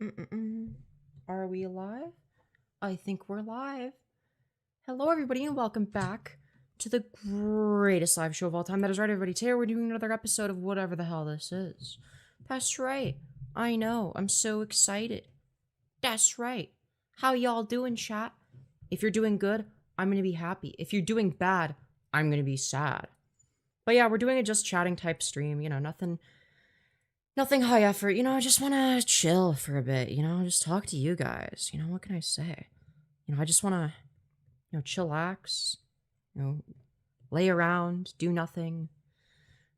Mm-mm-mm. Are we live? I think we're live. Hello, everybody, and welcome back to the greatest live show of all time. That is right, everybody. Today we're doing another episode of whatever the hell this is. That's right. I know. I'm so excited. That's right. How y'all doing, chat? If you're doing good, I'm gonna be happy. If you're doing bad, I'm gonna be sad. But yeah, we're doing a just chatting type stream. You know, nothing high effort, I just want to chill for a bit, just talk to you guys. What can I say? I just want to, chillax, lay around, do nothing.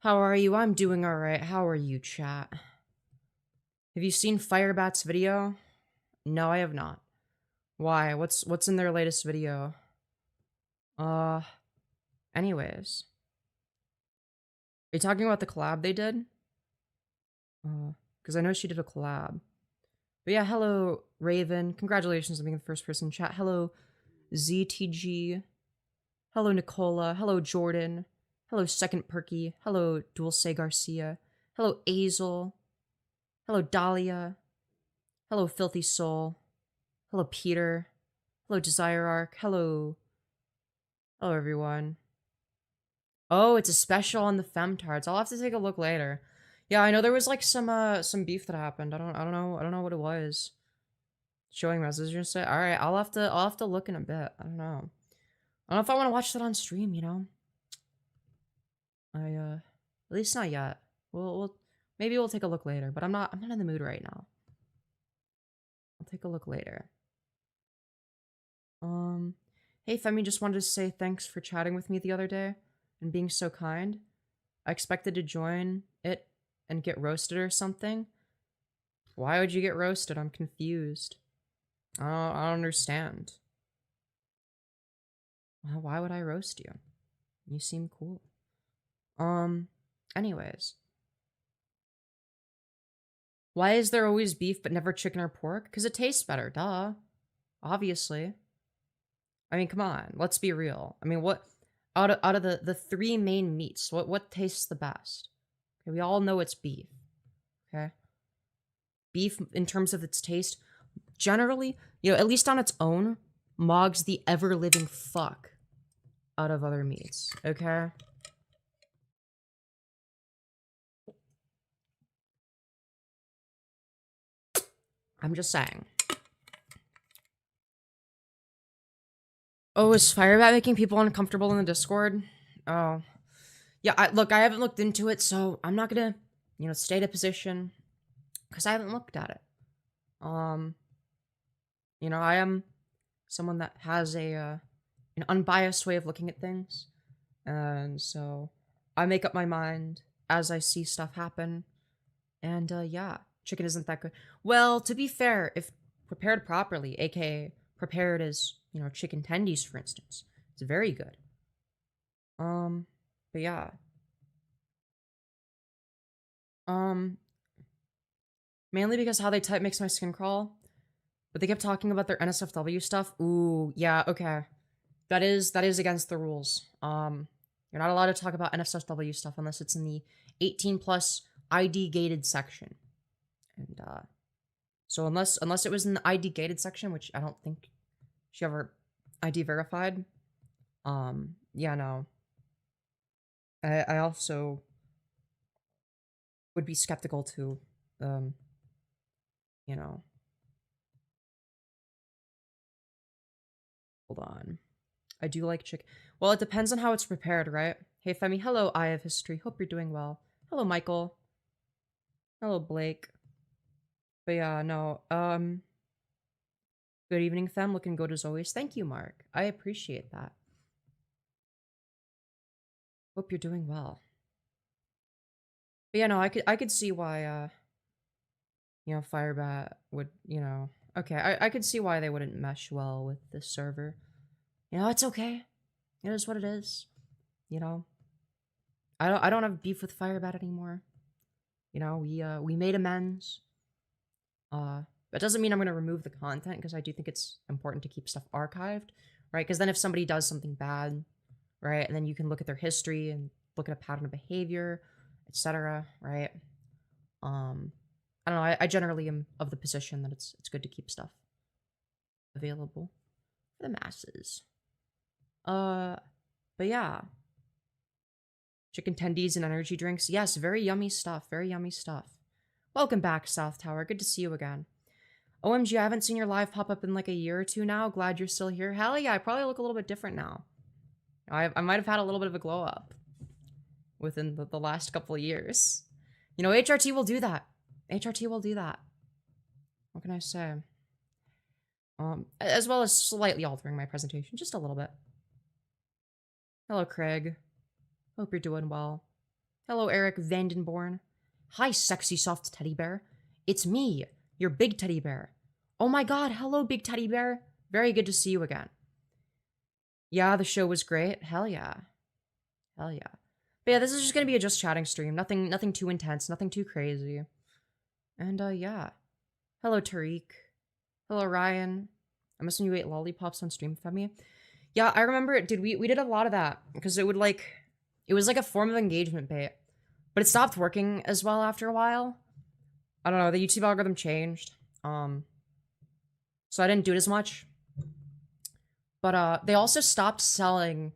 How are you? I'm doing all right. How are you, chat? Have you seen Firebat's video? No, I have not. Why? What's in their latest video? Uh, anyways. Are you talking about the collab they did? Because I know she did a collab. But yeah, hello, Raven. Congratulations on being the first person in chat. Hello, ZTG. Hello, Nicola. Hello, Jordan. Hello, Second Perky. Hello, Dulce Garcia. Hello, Azel. Hello, Dahlia. Hello, Filthy Soul. Hello, Peter. Hello, Desire Arc. Hello. Hello, everyone. Oh, it's a special on the femtards. I'll have to take a look later. Yeah, I know there was like some beef that happened. I don't know what it was. Showing messages. All right, I'll have to look in a bit. I don't know. I don't know if I want to watch that on stream. At least not yet. Maybe we'll take a look later. But I'm not in the mood right now. I'll take a look later. Hey Femi, just wanted to say thanks for chatting with me the other day and being so kind. I expected to join it and get roasted or something. Why would you get roasted? I'm confused. I don't understand. Well, why would I roast you? You seem cool. Anyways. Why is there always beef but never chicken or pork? Because it tastes better, duh. Obviously. I mean, come on, let's be real. I mean, what out of the three main meats, what tastes the best? Okay, we all know it's beef. Okay? Beef, in terms of its taste, generally, at least on its own, mogs the ever-living fuck out of other meats, okay? I'm just saying. Oh, is Firebat making people uncomfortable in the Discord? Oh. Yeah, I haven't looked into it, so I'm not gonna, state a position, because I haven't looked at it. I am someone that has an unbiased way of looking at things, and so I make up my mind as I see stuff happen, and yeah, chicken isn't that good. Well, to be fair, if prepared properly, aka prepared as, chicken tendies, for instance, it's very good. But yeah. Mainly because how they type makes my skin crawl. But they kept talking about their NSFW stuff. Ooh, yeah, okay. That is against the rules. You're not allowed to talk about NSFW stuff unless it's in the 18 plus ID gated section. And so unless it was in the ID gated section, which I don't think she ever ID verified, yeah, no. I also would be skeptical to hold on. I do like chicken. Well, it depends on how it's prepared, right? Hey, Femi. Hello, Eye of History. Hope you're doing well. Hello, Michael. Hello, Blake. But yeah, no. Good evening, Fem. Looking good as always. Thank you, Mark. I appreciate that. Hope you're doing well. But yeah, no, I could see why Firebat would, okay, I could see why they wouldn't mesh well with this server. It's okay. It is what it is. I don't have beef with Firebat anymore. We made amends. That doesn't mean I'm going to remove the content, because I do think it's important to keep stuff archived, right? Because then if somebody does something bad, right, and then you can look at their history and look at a pattern of behavior, etc., right? I don't know, I generally am of the position that it's good to keep stuff available for the masses. But yeah. Chicken tendies and energy drinks. Yes, very yummy stuff. Very yummy stuff. Welcome back, South Tower. Good to see you again. OMG, I haven't seen your live pop up in like a year or two now. Glad you're still here. Hell yeah, I probably look a little bit different now. I might have had a little bit of a glow up within the last couple of years. You know, HRT will do that. HRT will do that. What can I say? As well as slightly altering my presentation, just a little bit. Hello, Craig. Hope you're doing well. Hello, Eric Vandenborn. Hi, sexy soft teddy bear. It's me, your big teddy bear. Oh my god, hello, big teddy bear. Very good to see you again. Yeah, the show was great. Hell yeah. Hell yeah. But yeah, this is just gonna be a just chatting stream. Nothing too intense, nothing too crazy. And yeah. Hello, Tariq. Hello, Ryan. I'm assuming you ate lollipops on stream, Femi. Yeah, I remember it, dude. We did a lot of that because it was like a form of engagement bait. But it stopped working as well after a while. I don't know, the YouTube algorithm changed. So I didn't do it as much. But they also stopped selling,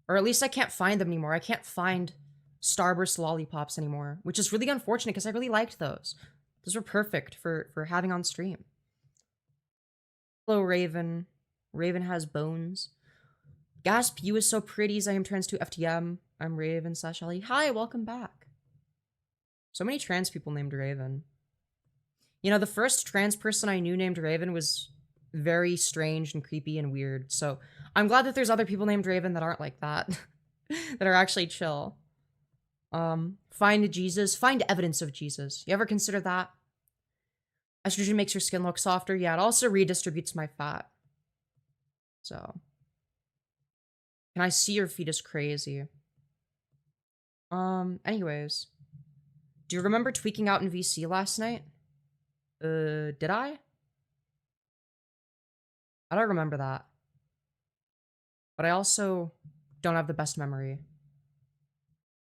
or at least I can't find them anymore. I can't find Starburst lollipops anymore, which is really unfortunate because I really liked those. Those were perfect for having on stream. Hello, Raven. Raven has bones. Gasp, you is so pretty. I am trans to FTM. I'm Raven / Ellie. Hi, welcome back. So many trans people named Raven. You know, the first trans person I knew named Raven was very strange and creepy and weird. So I'm glad that there's other people named Raven that aren't like that. That are actually chill. Find Jesus. Find evidence of Jesus. You ever consider that? Estrogen makes your skin look softer. Yeah, it also redistributes my fat. So. Can I see your fetus crazy? Anyways. Do you remember tweaking out in VC last night? Did I? I don't remember that. But I also don't have the best memory.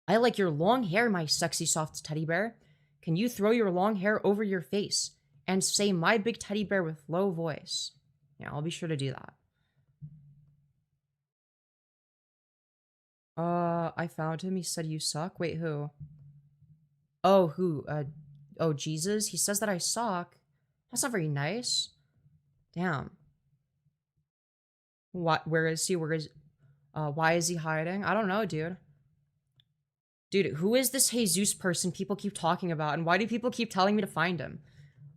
I like your long hair, my sexy soft teddy bear. Can you throw your long hair over your face and say my big teddy bear with low voice? Yeah, I'll be sure to do that. I found him. He said you suck. Wait, who? Oh, who? Oh, Jesus? He says that I suck. That's not very nice. Damn. What? Where is he? Why is he hiding? I don't know, dude. Dude, who is this Jesus person people keep talking about, and why do people keep telling me to find him?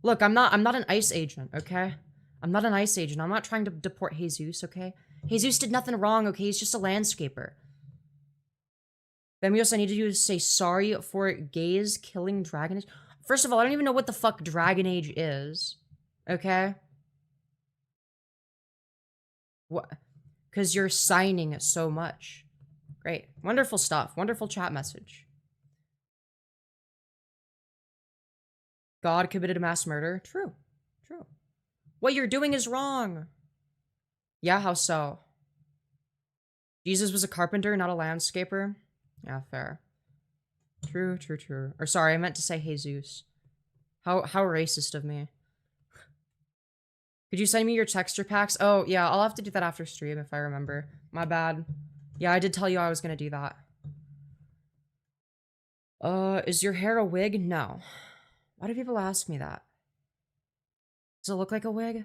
Look, I'm not an ICE agent, okay? I'm not an ICE agent. I'm not trying to deport Jesus, okay? Jesus did nothing wrong, okay? He's just a landscaper. Femyoz, I need you to say sorry for gays killing Dragon Age. First of all, I don't even know what the fuck Dragon Age is. Okay? What? Because you're signing so much. Great. Wonderful stuff. Wonderful chat message. God committed a mass murder. True. True. What you're doing is wrong. Yeah, how so? Jesus was a carpenter, not a landscaper. Yeah, fair. True, true, true. Or sorry, I meant to say Jesus. How racist of me. Could you send me your texture packs? Oh, yeah, I'll have to do that after stream if I remember. My bad. Yeah, I did tell you I was gonna do that. Is your hair a wig? No. Why do people ask me that? Does it look like a wig?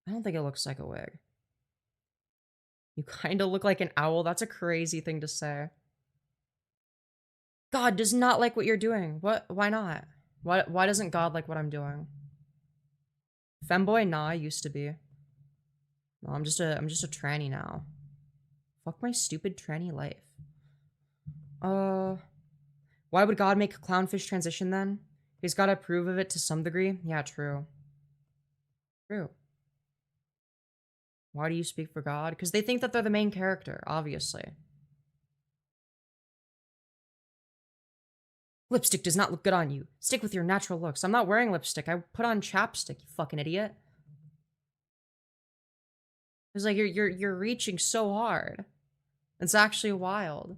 I don't think it looks like a wig. You kinda look like an owl. That's a crazy thing to say. God does not like what you're doing. What? Why not? Why doesn't God like what I'm doing? Femboy? Nah, I used to be. No, I'm just a tranny now. Fuck my stupid tranny life. Why would God make a clownfish transition then? He's gotta approve of it to some degree. Yeah, true. True. Why do you speak for God? Because they think that they're the main character, obviously. Lipstick does not look good on you. Stick with your natural looks. I'm not wearing lipstick. I put on chapstick, you fucking idiot. It's like you're reaching so hard. It's actually wild.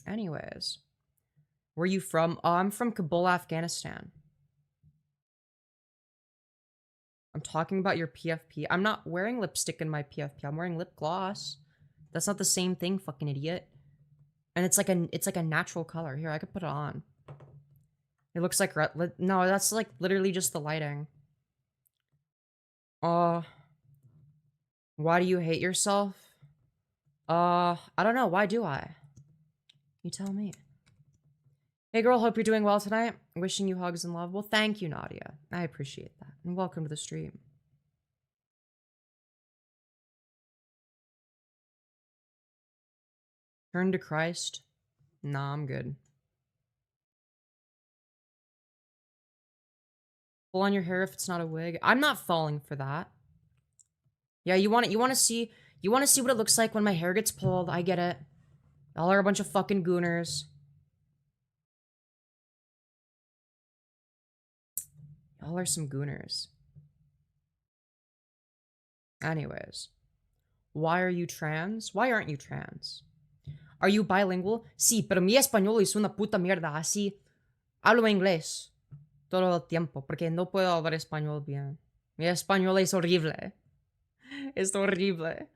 Anyways. Where are you from? Oh, I'm from Kabul, Afghanistan. I'm talking about your PFP. I'm not wearing lipstick in my PFP. I'm wearing lip gloss. That's not the same thing, fucking idiot. And it's like a natural color. Here, I could put it on. It looks like no, that's like literally just the lighting. Why do you hate yourself? I don't know. Why do I? You tell me. Hey girl, hope you're doing well tonight. Wishing you hugs and love. Well, thank you, Nadia. I appreciate that. And welcome to the stream. Turn to Christ. Nah, I'm good. Pull on your hair if it's not a wig. I'm not falling for that. Yeah, you want to see what it looks like when my hair gets pulled. I get it. Y'all are a bunch of fucking gooners. Y'all are some gooners. Anyways. Why are you trans? Why aren't you trans? Are you bilingual? Sí, pero mi español es una puta mierda. Así hablo inglés todo el tiempo porque no puedo hablar español bien. Mi español es horrible. Es horrible.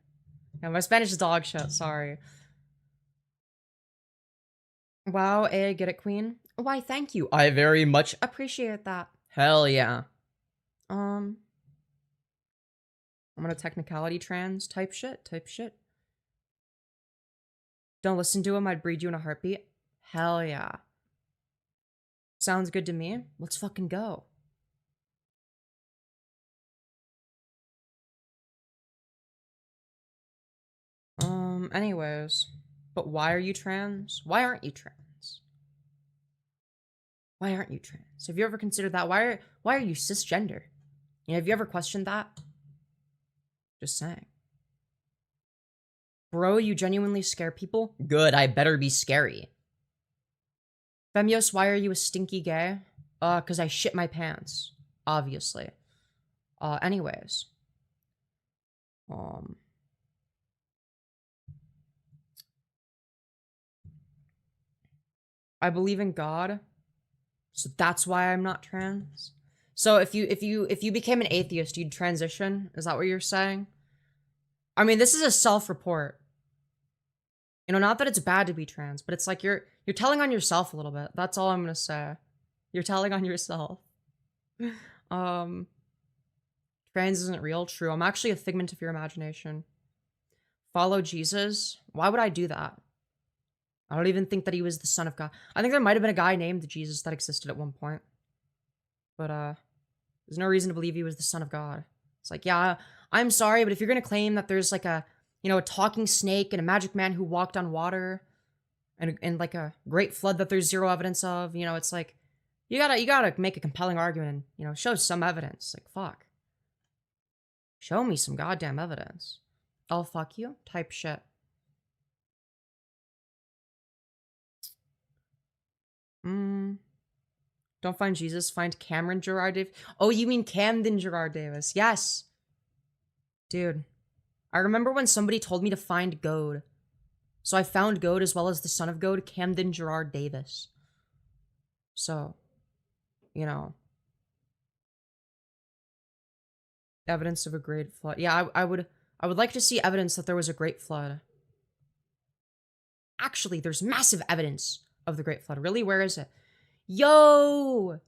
Yeah, my Spanish is dog shit. Sorry. Wow, get it, queen? Why, thank you. I very much appreciate that. Hell yeah. I'm on a technicality trans type shit. Don't listen to him, I'd breed you in a heartbeat. Hell yeah. Sounds good to me. Let's fucking go. Anyways. But why are you trans? Why aren't you trans? Why aren't you trans? Have you ever considered that? Why are you cisgender? You know, have you ever questioned that? Just saying. Bro, you genuinely scare people? Good, I better be scary. Femyoz, why are you a stinky gay? Cause I shit my pants. Obviously. Anyways. I believe in God. So that's why I'm not trans. So if you became an atheist, you'd transition? Is that what you're saying? I mean, this is a self-report. You know, not that it's bad to be trans, but it's like you're telling on yourself a little bit. That's all I'm gonna say. You're telling on yourself. Trans isn't real. True. I'm actually a figment of your imagination. Follow Jesus? Why would I do that? I don't even think that he was the son of God. I think there might have been a guy named Jesus that existed at one point. But, there's no reason to believe he was the son of God. It's like, yeah, I'm sorry, but if you're gonna claim that there's like a, you know, a talking snake and a magic man who walked on water and like a great flood that there's zero evidence of, you know, it's like, you gotta make a compelling argument and, you know, show some evidence. Like, fuck. Show me some goddamn evidence. I'll fuck you type shit. Don't find Jesus, find Cameron Gerard Davis. Oh, you mean Camden Gerard Davis. Yes. Dude. I remember when somebody told me to find Goad. So I found Goad as well as the son of Goad, Camden Gerard Davis. So, you know. Evidence of a great flood. Yeah, I would like to see evidence that there was a great flood. Actually, there's massive evidence of the great flood. Really? Where is it? Yo!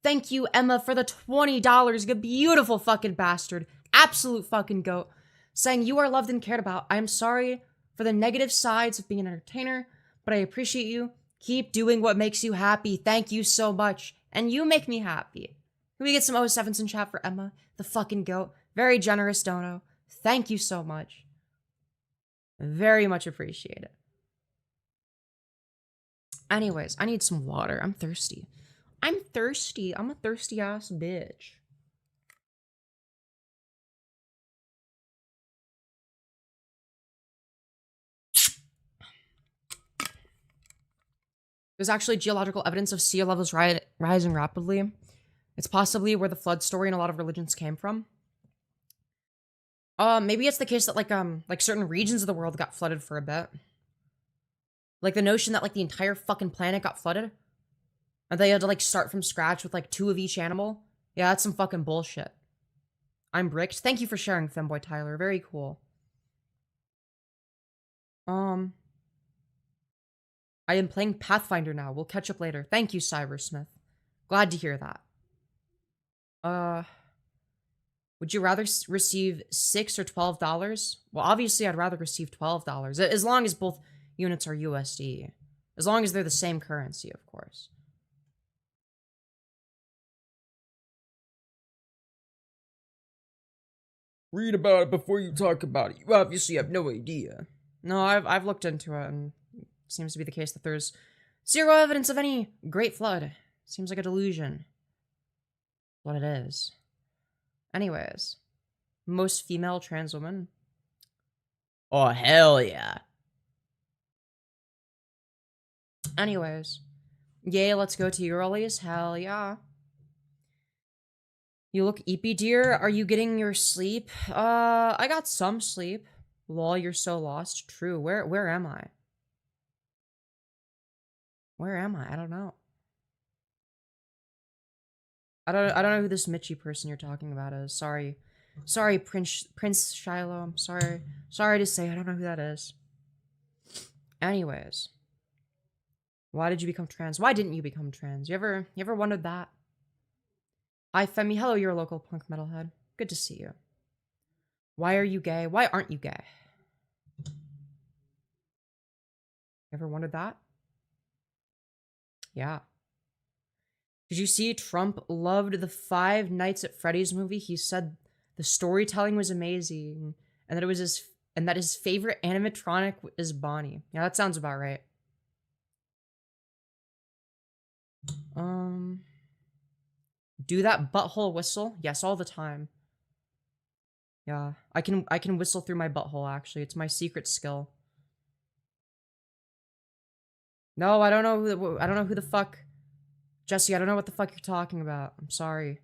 Thank you, Emma, for the $20. You beautiful fucking bastard. Absolute fucking goat. Saying you are loved and cared about. I am sorry for the negative sides of being an entertainer, but I appreciate you. Keep doing what makes you happy. Thank you so much. And you make me happy. Can we get some 07s in chat for Emma, the fucking goat? Very generous dono. Thank you so much. Very much appreciate it. Anyways, I need some water. I'm thirsty. I'm thirsty. I'm a thirsty ass bitch. There's actually geological evidence of sea levels rising rapidly. It's possibly where the flood story in a lot of religions came from. Maybe it's the case that like certain regions of the world got flooded for a bit. Like the notion that like the entire fucking planet got flooded. And they had to, like, start from scratch with, like, 2 of each animal? Yeah, that's some fucking bullshit. I'm bricked. Thank you for sharing, Femboy Tyler. Very cool. I am playing Pathfinder now. We'll catch up later. Thank you, Cybersmith. Glad to hear that. Would you rather receive $6 or $12? Well, obviously, I'd rather receive $12. As long as both units are USD. As long as they're the same currency, of course. Read about it before you talk about it. You obviously have no idea. No, I've looked into it, and it seems to be the case that there's zero evidence of any Great Flood. Seems like a delusion. What it is. Anyways, most female trans women. Oh, hell yeah. Anyways, yay, let's go to Uralies. Hell yeah. You look eepy, dear. Are you getting your sleep? I got some sleep. Lol, you're so lost. True. Where am I? Where am I? I don't know. I don't know who this Mitchie person you're talking about is. Sorry. Sorry, Prince Shiloh. I'm sorry. Sorry to say, I don't know who that is. Anyways. Why did you become trans? Why didn't you become trans? You ever wondered that? Hi, Femi. Hello, you're a local punk metalhead. Good to see you. Why are you gay? Why aren't you gay? Ever wondered that? Yeah. Did you see Trump loved the Five Nights at Freddy's movie? He said the storytelling was amazing and that his favorite animatronic is Bonnie. Yeah, that sounds about right. Do that butthole whistle? Yes, all the time. Yeah, I can whistle through my butthole, actually. It's my secret skill. No, I don't know who the fuck. Jesse, I don't know what the fuck you're talking about. I'm sorry.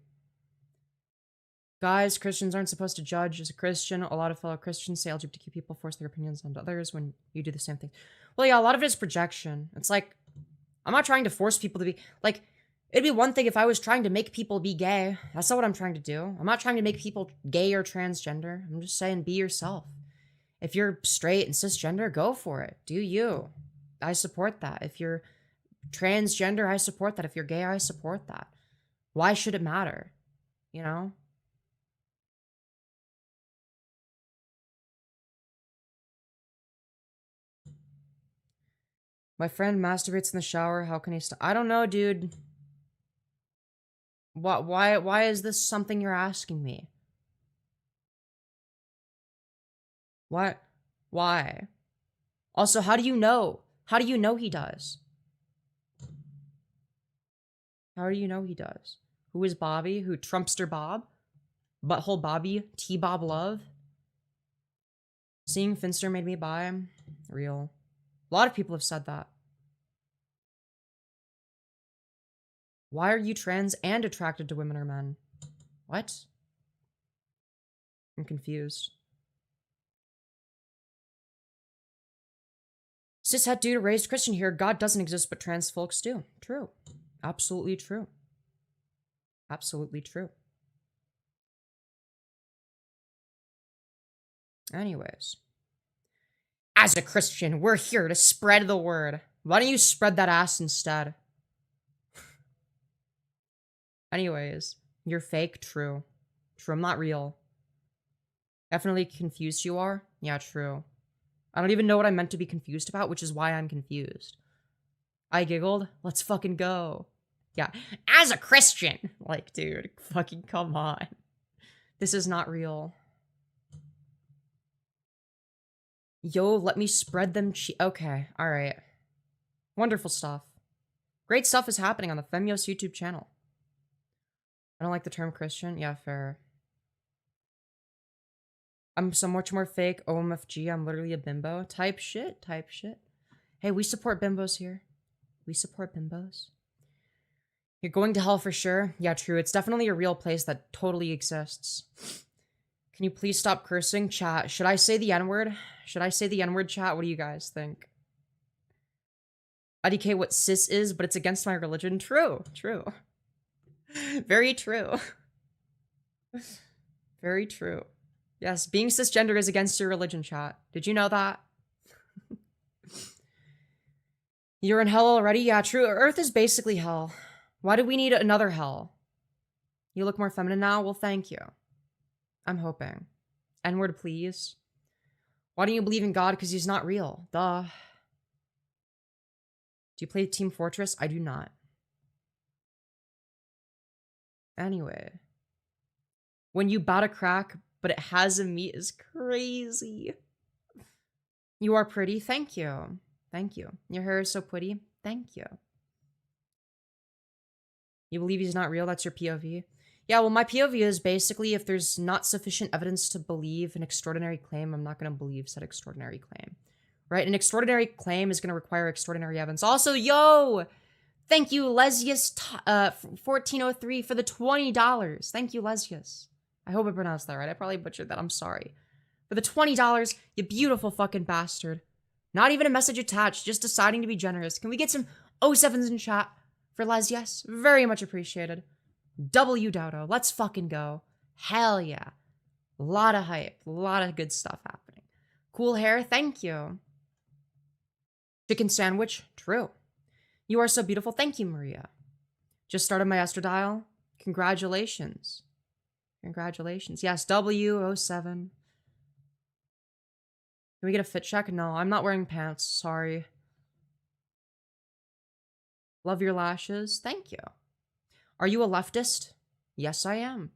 Guys, Christians aren't supposed to judge. As a Christian, a lot of fellow Christians say LGBTQ people force their opinions onto others when you do the same thing. Well, yeah, a lot of it is projection. It's like, I'm not trying to force people to be, like, it'd be one thing if I was trying to make people be gay. That's not what I'm trying to do. I'm not trying to make people gay or transgender. I'm just saying be yourself. If you're straight and cisgender, go for it. Do you. I support that. If you're transgender, I support that. If you're gay, I support that. Why should it matter? You know? My friend masturbates in the shower. How can he stop? I don't know, dude. Why is this something you're asking me? What? Why? Also, how do you know? How do you know he does? How do you know he does? Who is Bobby? Who? Trumpster Bob? Butthole Bobby? T-Bob Love? Seeing Finster made me bi? Real. A lot of people have said that. Why are you trans and attracted to women or men? What? I'm confused. Cishet dude raised Christian here. God doesn't exist, but trans folks do. True. Absolutely true. Absolutely true. Anyways. As a Christian, we're here to spread the word. Why don't you spread that ass instead? Anyways, you're fake? True. True, I'm not real. Definitely confused you are? Yeah, true. I don't even know what I'm meant to be confused about, which is why I'm confused. I giggled. Let's fucking go. Yeah. As a Christian! Like, dude, fucking come on. This is not real. Yo, let me spread them okay, alright. Wonderful stuff. Great stuff is happening on the Femyoz YouTube channel. I don't like the term Christian. Yeah, fair. I'm so much more fake. OMFG, I'm literally a bimbo. Type shit. Hey, we support bimbos here. We support bimbos. You're going to hell for sure. Yeah, true. It's definitely a real place that totally exists. Can you please stop cursing? Chat, should I say the N-word? Should I say the N-word, chat? What do you guys think? IDK what cis is, but it's against my religion. True. True. Very true. Very true. Yes, being cisgender is against your religion, chat. Did you know that? You're in hell already? Yeah, true. Earth is basically hell. Why do we need another hell? You look more feminine now? Well, thank you. I'm hoping. N-word, please. Why don't you believe in God? Because he's not real. Duh. Do you play Team Fortress? I do not. Anyway. When you bout a crack, but it has a meat is crazy. You are pretty. Thank you. Thank you. Your hair is so pretty. Thank you. You believe he's not real? That's your POV. Yeah, well, my POV is basically if there's not sufficient evidence to believe an extraordinary claim, I'm not going to believe said extraordinary claim. Right? An extraordinary claim is going to require extraordinary evidence. Also, yo! Thank you, Lesius 1403 for the $20. Thank you, Lesius. I hope I pronounced that right. I probably butchered that. I'm sorry. For the $20, you beautiful fucking bastard. Not even a message attached, just deciding to be generous. Can we get some 07s in chat for Les? Yes, very much appreciated. W Dodo, let's fucking go. Hell yeah. A lot of hype, a lot of good stuff happening. Cool hair, thank you. Chicken sandwich, true. You are so beautiful, thank you, Maria. Just started my estradiol. Congratulations. Congratulations. Yes, W07. Can we get a fit check? No, I'm not wearing pants. Sorry. Love your lashes. Thank you. Are you a leftist? Yes, I am.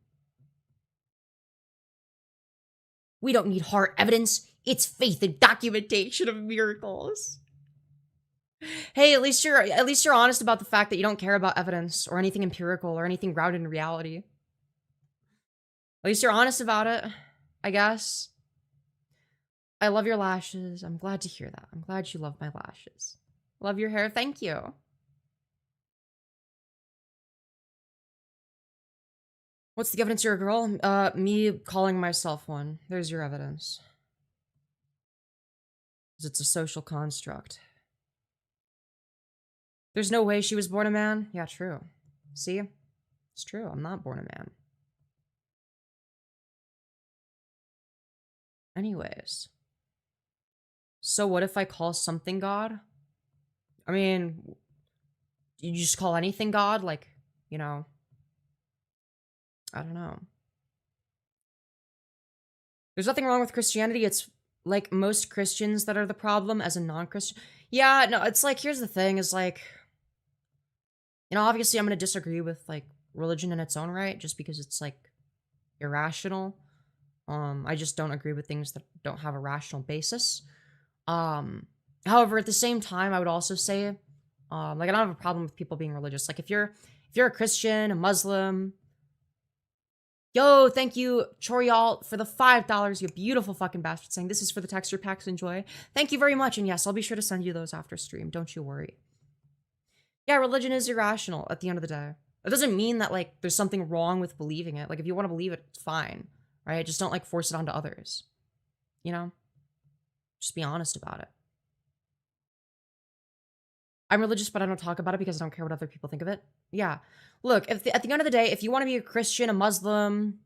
We don't need hard evidence. It's faith and documentation of miracles. Hey, at least you're honest about the fact that you don't care about evidence or anything empirical or anything grounded in reality. At least you're honest about it, I guess. I love your lashes. I'm glad to hear that. I'm glad you love my lashes. Love your hair. Thank you. What's the evidence you're a girl? Me calling myself one. There's your evidence. Because it's a social construct. There's no way she was born a man? Yeah, true. See? It's true. I'm not born a man. Anyways. So what if I call something God? I mean, you just call anything God? Like, you know, I don't know. There's nothing wrong with Christianity. It's like most Christians that are the problem as a non-Christian. Yeah, no, it's like, here's the thing is like, you know, obviously I'm going to disagree with like religion in its own right, just because it's like irrational. I just don't agree with things that don't have a rational basis. However, at the same time, I would also say, like, I don't have a problem with people being religious. Like, if you're a Christian, a Muslim, yo, thank you, Chorial, for the $5, you beautiful fucking bastard, saying this is for the texture packs, enjoy. Thank you very much, and yes, I'll be sure to send you those after stream, don't you worry. Yeah, religion is irrational at the end of the day. It doesn't mean that, like, there's something wrong with believing it. Like, if you want to believe it, it's fine, right? Just don't, like, force it onto others, you know? Just be honest about it. I'm religious, but I don't talk about it because I don't care what other people think of it. Yeah. Look, at the end of the day, if you want to be a Christian, a Muslim,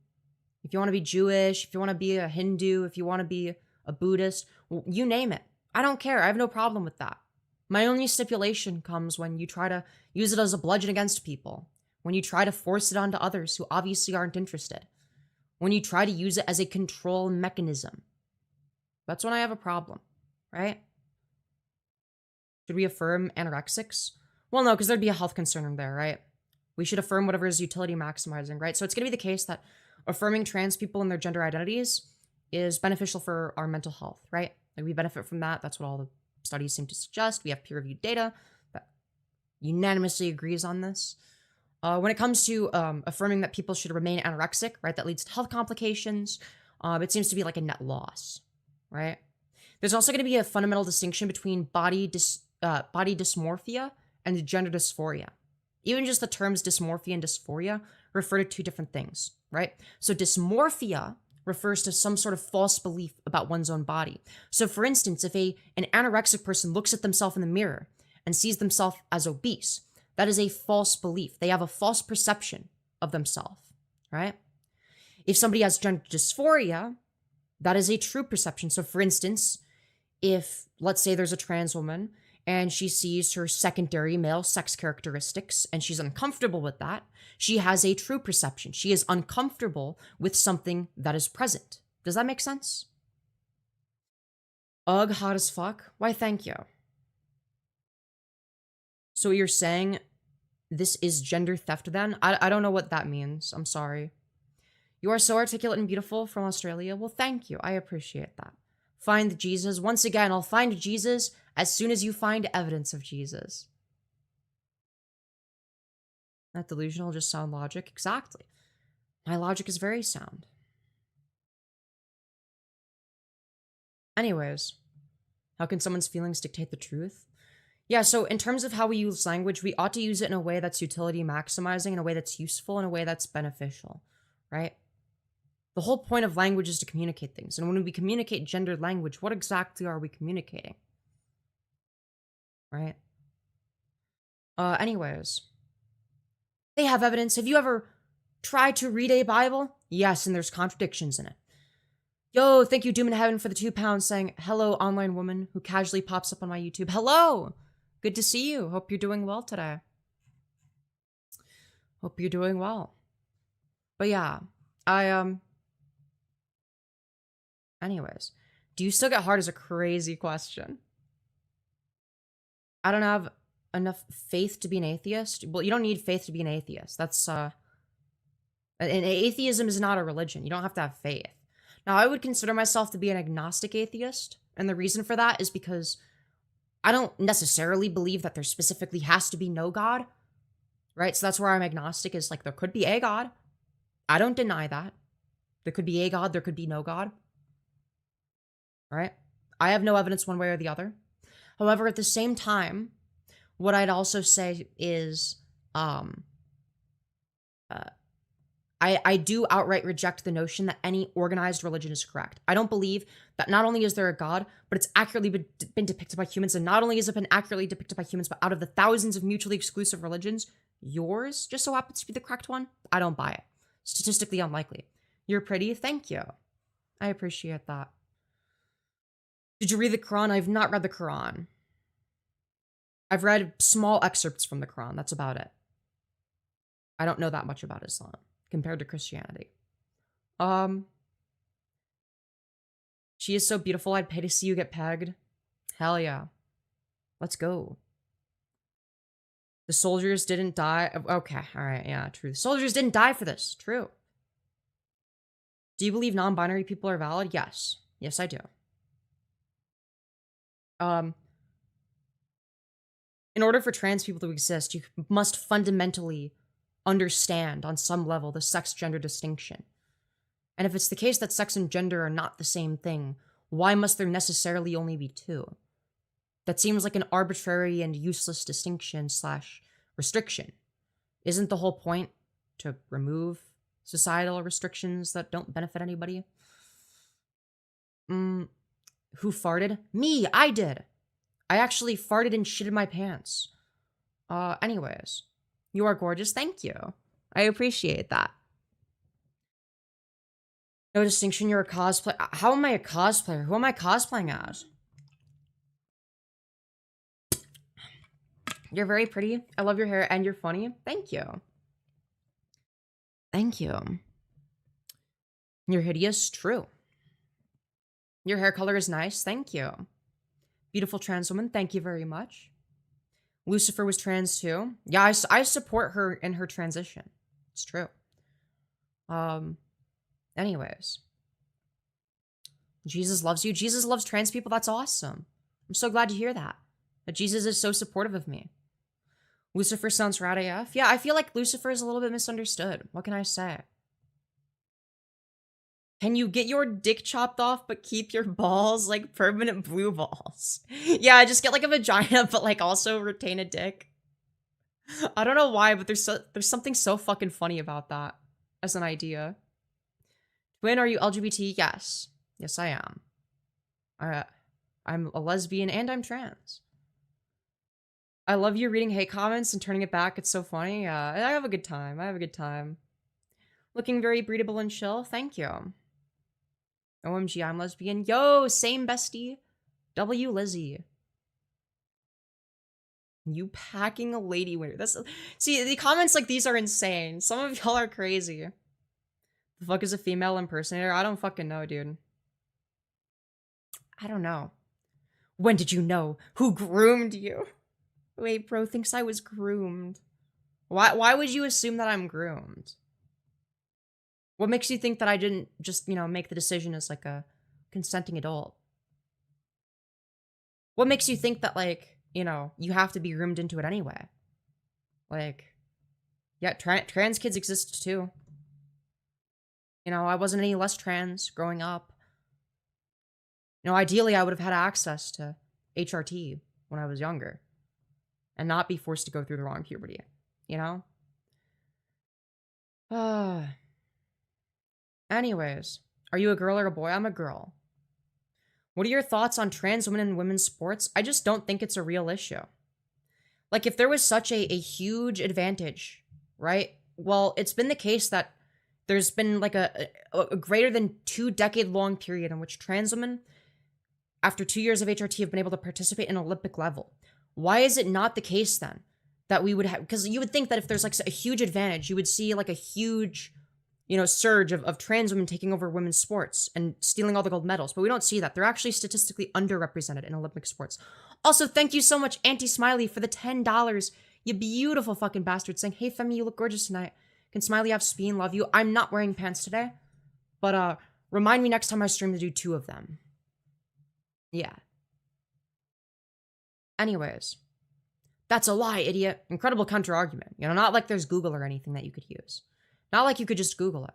if you want to be Jewish, if you want to be a Hindu, if you want to be a Buddhist, you name it. I don't care. I have no problem with that. My only stipulation comes when you try to use it as a bludgeon against people, when you try to force it onto others who obviously aren't interested, when you try to use it as a control mechanism. That's when I have a problem, right? Should we affirm anorexics? Well, no, because there'd be a health concern there, right? We should affirm whatever is utility maximizing, right? So it's going to be the case that affirming trans people and their gender identities is beneficial for our mental health, right? Like, we benefit from that. That's what all the studies seem to suggest. We have peer-reviewed data that unanimously agrees on this. When it comes to affirming that people should remain anorexic, right, that leads to health complications, it seems to be like a net loss, right? There's also going to be a fundamental distinction between body dysmorphia and gender dysphoria. Even just the terms dysmorphia and dysphoria refer to two different things, right? So dysmorphia refers to some sort of false belief about one's own body. So for instance, if an anorexic person looks at themselves in the mirror and sees themselves as obese. That is a false belief. They have a false perception of themselves, right? If somebody has gender dysphoria, that is a true perception. So for instance, if let's say there's a trans woman and she sees her secondary male sex characteristics and she's uncomfortable with that, she has a true perception. She is uncomfortable with something that is present. Does that make sense? Ugh, hot as fuck. Why, thank you. So you're saying this is gender theft then? I don't know what that means. I'm sorry. You are so articulate and beautiful from Australia. Well, thank you. I appreciate that. Find Jesus. Once again, I'll find Jesus as soon as you find evidence of Jesus. Not delusional, just sound logic. Exactly. My logic is very sound. Anyways, how can someone's feelings dictate the truth? Yeah, so in terms of how we use language, we ought to use it in a way that's utility maximizing, in a way that's useful, in a way that's beneficial, right? The whole point of language is to communicate things. And when we communicate gendered language, what exactly are we communicating? Right? Anyways. They have evidence. Have you ever tried to read a Bible? Yes, and there's contradictions in it. Yo, thank you, Doom in Heaven, for the £2 saying, hello, online woman who casually pops up on my YouTube. Hello! Good to see you. Hope you're doing well today. Hope you're doing well. But yeah, anyways, do you still get hard is a crazy question. I don't have enough faith to be an atheist. Well, you don't need faith to be an atheist. That's, and atheism is not a religion. You don't have to have faith. Now, I would consider myself to be an agnostic atheist, and the reason for that is because I don't necessarily believe that there specifically has to be no God, right? So that's where I'm agnostic, is like, there could be a God. I don't deny that. There could be a God, there could be no God, right? I have no evidence one way or the other. However, at the same time, what I'd also say is, I do outright reject the notion that any organized religion is correct. I don't believe that not only is there a God, but it's accurately been depicted by humans, and not only has it been accurately depicted by humans, but out of the thousands of mutually exclusive religions, yours just so happens to be the correct one. I don't buy it. Statistically unlikely. You're pretty. Thank you. I appreciate that. Did you read the Quran? I've not read the Quran. I've read small excerpts from the Quran. That's about it. I don't know that much about Islam compared to Christianity. She is so beautiful. I'd pay to see you get pegged. Hell yeah. Let's go. The soldiers didn't die. Okay, all right, yeah, true. The soldiers didn't die for this. True. Do you believe non-binary people are valid? Yes. Yes, I do. In order for trans people to exist, you must fundamentally understand on some level the sex-gender distinction. And if it's the case that sex and gender are not the same thing, why must there necessarily only be two? That seems like an arbitrary and useless distinction / restriction. Isn't the whole point to remove societal restrictions that don't benefit anybody? Who farted? Me, I did. I actually farted and shit in my pants. Anyways. You are gorgeous. Thank you. I appreciate that. No distinction. You're a cosplayer. How am I a cosplayer? Who am I cosplaying as? You're very pretty. I love your hair and you're funny. Thank you. Thank you. You're hideous. True. Your hair color is nice. Thank you. Beautiful trans woman. Thank you very much. Lucifer was trans too. Yeah, I support her in her transition. It's true. Anyways. Jesus loves you. Jesus loves trans people. That's awesome. I'm so glad to hear that. That Jesus is so supportive of me. Lucifer sounds rad AF. Yeah, I feel like Lucifer is a little bit misunderstood. What can I say? Can you get your dick chopped off but keep your balls like permanent blue balls? Yeah, just get like a vagina but like also retain a dick. I don't know why, but there's something so fucking funny about that as an idea. Twin, are you LGBT? Yes. Yes, I am. I'm a lesbian and I'm trans. I love you reading hate comments and turning it back. It's so funny. Yeah, I have a good time. I have a good time. Looking very breathable and chill. Thank you. OMG, I'm lesbian. Yo, same bestie. W Lizzie. You packing a lady winner. That's see, the comments like these are insane. Some of y'all are crazy. The fuck is a female impersonator? I don't fucking know, dude. I don't know. When did you know? Who groomed you? Wait, bro thinks I was groomed. Why would you assume that I'm groomed? What makes you think that I didn't just, make the decision as like a consenting adult? What makes you think that like, you have to be groomed into it anyway? Like, yeah, trans kids exist too. I wasn't any less trans growing up. Ideally I would have had access to HRT when I was younger and not be forced to go through the wrong puberty, Anyways, are you a girl or a boy? I'm a girl. What are your thoughts on trans women in women's sports? I just don't think it's a real issue. Like, if there was such a huge advantage, right? Well, it's been the case that there's been like a greater than 2-decade-long period in which trans women, after 2 years of HRT, have been able to participate in Olympic level. Why is it not the case then that we would have? Because you would think that if there's like a huge advantage, you would see like a huge, surge of trans women taking over women's sports and stealing all the gold medals. But we don't see that. They're actually statistically underrepresented in Olympic sports. Also, thank you so much, Auntie Smiley, for the $10. You beautiful fucking bastard, saying, hey, Femi, you look gorgeous tonight. Can Smiley have speen? Love you. I'm not wearing pants today. But remind me next time I stream to do 2 of them. Yeah. Anyways. That's a lie, idiot. Incredible counter-argument. Not like there's Google or anything that you could use. Not like you could just Google it.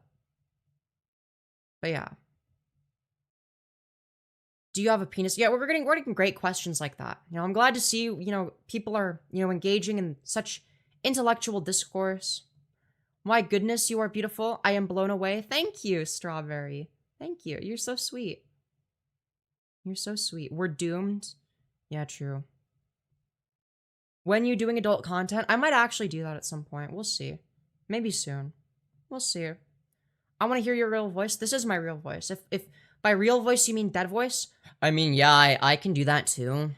But yeah. Do you have a penis? Yeah, we're getting great questions like that. I'm glad to see, people are, engaging in such intellectual discourse. My goodness, you are beautiful. I am blown away. Thank you, Strawberry. Thank you. You're so sweet. You're so sweet. We're doomed. Yeah, true. When you doing adult content, I might actually do that at some point. We'll see. Maybe soon. We'll see. I want to hear your real voice. This is my real voice. If by real voice you mean dead voice, I mean, yeah, I can do that too.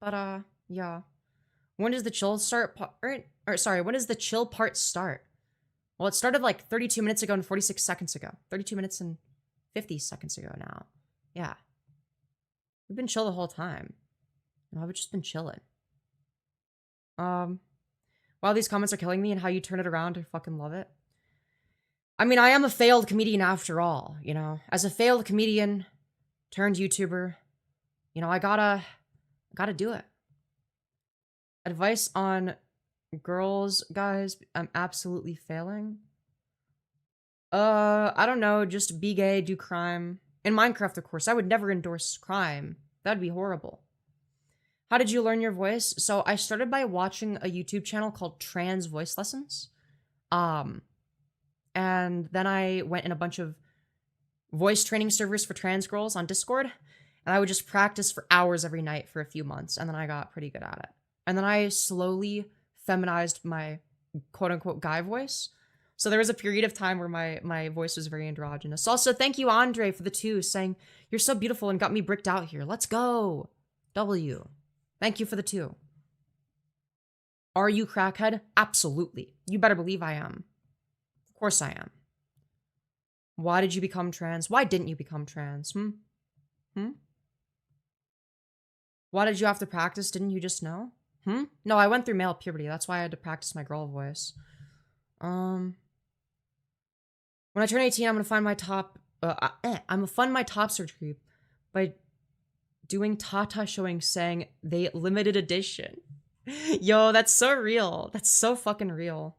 But yeah. When does the chill start? When does the chill part start? Well, it started like 32 minutes ago and 46 seconds ago. 32 minutes and 50 seconds ago now. Yeah. We've been chill the whole time. I've just been chilling. Wow, these comments are killing me, and how you turn it around, I fucking love it. I mean, I am a failed comedian after all, As a failed comedian turned YouTuber, I gotta do it. Advice on girls, guys, I'm absolutely failing. I don't know, just be gay, do crime. In Minecraft, of course, I would never endorse crime. That'd be horrible. How did you learn your voice? So I started by watching a YouTube channel called Trans Voice Lessons. And then I went in a bunch of voice training servers for trans girls on Discord. And I would just practice for hours every night for a few months. And then I got pretty good at it. And then I slowly feminized my quote-unquote guy voice. So there was a period of time where my voice was very androgynous. Also, thank you, Andre, for the 2, saying, you're so beautiful and got me bricked out here. Let's go. W. Thank you for the 2. Are you crackhead? Absolutely. You better believe I am. Of course I am. Why did you become trans? Why didn't you become trans? Why did you have to practice? Didn't you just know? No, I went through male puberty. That's why I had to practice my girl voice. When I turn 18, I'm gonna find my top. I'm gonna fund my top surgery by doing Tata showing, saying they limited edition. Yo, that's so real. That's so fucking real.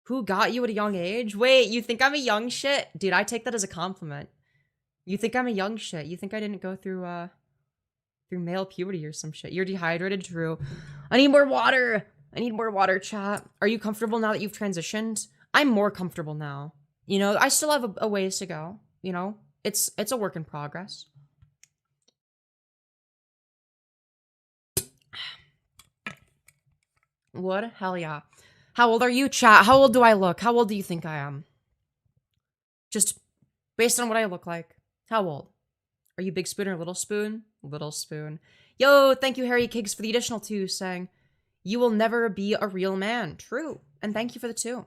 Who got you at a young age? Wait, you think I'm a young shit? Dude, I take that as a compliment. You think I'm a young shit? You think I didn't go through male puberty or some shit? You're dehydrated, Drew. I need more water. I need more water, chat. Are you comfortable now that you've transitioned? I'm more comfortable now. I still have a ways to go. It's a work in progress. Would? Hell yeah. How old are you, chat? How old do I look? How old do you think I am? Just based on what I look like. How old? Are you big spoon or little spoon? Little spoon. Yo, thank you, Harry Kiggs, for the additional 2, saying, you will never be a real man. True. And thank you for the 2.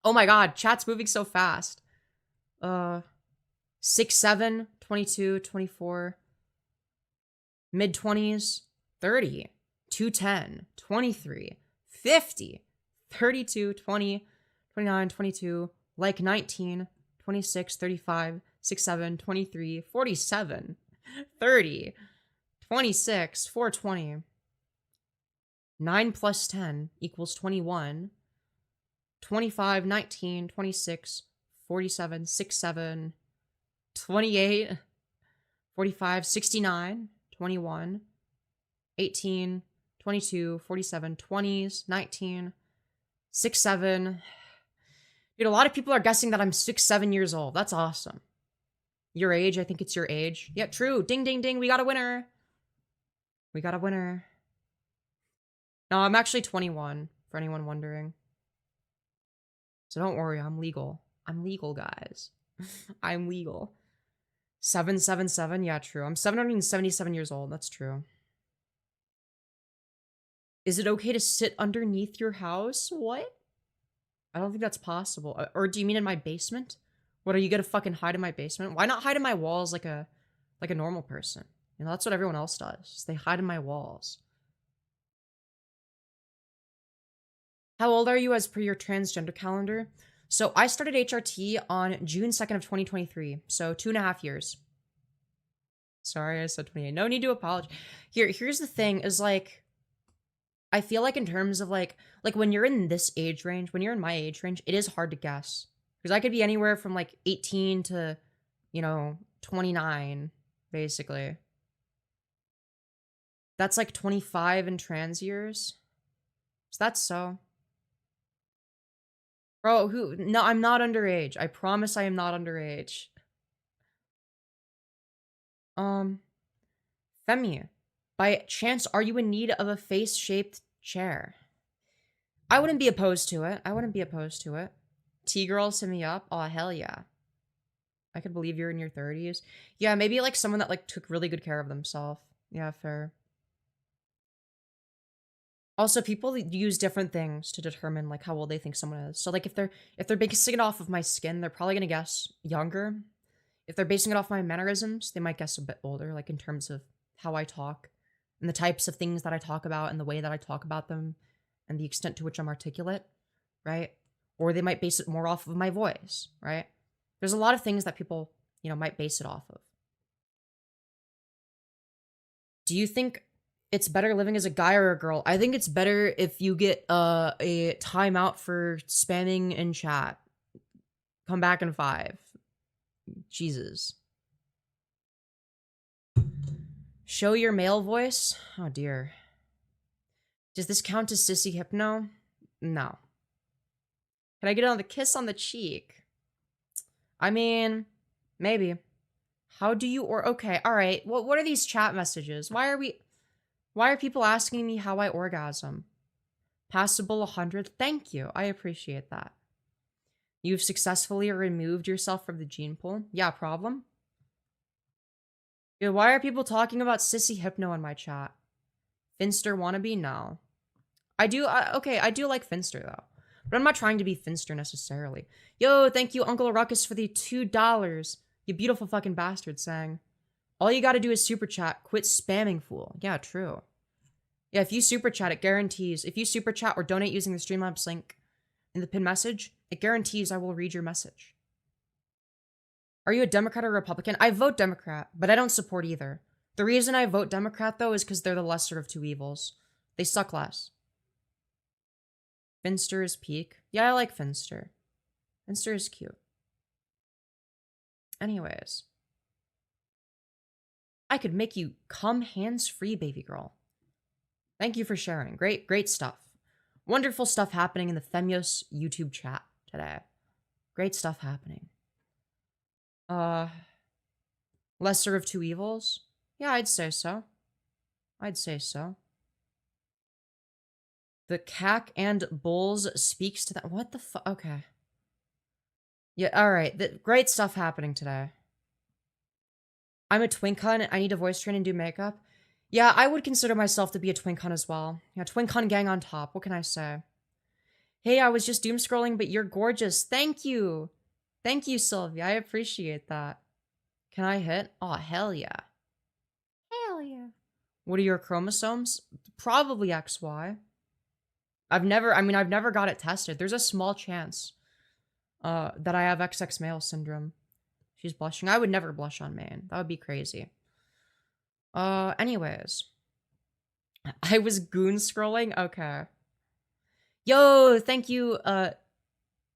Oh my god, chat's moving so fast. 6, 7, 22, 24, mid-20s, 30, 210, 23, 50, 32, 20, 29, 22, like 19, 26, 35, 6, 7, 23, 47, 30, 26, 420. 9 plus 10 equals 21. 25, 19, 26, 47, 6, 7, 28, 45, 69, 21, 18, 22, 47, 20s, 19, 6, 7. Dude, a lot of people are guessing that I'm 6, 7 years old. That's awesome. Your age, I think it's your age. Yeah, true. Ding, ding, ding. We got a winner. We got a winner. No, I'm actually 21, for anyone wondering. So don't worry, I'm legal. I'm legal, guys. I'm legal. 777, yeah, true. I'm 777 years old, that's true. Is it okay to sit underneath your house? What? I don't think that's possible. Or do you mean in my basement? What, are you gonna fucking hide in my basement? Why not hide in my walls like a normal person? You know, that's what everyone else does. They hide in my walls. How old are you as per your transgender calendar? So I started HRT on June 2nd of 2023. So 2.5 years. Sorry, I said 28. No need to apologize. Here's the thing is like, I feel like in terms of like when you're in this age range, when you're in my age range, it is hard to guess. Because I could be anywhere from like 18 to, 29, basically. That's like 25 in trans years. Is that so? Bro, no, I'm not underage. I promise I am not underage. Femi, by chance, are you in need of a face-shaped chair? I wouldn't be opposed to it. I wouldn't be opposed to it. T-girls hit me up. Oh, hell yeah. I could believe you're in your 30s. Yeah, maybe like someone that like took really good care of themselves. Yeah, fair. Also, people use different things to determine like how old they think someone is. So like if they're basing it off of my skin, they're probably gonna guess younger. If they're basing it off my mannerisms, they might guess a bit older, like in terms of how I talk and the types of things that I talk about and the way that I talk about them and the extent to which I'm articulate, right? Or they might base it more off of my voice, right? There's a lot of things that people, might base it off of. Do you think it's better living as a guy or a girl? I think it's better if you get a timeout for spamming in chat. Come back in 5. Jesus. Show your male voice? Oh dear. Does this count as sissy hypno? No. Can I get another kiss on the cheek? I mean, maybe. How do you okay, alright. What are these chat messages? Why are people asking me how I orgasm? Passable 100? Thank you. I appreciate that. You've successfully removed yourself from the gene pool? Yeah, problem? Dude, why are people talking about sissy hypno in my chat? Finster wannabe? No. I do like Finster though. But I'm not trying to be Finster necessarily. Yo, thank you, Uncle Ruckus, for the $2. You beautiful fucking bastard, saying, all you gotta do is super chat. Quit spamming, fool. Yeah, true. Yeah, if you super chat, it guarantees. If you super chat or donate using the Streamlabs link in the pinned message, it guarantees I will read your message. Are you a Democrat or Republican? I vote Democrat, but I don't support either. The reason I vote Democrat, though, is because they're the lesser of two evils. They suck less. Finster is peak. Yeah, I like Finster. Finster is cute. Anyways. I could make you come hands-free, baby girl. Thank you for sharing. Great stuff. Wonderful stuff happening in the Femyoz YouTube chat today. Great stuff happening. Lesser of two evils? Yeah, I'd say so. I'd say so. The cack and bulls speaks to that. What the fuck? Okay. Yeah, alright. Great stuff happening today. I'm a twink hun. I need to voice train and do makeup. Yeah, I would consider myself to be a twink hun as well. Yeah, twink hun gang on top. What can I say? Hey, I was just doom scrolling, but you're gorgeous. Thank you. Thank you, Sylvia. I appreciate that. Can I hit? Oh, hell yeah. Hell yeah. What are your chromosomes? Probably XY. I've never got it tested. There's a small chance that I have XX male syndrome. She's blushing. I would never blush on main. That would be crazy. Anyways. I was goon scrolling? Okay. Yo, thank you,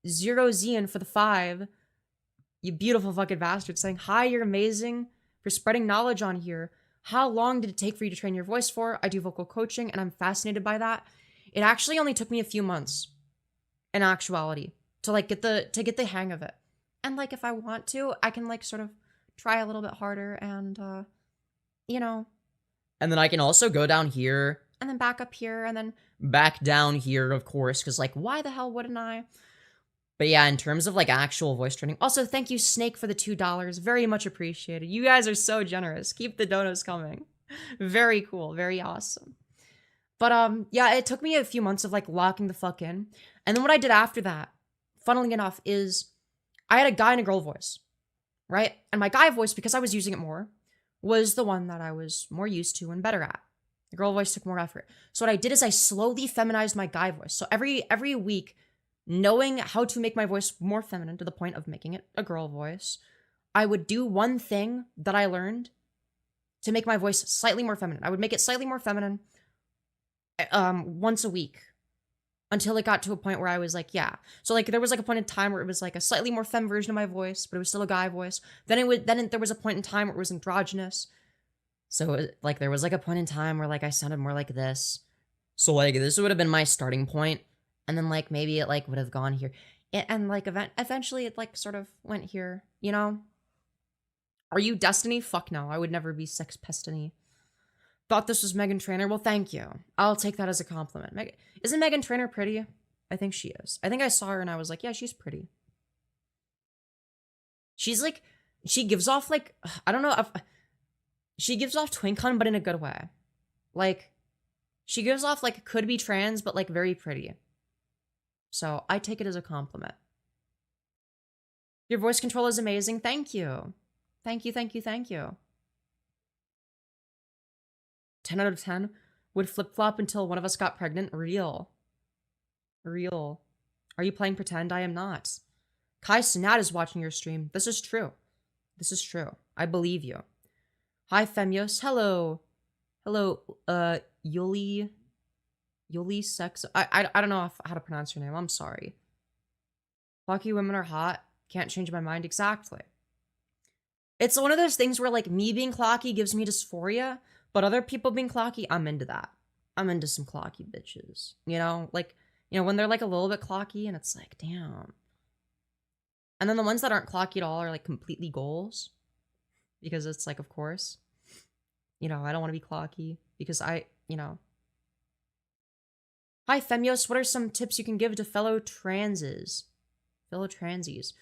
Zero Zian for the 5. You beautiful fucking bastard. Saying, hi, you're amazing for spreading knowledge on here. How long did it take for you to train your voice for? I do vocal coaching, and I'm fascinated by that. It actually only took me a few months, in actuality, to like get the hang of it. And like, if I want to, I can like sort of try a little bit harder and, you know. And then I can also go down here. And then back up here, and then back down here, of course, because like, why the hell wouldn't I? But yeah, in terms of like actual voice training. Also, thank you, Snake, for the $2. Very much appreciated. You guys are so generous. Keep the donos coming. Very cool. Very awesome. But yeah, it took me a few months of like locking the fuck in. And then what I did after that, funnily enough, is I had a guy and a girl voice, right? And my guy voice, because I was using it more, was the one that I was more used to and better at. The girl voice took more effort. So what I did is I slowly feminized my guy voice. So every week, knowing how to make my voice more feminine to the point of making it a girl voice, I would do one thing that I learned to make my voice slightly more feminine. I would make it slightly more feminine once a week until it got to a point where I was like, yeah. So like there was like a point in time where it was like a slightly more femme version of my voice, but it was still a guy voice. Then there was a point in time where it was androgynous. So like there was like a point in time where like I sounded more like this. So like this would have been my starting point. And then like maybe it like would have gone here. And like eventually it like sort of went here, you know? Are you Destiny? Fuck no. I would never be Sex Pestiny. Thought this was Megan Trainor. Well, thank you. I'll take that as a compliment. Isn't Megan Trainor pretty? I think she is. I think I saw her and I was like, yeah, she's pretty. She's like, she gives off like, I don't know if, she gives off twinkhun, but in a good way. Like, she gives off like could be trans, but like very pretty. So I take it as a compliment. Your voice control is amazing. Thank you. Thank you, thank you, thank you. 10 out of 10. Would flip-flop until one of us got pregnant. Real. Real. Are you playing pretend? I am not. Kai Sinat is watching your stream. This is true. This is true. I believe you. Hi, Femyoz. Hello. Hello, Yuli Sex. I don't know how to pronounce your name. I'm sorry. Clocky women are hot. Can't change my mind. Exactly. It's one of those things where like me being clocky gives me dysphoria, but other people being clocky, I'm into that. I'm into some clocky bitches. You know, like, you know, when they're like a little bit clocky and it's like, damn. And then the ones that aren't clocky at all are like completely goals. Because it's like, of course, you know, I don't want to be clocky because you know. Hi, Femyoz. What are some tips you can give to fellow transies? Fellow transies.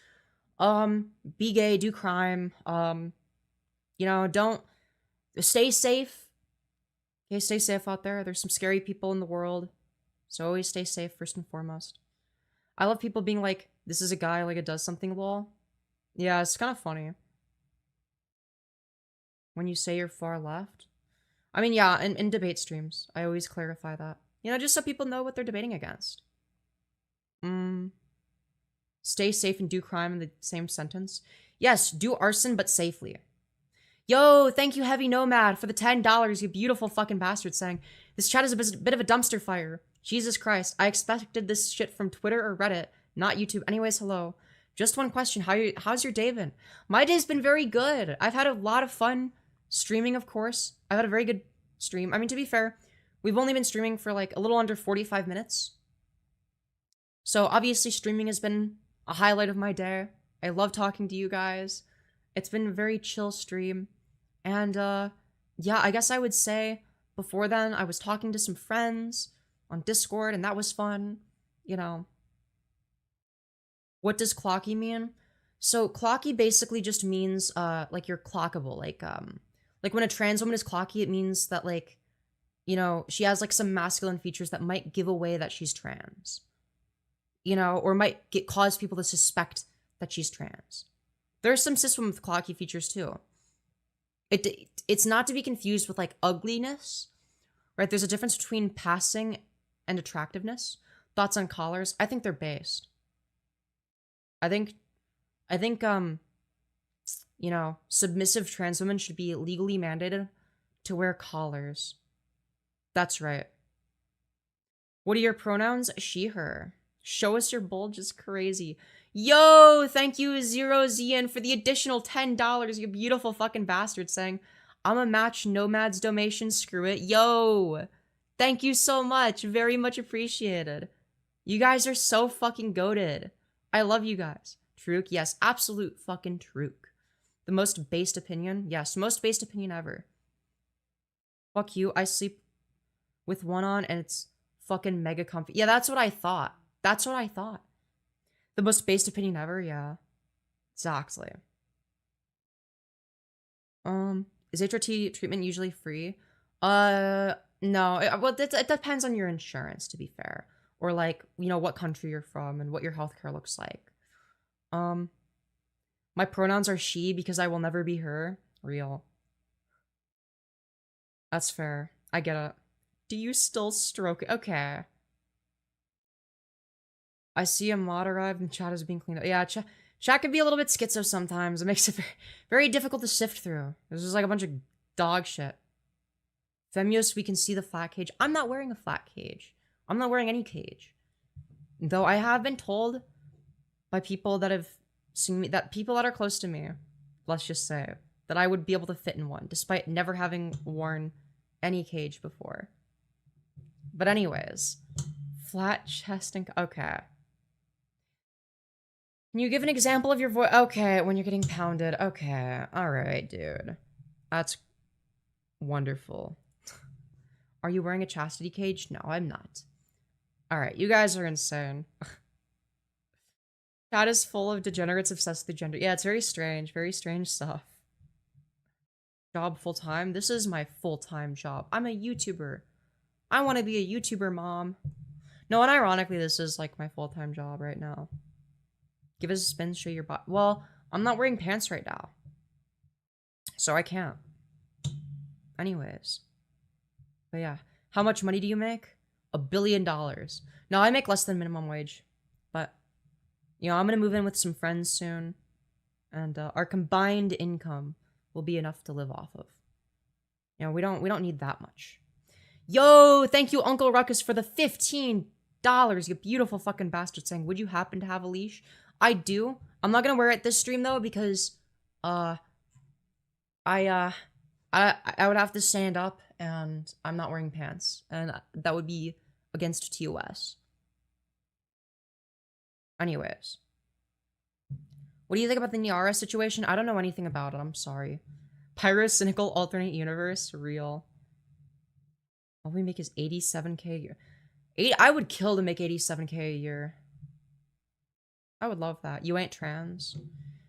Be gay, do crime. You know, don't stay safe. Okay, stay safe out there. There's some scary people in the world. So always stay safe first and foremost. I love people being like, this is a guy, like it does something, lol. Yeah, it's kind of funny. When you say you're far left. I mean, yeah, in debate streams, I always clarify that. You know, just so people know what they're debating against. Stay safe and do crime in the same sentence. Yes, do arson, but safely. Yo, thank you, Heavy Nomad, for the $10, you beautiful fucking bastard, saying, this chat is a bit of a dumpster fire. Jesus Christ, I expected this shit from Twitter or Reddit, not YouTube. Anyways, hello. Just one question, how's your day been? My day's been very good. I've had a lot of fun streaming, of course. I've had a very good stream. I mean, to be fair, we've only been streaming for like a little under 45 minutes. So obviously streaming has been a highlight of my day. I love talking to you guys. It's been a very chill stream. And yeah, I guess I would say before then I was talking to some friends. on Discord, and that was fun. You know. What does clocky mean? So clocky basically just means like you're clockable. Like when a trans woman is clocky, it means that like, you know, she has like some masculine features that might give away that she's trans. You know, or might cause people to suspect that she's trans. There's some cis women with clocky features too. It's not to be confused with like ugliness, right? There's a difference between passing and attractiveness. Thoughts on collars? I think they're based. I think, you know, submissive trans women should be legally mandated to wear collars. That's right. What are your pronouns? She, her. Show us your bulge is crazy. Yo, thank you, Zero Zian, for the additional $10. You beautiful fucking bastard saying, I'm a match nomads domation, screw it. Yo, thank you so much. Very much appreciated. You guys are so fucking goated. I love you guys. Truk, yes, absolute fucking Truk. The most based opinion? Yes, most based opinion ever. Fuck you, I sleep with one on and it's fucking mega comfy. Yeah, that's what I thought. That's what I thought. The most based opinion ever? Yeah. Exactly. Is HRT treatment usually free? No. Well, it depends on your insurance, to be fair. Or like, you know, what country you're from and what your healthcare looks like. My pronouns are she because I will never be her. Real. That's fair. I get it. Do you still stroke it? Okay. I see a mod arrived and chat is being cleaned up. Yeah, chat can be a little bit schizo sometimes. It makes it very, very difficult to sift through. This is like a bunch of dog shit. Femyoz, we can see the flat cage. I'm not wearing a flat cage. I'm not wearing any cage. Though I have been told by people that have seen me, that people that are close to me, let's just say, that I would be able to fit in one, despite never having worn any cage before. But anyways, flat chest and... Okay. Can you give an example of your voice? Okay, when you're getting pounded. Okay, alright, dude. That's wonderful. Are you wearing a chastity cage? No, I'm not. Alright, you guys are insane. Chat is full of degenerates obsessed with gender. Yeah, it's very strange stuff. Job full-time? This is my full-time job. I'm a YouTuber. I want to be a YouTuber, mom. No, and ironically, this is like my full-time job right now. Give us a spin, show your body. Well, I'm not wearing pants right now. So I can't. Anyways. But yeah. How much money do you make? $1 billion. No, I make less than minimum wage. But, you know, I'm gonna move in with some friends soon. And our combined income will be enough to live off of. You know, we don't need that much. Yo, thank you, Uncle Ruckus, for the $15. You beautiful fucking bastard saying, would you happen to have a leash? I do. I'm not gonna wear it this stream though because I would have to stand up and I'm not wearing pants and that would be against TOS. Anyways. What do you think about the Niara situation? I don't know anything about it, I'm sorry. Pyrocynical alternate universe? Real. All we make is 87k a year. I would kill to make 87k a year. I would love that. You ain't trans.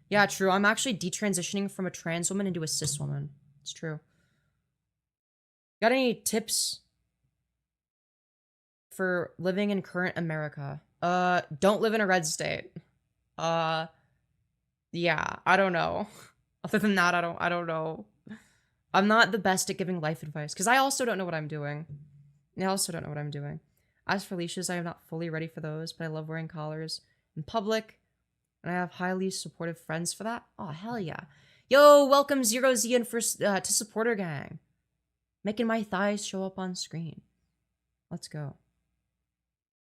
Yeah, true. I'm actually detransitioning from a trans woman into a cis woman. It's true. Got any tips for living in current America? Don't live in a red state. Yeah, I don't know. Other than that, I don't know. I'm not the best at giving life advice because I also don't know what I'm doing. As for leashes, I am not fully ready for those, but I love wearing collars in public, and I have highly supportive friends for that. Oh, hell yeah. Yo, welcome Zero Zian to Supporter Gang. Making my thighs show up on screen. Let's go.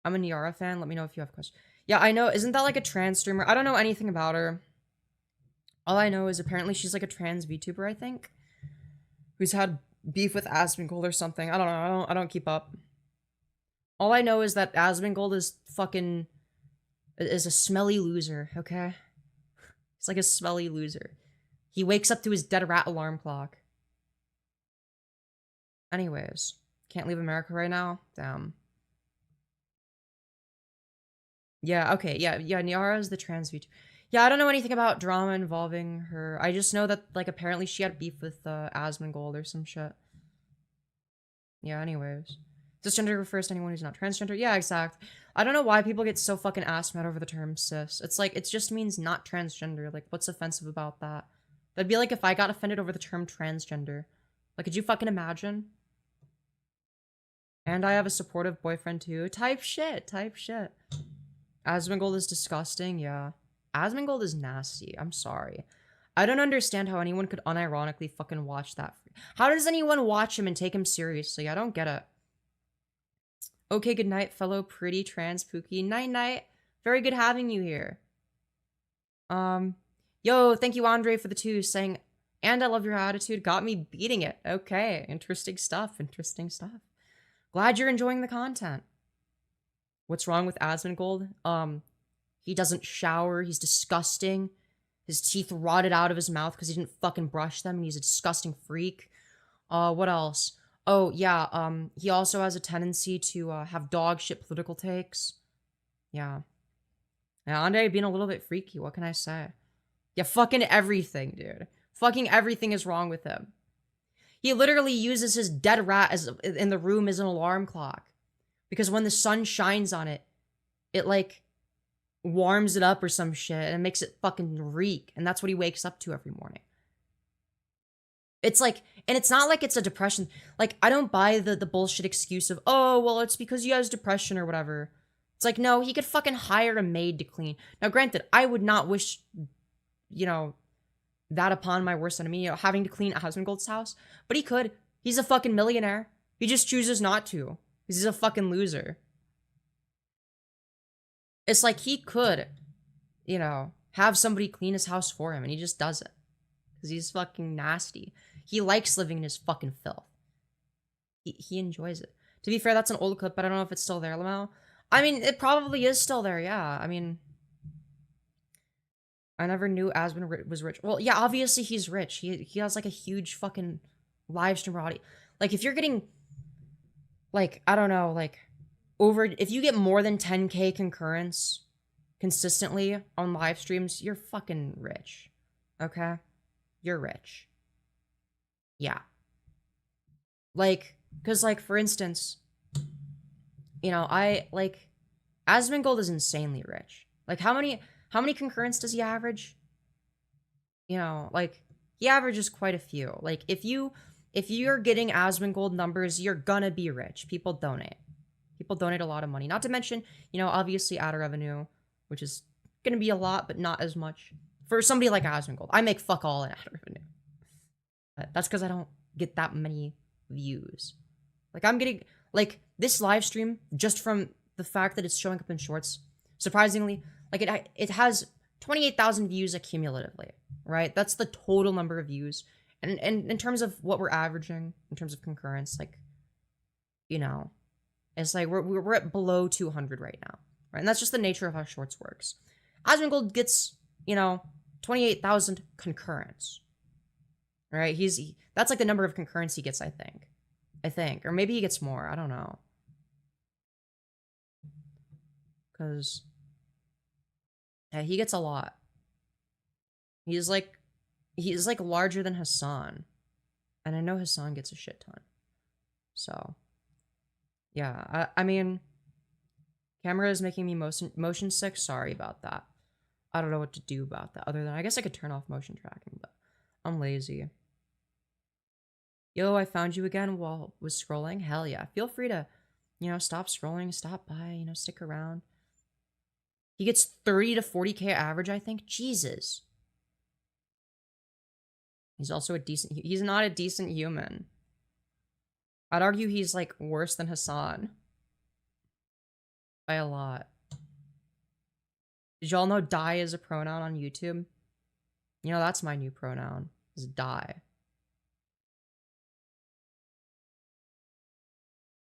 I'm a Niara fan. Let me know if you have questions. Yeah, I know. Isn't that like a trans streamer? I don't know anything about her. All I know is apparently she's like a trans VTuber, I think, who's had beef with Asmongold or something. I don't know. I don't keep up. All I know is that Asmongold is fucking... is a smelly loser, okay? He's like a smelly loser. He wakes up to his dead rat alarm clock. Anyways. Can't leave America right now? Damn. Yeah, okay, yeah, Niara is the trans VTuber. Yeah, I don't know anything about drama involving her. I just know that, like, apparently she had beef with Asmongold or some shit. Yeah, anyways. Cisgender refers to anyone who's not transgender. Yeah, exactly. I don't know why people get so fucking ass mad over the term cis. It's like, it just means not transgender. Like, what's offensive about that? That'd be like if I got offended over the term transgender. Like, could you fucking imagine? And I have a supportive boyfriend too. Type shit, type shit. Asmongold is disgusting, yeah. Asmongold is nasty. I'm sorry. I don't understand how anyone could unironically fucking watch that. How does anyone watch him and take him seriously? I don't get it. Okay, good night, fellow pretty trans Pookie. Night night. Very good having you here. Yo, thank you, Andre, for the two saying, and I love your attitude. Got me beating it. Okay, interesting stuff. Interesting stuff. Glad you're enjoying the content. What's wrong with Asmongold? He doesn't shower. He's disgusting. His teeth rotted out of his mouth because he didn't fucking brush them, and he's a disgusting freak. What else? Oh, yeah, he also has a tendency to, have dog shit political takes. Yeah. Yeah, Andre being a little bit freaky, what can I say? Yeah, fucking everything, dude. Fucking everything is wrong with him. He literally uses his dead rat as in the room as an alarm clock. Because when the sun shines on it, it, like, warms it up or some shit, and it makes it fucking reek, and that's what he wakes up to every morning. It's like, and it's not like it's a depression. Like, I don't buy the bullshit excuse of, oh, well, it's because he has depression or whatever. It's like, no, he could fucking hire a maid to clean. Now, granted, I would not wish, you know, that upon my worst enemy, you know, having to clean Asmongold's house, but he could. He's a fucking millionaire. He just chooses not to, because he's a fucking loser. It's like he could, you know, have somebody clean his house for him, and he just doesn't. Because he's fucking nasty. He likes living in his fucking filth. He enjoys it. To be fair, that's an old clip, but I don't know if it's still there, Lamau. I mean, it probably is still there, yeah. I mean, I never knew Asmon was rich. Well, yeah, obviously he's rich. He has, like, a huge fucking live streamer audience. Like, if you're getting, like, I don't know, like, if you get more than 10K concurrence consistently on live streams, you're fucking rich. Okay? You're rich. Yeah. Like, because, like, for instance, you know, Asmongold is insanely rich. Like, how many concurrents does he average? You know, like, he averages quite a few. Like, if you're getting Asmongold numbers, you're gonna be rich. People donate. People donate a lot of money. Not to mention, you know, obviously ad revenue, which is gonna be a lot, but not as much. For somebody like Asmongold, I make fuck all in ad revenue. But that's because I don't get that many views. Like, I'm getting, like, this live stream, just from the fact that it's showing up in shorts, surprisingly, like, it has 28,000 views accumulatively, right? That's the total number of views. And in terms of what we're averaging, in terms of concurrence, like, you know, it's like we're at below 200 right now, right? And that's just the nature of how shorts works. Asmongold gets, you know, 28,000 concurrence, right? That's like the number of concurrence he gets, I think, or maybe he gets more. I don't know, because yeah, he gets a lot. He's like larger than Hassan, and I know Hassan gets a shit ton. So yeah, I mean, camera is making me motion sick. Sorry about that. I don't know what to do about that other than I guess I could turn off motion tracking, but I'm lazy. Yo, I found you again while was scrolling. Hell yeah. Feel free to, you know, stop scrolling, stop by, you know, stick around. He gets 30 to 40K average, I think. Jesus. He's also he's not a decent human. I'd argue he's, like, worse than Hassan. By a lot. Did y'all know die is a pronoun on YouTube? You know, that's my new pronoun, is die.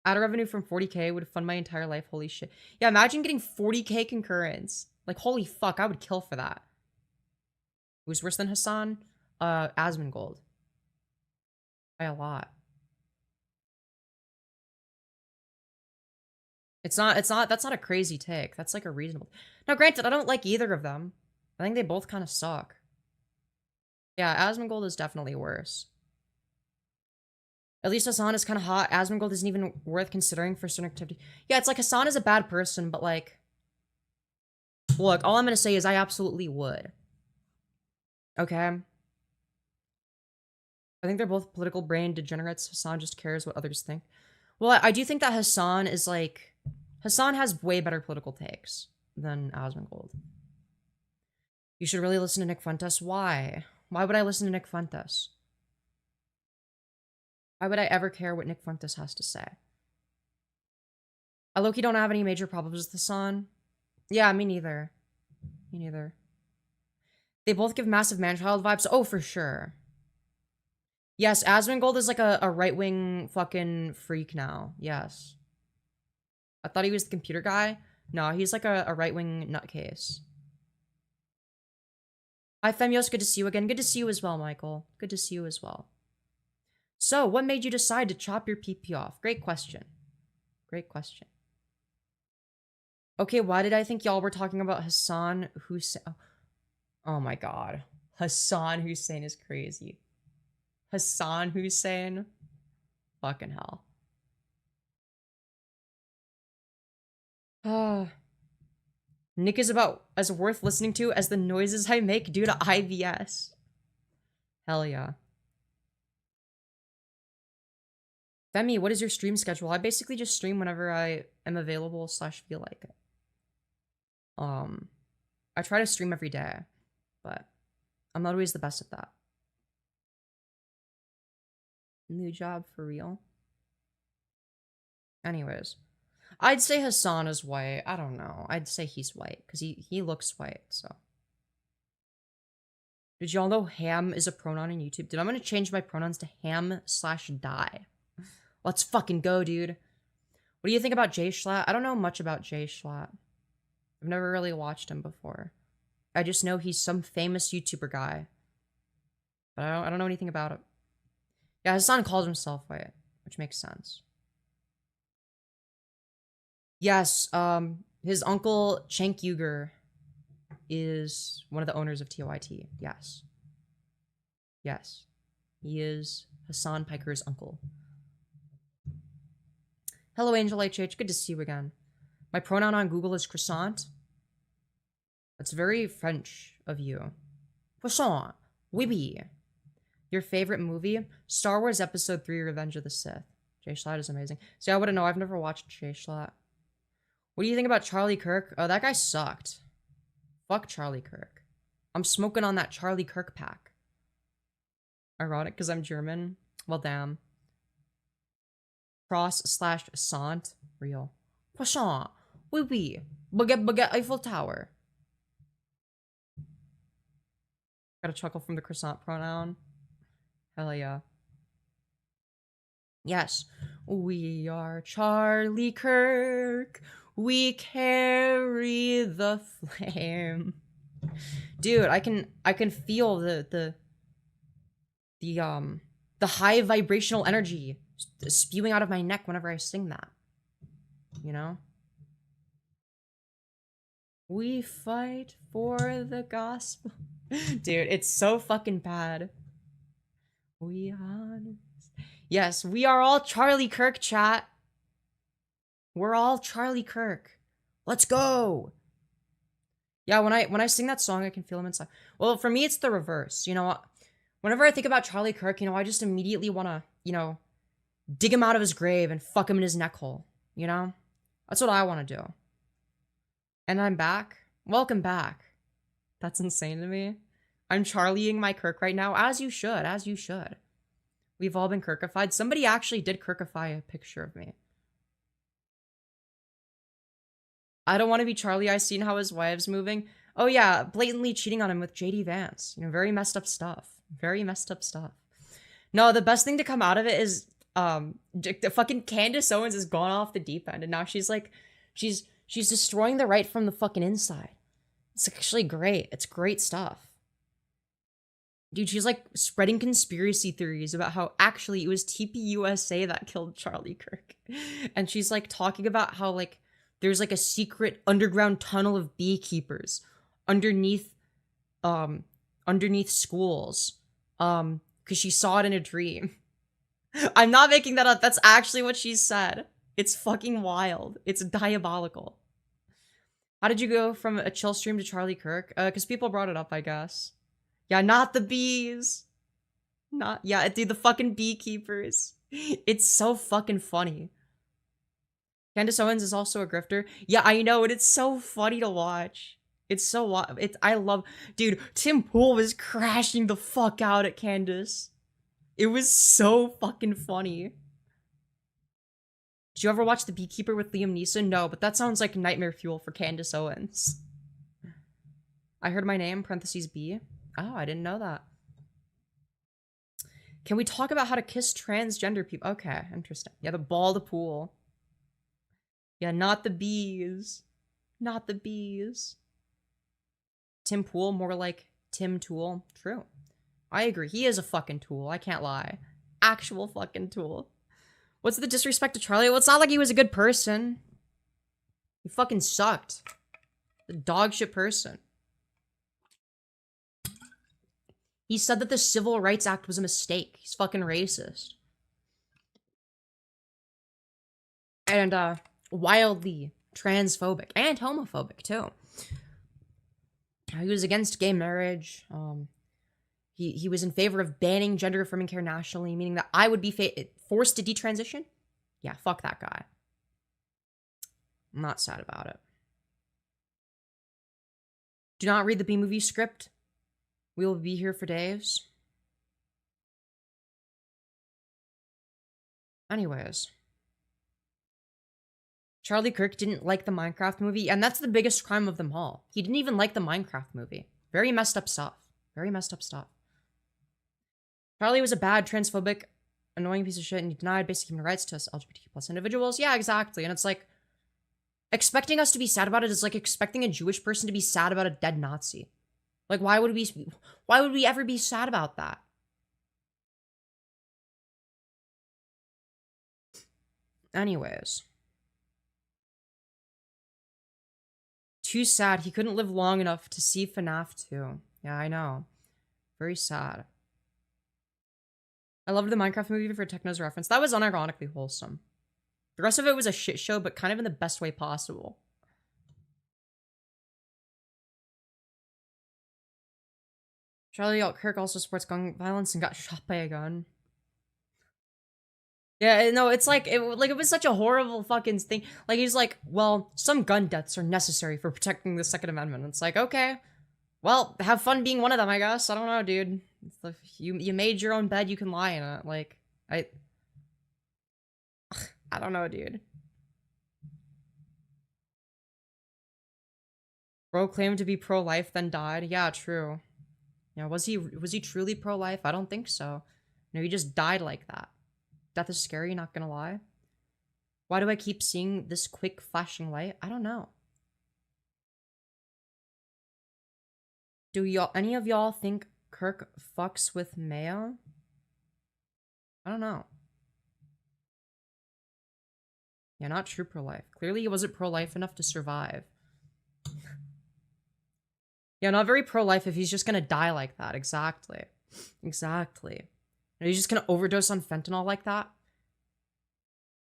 Ad revenue from 40K would fund my entire life. Holy shit. Yeah, imagine getting 40K concurrence. Like, holy fuck, I would kill for that. Who's worse than Hassan? Asmongold. By a lot. That's not a crazy take. That's like a reasonable. Now, granted, I don't like either of them. I think they both kind of suck. Yeah, Asmongold is definitely worse. At least Hassan is kind of hot. Asmongold isn't even worth considering for certain activity. Yeah, it's like Hassan is a bad person, but like, look, all I'm gonna say is I absolutely would. Okay? I think they're both political brain degenerates. Hassan just cares what others think. Well, I do think that Hassan is like... Hassan has way better political takes than Asmongold. You should really listen to Nick Fuentes. Why? Why would I listen to Nick Fuentes? Why would I ever care what Nick Fuentes has to say? I low-key don't have any major problems with Hassan. Yeah, me neither. Me neither. They both give massive man-child vibes. Oh, for sure. Yes, Asmongold is like a right-wing fucking freak now. Yes. I thought he was the computer guy. No, he's like a right-wing nutcase. Hi, Femyoz. Good to see you again. Good to see you as well, Michael. Good to see you as well. So, what made you decide to chop your PP off? Great question. Great question. Okay, why did I think y'all were talking about Hassan Hussein? Oh my god. Hassan Hussein is crazy. Hassan Hussein? Fucking hell. Nick is about as worth listening to as the noises I make due to IBS. Hell yeah. Femi, what is your stream schedule? I basically just stream whenever I am available / feel like it. I try to stream every day, but I'm not always the best at that. New job for real? Anyways. I'd say Hassan is white. I don't know. I'd say he's white, because he looks white, so. Did y'all know ham is a pronoun in YouTube? Dude, I'm gonna change my pronouns to ham/die. Let's fucking go, dude. What do you think about Jay Schlatt? I don't know much about Jay Schlatt. I've never really watched him before. I just know he's some famous YouTuber guy. But I don't know anything about it. Yeah, Hassan calls himself white, which makes sense. Yes, his uncle, Cenk Uygur, is one of the owners of TYT. Yes. Yes. He is Hassan Piker's uncle. Hello, Angel HH. Good to see you again. My pronoun on Google is croissant. That's very French of you. Croissant. Oui, oui. Your favorite movie? Star Wars Episode 3, Revenge of the Sith. Jay Schlatt is amazing. See, I wouldn't know. I've never watched Jay Schlatt. What do you think about Charlie Kirk? Oh, that guy sucked. Fuck Charlie Kirk. I'm smoking on that Charlie Kirk pack. Ironic because I'm German. Well, damn. Cross/sant. Real. Croissant. Oui, oui. Baguette, baguette, Eiffel Tower. Got a chuckle from the croissant pronoun. Hell yeah. Yes. We are Charlie Kirk. We carry the flame. Dude, I can feel the high vibrational energy spewing out of my neck whenever I sing that. You know? We fight for the gospel. Dude, it's so fucking bad. We honest. Yes, we are all Charlie Kirk, chat. We're all Charlie Kirk. Let's go. Yeah, when I sing that song, I can feel him inside. Well, for me, it's the reverse. You know, whenever I think about Charlie Kirk, you know, I just immediately want to, you know, dig him out of his grave and fuck him in his neck hole. You know? That's what I want to do. And I'm back. Welcome back. That's insane to me. I'm Charlieing my Kirk right now, as you should, as you should. We've all been Kirkified. Somebody actually did Kirkify a picture of me. I don't want to be Charlie. I seen how his wife's moving. Oh yeah, blatantly cheating on him with JD Vance. You know, very messed up stuff. Very messed up stuff. No, the best thing to come out of it is, the fucking Candace Owens has gone off the deep end, and now she's like, she's destroying the right from the fucking inside. It's actually great. It's great stuff. Dude, she's like spreading conspiracy theories about how actually it was TPUSA that killed Charlie Kirk. And she's like talking about how like there's like a secret underground tunnel of beekeepers underneath underneath schools. Because she saw it in a dream. I'm not making that up. That's actually what she said. It's fucking wild. It's diabolical. How did you go from a chill stream to Charlie Kirk? Because people brought it up, I guess. Yeah, not the bees. Not, yeah, dude, the fucking beekeepers. It's so fucking funny. Candace Owens is also a grifter. Yeah, I know, and it's so funny to watch. It's so, I love, dude, Tim Pool was crashing the fuck out at Candace. It was so fucking funny. Did you ever watch The Beekeeper with Liam Neeson? No, but that sounds like nightmare fuel for Candace Owens. I heard my name, parentheses B. Oh, I didn't know that. Can we talk about how to kiss transgender people? Okay, interesting. Yeah, the ball to pool. Yeah, not the bees. Not the bees. Tim Pool, more like Tim Tool. True. I agree. He is a fucking tool. I can't lie. Actual fucking tool. What's the disrespect to Charlie? Well, it's not like he was a good person. He fucking sucked. The dog shit person. He said that the Civil Rights Act was a mistake. He's fucking racist. And, wildly transphobic. And homophobic, too. He was against gay marriage. He was in favor of banning gender-affirming care nationally, meaning that I would be forced to detransition. Yeah, fuck that guy. I'm not sad about it. Do not read the B-movie script. We will be here for days. Anyways. Charlie Kirk didn't like the Minecraft movie, and that's the biggest crime of them all. He didn't even like the Minecraft movie. Very messed up stuff. Very messed up stuff. Charlie was a bad, transphobic, annoying piece of shit, and he denied basic human rights to us LGBTQ plus individuals. Yeah, exactly. And it's like, expecting us to be sad about it is like expecting a Jewish person to be sad about a dead Nazi. Like, why would we ever be sad about that? Anyways. Too sad. He couldn't live long enough to see FNAF 2. Yeah, I know. Very sad. I loved the Minecraft movie for Techno's reference. That was unironically wholesome. The rest of it was a shit show, but kind of in the best way possible. Charlie Kirk also supports gun violence and got shot by a gun. Yeah, no, it's like it was such a horrible fucking thing. Like, he's like, well, some gun deaths are necessary for protecting the Second Amendment. It's like, okay, well, have fun being one of them, I guess. I don't know, dude. You made your own bed, you can lie in it. Like, I don't know, dude. Bro claimed to be pro-life, then died. Yeah, true. Yeah, was he truly pro-life? I don't think so. No, he just died like that. Death is scary, not gonna lie. Why do I keep seeing this quick flashing light? I don't know. Do any of y'all think Kirk fucks with Mayo? I don't know. Yeah, not true pro-life. Clearly he wasn't pro-life enough to survive. Yeah, not very pro-life if he's just gonna die like that. Exactly. Exactly. And he's just gonna overdose on fentanyl like that?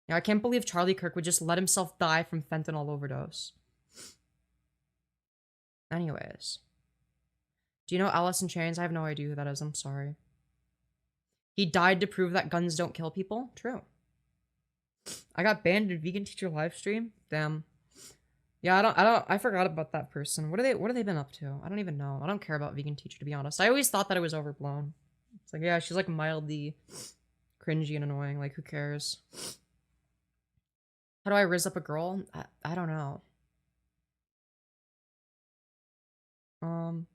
Yeah, I can't believe Charlie Kirk would just let himself die from fentanyl overdose. Anyways. Do you know Alice in Chains? I have no idea who that is. I'm sorry. He died to prove that guns don't kill people? True. I got banned in vegan teacher livestream? Damn. Yeah, I forgot about that person. What have they been up to? I don't even know. I don't care about vegan teacher, to be honest. I always thought that it was overblown. It's like, yeah, she's like mildly cringy and annoying. Like, who cares? How do I riz up a girl? I don't know. Do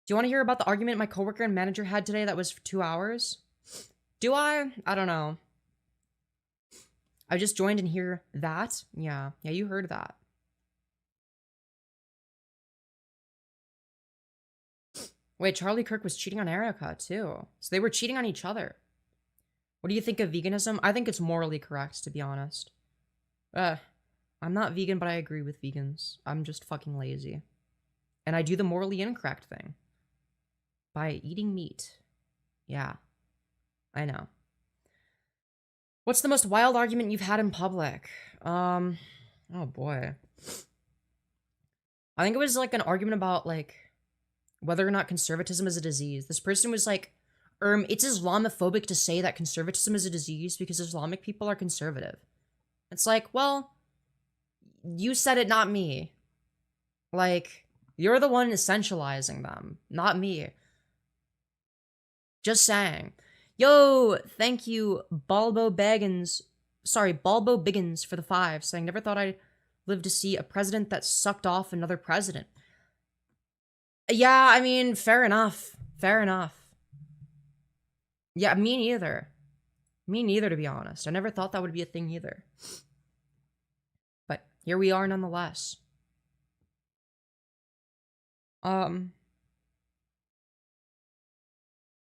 you want to hear about the argument my coworker and manager had today that was for 2 hours? Do I? I don't know. I just joined and hear that. Yeah, you heard that. Wait, Charlie Kirk was cheating on Erica, too. So they were cheating on each other. What do you think of veganism? I think it's morally correct, to be honest. I'm not vegan, but I agree with vegans. I'm just fucking lazy. And I do the morally incorrect thing. By eating meat. Yeah. I know. What's the most wild argument you've had in public? Oh boy. I think it was like an argument about like whether or not conservatism is a disease. This person was like, it's Islamophobic to say that conservatism is a disease because Islamic people are conservative. It's like, well, you said it, not me. Like, you're the one essentializing them, not me. Just saying. Yo, thank you, Balbo Biggins for the 5, saying, never thought I'd live to see a president that sucked off another president. Yeah, I mean, fair enough. Fair enough. Yeah, me neither. Me neither, to be honest. I never thought that would be a thing either. But here we are nonetheless.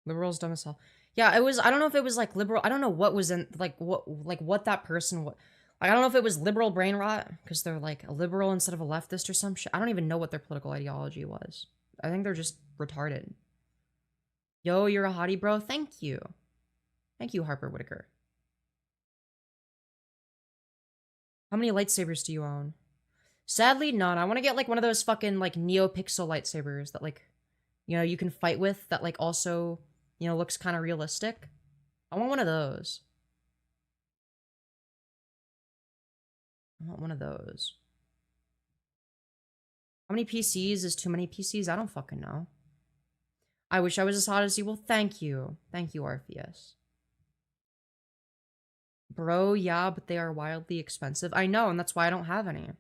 Liberals dumb as hell. Yeah, it was, I don't know if it was like liberal, I don't know what was in, like what that person, like, I don't know if it was liberal brain rot, because they're like a liberal instead of a leftist or some shit. I don't even know what their political ideology was. I think they're just retarded. Yo, you're a hottie, bro. Thank you. Thank you, Harper Whitaker. How many lightsabers do you own? Sadly, none. I want to get like one of those fucking like NeoPixel lightsabers that like, you know, you can fight with that like also, you know, looks kind of realistic. I want one of those. I want one of those. How many PCs is too many PCs? I don't fucking know. I wish I was as hot as you. Well, thank you. Thank you, Orpheus. Bro, yeah, but they are wildly expensive. I know, and that's why I don't have any.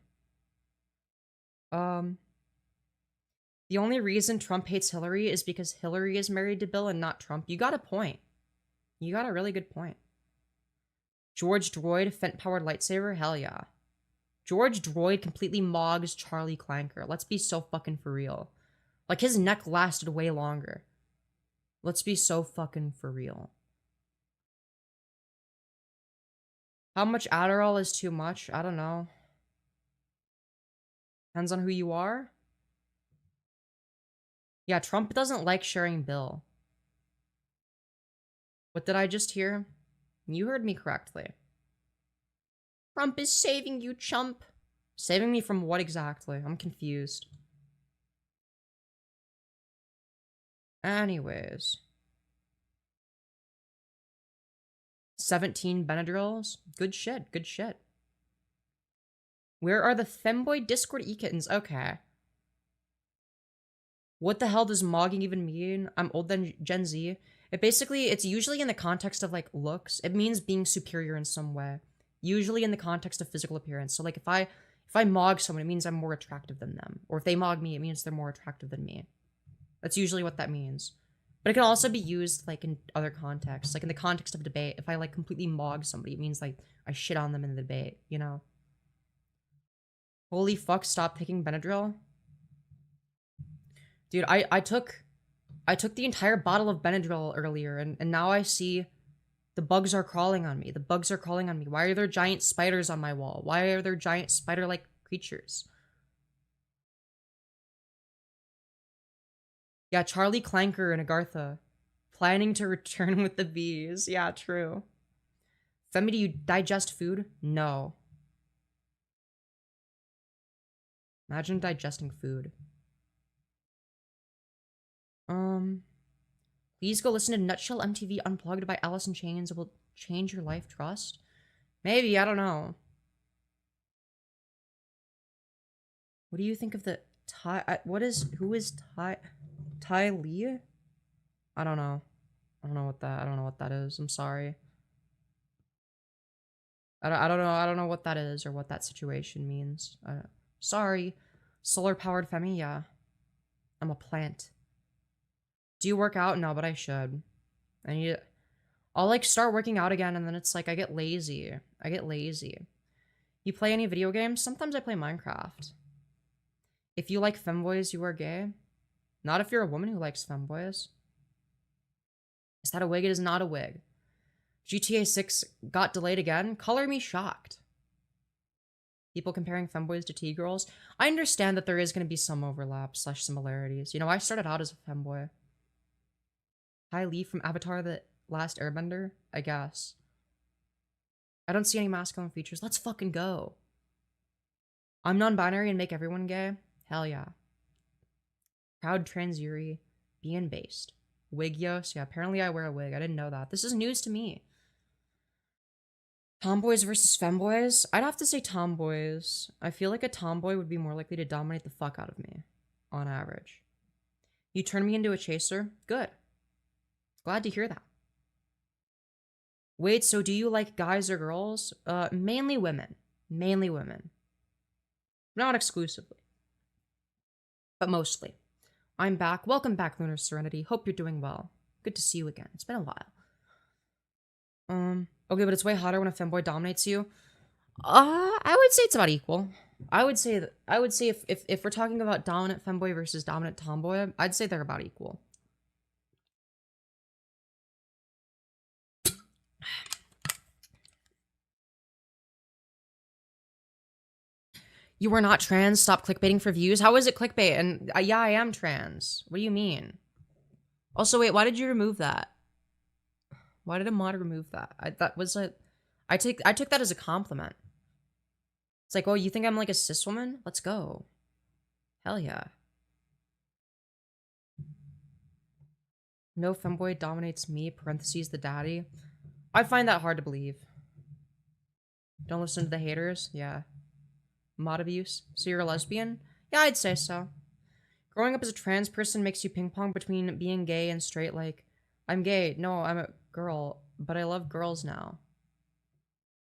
The only reason Trump hates Hillary is because Hillary is married to Bill and not Trump. You got a point. You got a really good point. George Droid, Fent-powered lightsaber? Hell yeah. George Droid completely mogs Charlie Clanker. Let's be so fucking for real. Like, his neck lasted way longer. Let's be so fucking for real. How much Adderall is too much? I don't know. Depends on who you are. Yeah, Trump doesn't like sharing Bill. What did I just hear? You heard me correctly. Trump is saving you, chump. Saving me from what exactly? I'm confused. Anyways. 17 Benadryls? Good shit, good shit. Where are the femboy Discord e-kittens? Okay. What the hell does mogging even mean? I'm old than Gen Z. It's usually in the context of, like, looks. It means being superior in some way. Usually in the context of physical appearance. So, like, if I mog someone, it means I'm more attractive than them. Or if they mog me, it means they're more attractive than me. That's usually what that means. But it can also be used, like, in other contexts. Like, in the context of debate, if I, like, completely mog somebody, it means, like, I shit on them in the debate, you know? Holy fuck, stop taking Benadryl. Dude, I took the entire bottle of Benadryl earlier, and now I see the bugs are crawling on me. The bugs are crawling on me. Why are there giant spiders on my wall? Why are there giant spider-like creatures? Yeah, Charlie Clanker and Agartha. Planning to return with the bees. Yeah, true. Femi, do you digest food? No. Imagine digesting food. Please go listen to Nutshell MTV Unplugged by Alice in Chains. It will change your life. Trust? Maybe, I don't know. What do you think of the who is Ty Lee? I don't know. I don't know what that is. I'm sorry. I don't know what that is or what that situation means. Sorry. Solar powered Femi, yeah. I'm a plant. Do you work out? No, but I should. I'll like start working out again and then it's like I get lazy. You play any video games? Sometimes I play Minecraft. If you like femboys, you are gay. Not if you're a woman who likes femboys. Is that a wig? It is not a wig. GTA 6 got delayed again? Color me shocked. People comparing femboys to T-girls. I understand that there is going to be some overlap / similarities. You know, I started out as a femboy. Hiiiiii from Avatar The Last Airbender, I guess. I don't see any masculine features. Let's fucking go. I'm non-binary and make everyone gay? Hell yeah. Proud trans Yuri. Being based. Wigios? Yeah, apparently I wear a wig. I didn't know that. This is news to me. Tomboys versus femboys? I'd have to say tomboys. I feel like a tomboy would be more likely to dominate the fuck out of me. On average. You turn me into a chaser? Good. Glad to hear that. Wait, so do you like guys or girls? Mainly women. Mainly women. Not exclusively. But mostly. I'm back. Welcome back, Lunar Serenity. Hope you're doing well. Good to see you again. It's been a while. Okay, but it's way hotter when a femboy dominates you. I would say it's about equal. I would say if we're talking about dominant femboy versus dominant tomboy, I'd say they're about equal. You were not trans. Stop clickbaiting for views. How is it clickbait? And yeah, I am trans. What do you mean? Also, wait, why did you remove that? Why did a mod remove that? I took that as a compliment. It's like, oh, you think I'm like a cis woman? Let's go. Hell yeah. No femboy dominates me, parentheses, the daddy. I find that hard to believe. Don't listen to the haters? Yeah. Mod abuse? So you're a lesbian? Yeah, I'd say so. Growing up as a trans person makes you ping pong between being gay and straight, like, I'm gay. No, I'm a girl, but I love girls now.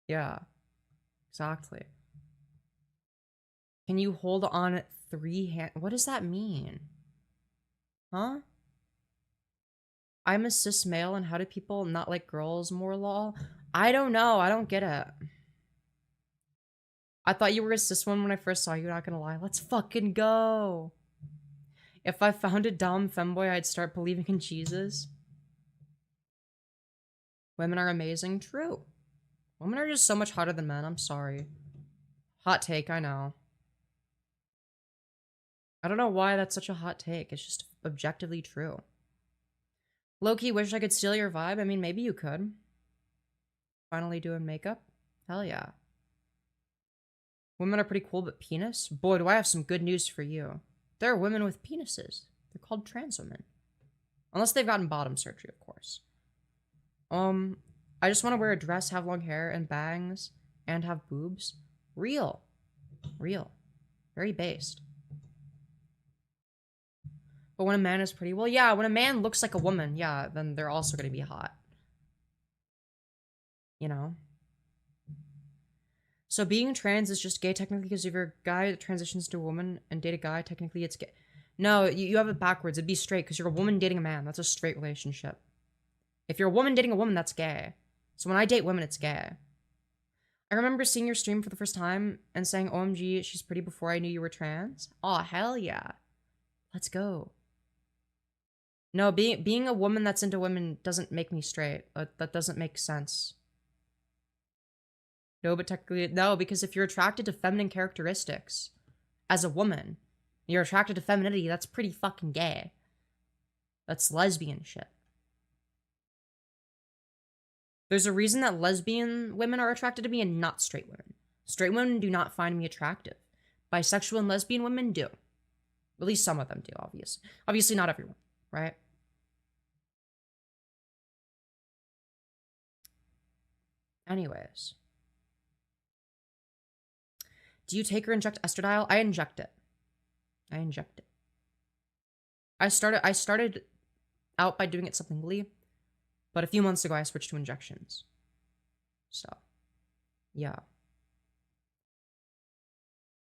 Yeah. Exactly. Can you hold on 3 hands? What does that mean? Huh? I'm a cis male, and how do people not like girls more, lol? I don't know. I don't get it. I thought you were a cis one when I first saw you, not gonna lie. Let's fucking go. If I found a dumb femboy, I'd start believing in Jesus. Women are amazing. True. Women are just so much hotter than men. I'm sorry. Hot take, I know. I don't know why that's such a hot take. It's just objectively true. Low-key wish I could steal your vibe. I mean, maybe you could. Finally doing makeup? Hell yeah. Women are pretty cool, but penis? Boy, do I have some good news for you. There are women with penises. They're called trans women. Unless they've gotten bottom surgery, of course. I just want to wear a dress, have long hair and bangs, and have boobs. Real. Real. Very based. But when a man is pretty, well, yeah, when a man looks like a woman, yeah, then they're also going to be hot. You know? So being trans is just gay technically because if you're a guy that transitions to a woman and date a guy, technically it's gay. No, you have it backwards. It'd be straight because you're a woman dating a man. That's a straight relationship. If you're a woman dating a woman, that's gay. So when I date women, it's gay. I remember seeing your stream for the first time and saying, OMG, she's pretty before I knew you were trans. Aw, hell yeah. Let's go. No, being a woman that's into women doesn't make me straight. That doesn't make sense. No, but technically, no, because if you're attracted to feminine characteristics as a woman, you're attracted to femininity, that's pretty fucking gay. That's lesbian shit. There's a reason that lesbian women are attracted to me and not straight women. Straight women do not find me attractive. Bisexual and lesbian women do. At least some of them do, obviously. Obviously not everyone, right? Anyways. Do you take or inject estradiol? I inject it. I inject it. I started out by doing it sublingually, but a few months ago I switched to injections. So, yeah.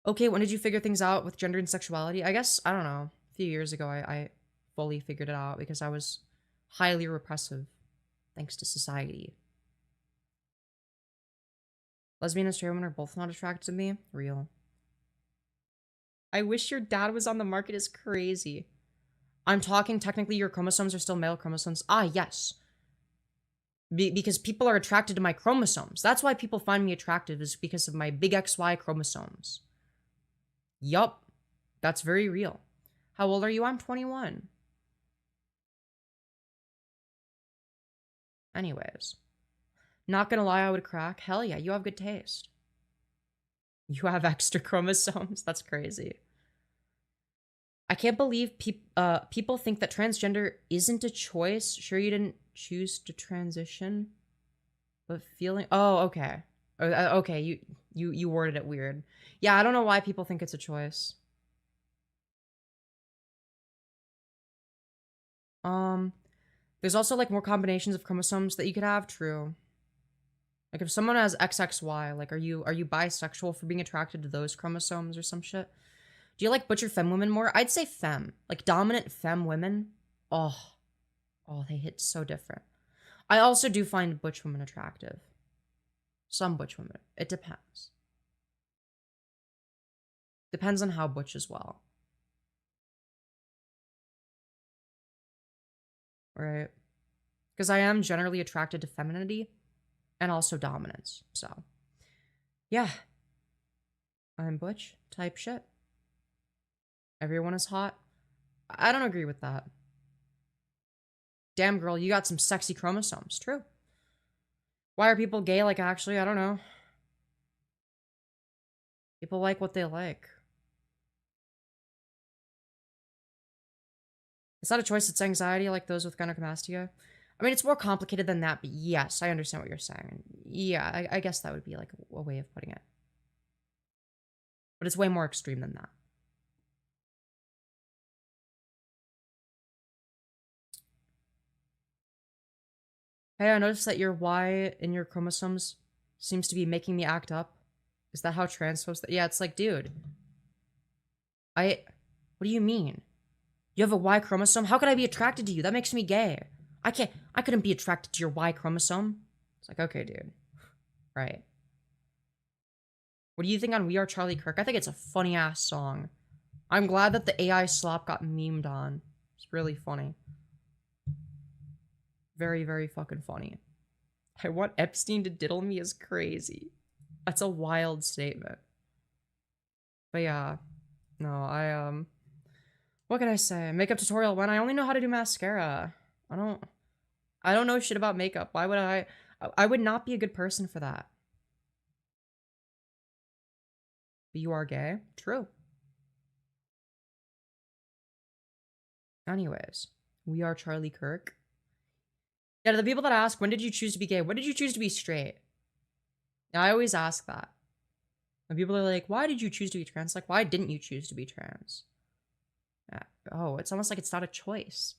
Okay, when did you figure things out with gender and sexuality? I guess, I don't know, a few years ago I fully figured it out because I was highly repressive, thanks to society. Lesbian and straight women are both not attracted to me. Real. I wish your dad was on the market is crazy. I'm talking technically your chromosomes are still male chromosomes. Ah, yes. Because people are attracted to my chromosomes. That's why people find me attractive, is because of my big XY chromosomes. Yup. That's very real. How old are you? I'm 21. Anyways. Not gonna lie, I would crack. Hell yeah, you have good taste. You have extra chromosomes? That's crazy. I can't believe people think that transgender isn't a choice. Sure, you didn't choose to transition, but feeling... Oh, okay. Okay, you worded it weird. Yeah, I don't know why people think it's a choice. There's also, like, more combinations of chromosomes that you could have. True. Like, if someone has XXY, like, are you bisexual for being attracted to those chromosomes or some shit? Do you like butcher femme women more? I'd say femme. Like, dominant femme women. Oh, they hit so different. I also do find butch women attractive. Some butch women. It depends. Depends on how butch as well. Right? Because I am generally attracted to femininity and also dominance. So, yeah. I'm butch type shit. Everyone is hot. I don't agree with that. Damn, girl, you got some sexy chromosomes. True. Why are people gay? Like, actually, I don't know. People like what they like. It's not a choice, it's anxiety, like those with gynecomastia. I mean, it's more complicated than that, but yes, I understand what you're saying. Yeah, I guess that would be like a way of putting it. But it's way more extreme than that. Hey, I noticed that your Y in your chromosomes seems to be making me act up. Is that how trans folks... Yeah, it's like, dude. What do you mean? You have a Y chromosome? How could I be attracted to you? That makes me gay. I couldn't be attracted to your Y chromosome. It's like, okay, dude. Right. What do you think on We Are Charlie Kirk? I think it's a funny ass song. I'm glad that the AI slop got memed on. It's really funny. Very, very fucking funny. I want Epstein to diddle me is crazy. That's a wild statement. But yeah. No, what can I say? Makeup tutorial when I only know how to do mascara. I don't know shit about makeup. Why would I would not be a good person for that. But you are gay? True. Anyways, We Are Charlie Kirk. Yeah, to the people that ask, when did you choose to be gay? When did you choose to be straight? Yeah, I always ask that. When people are like, why did you choose to be trans? Like, why didn't you choose to be trans? Yeah. Oh, it's almost like it's not a choice.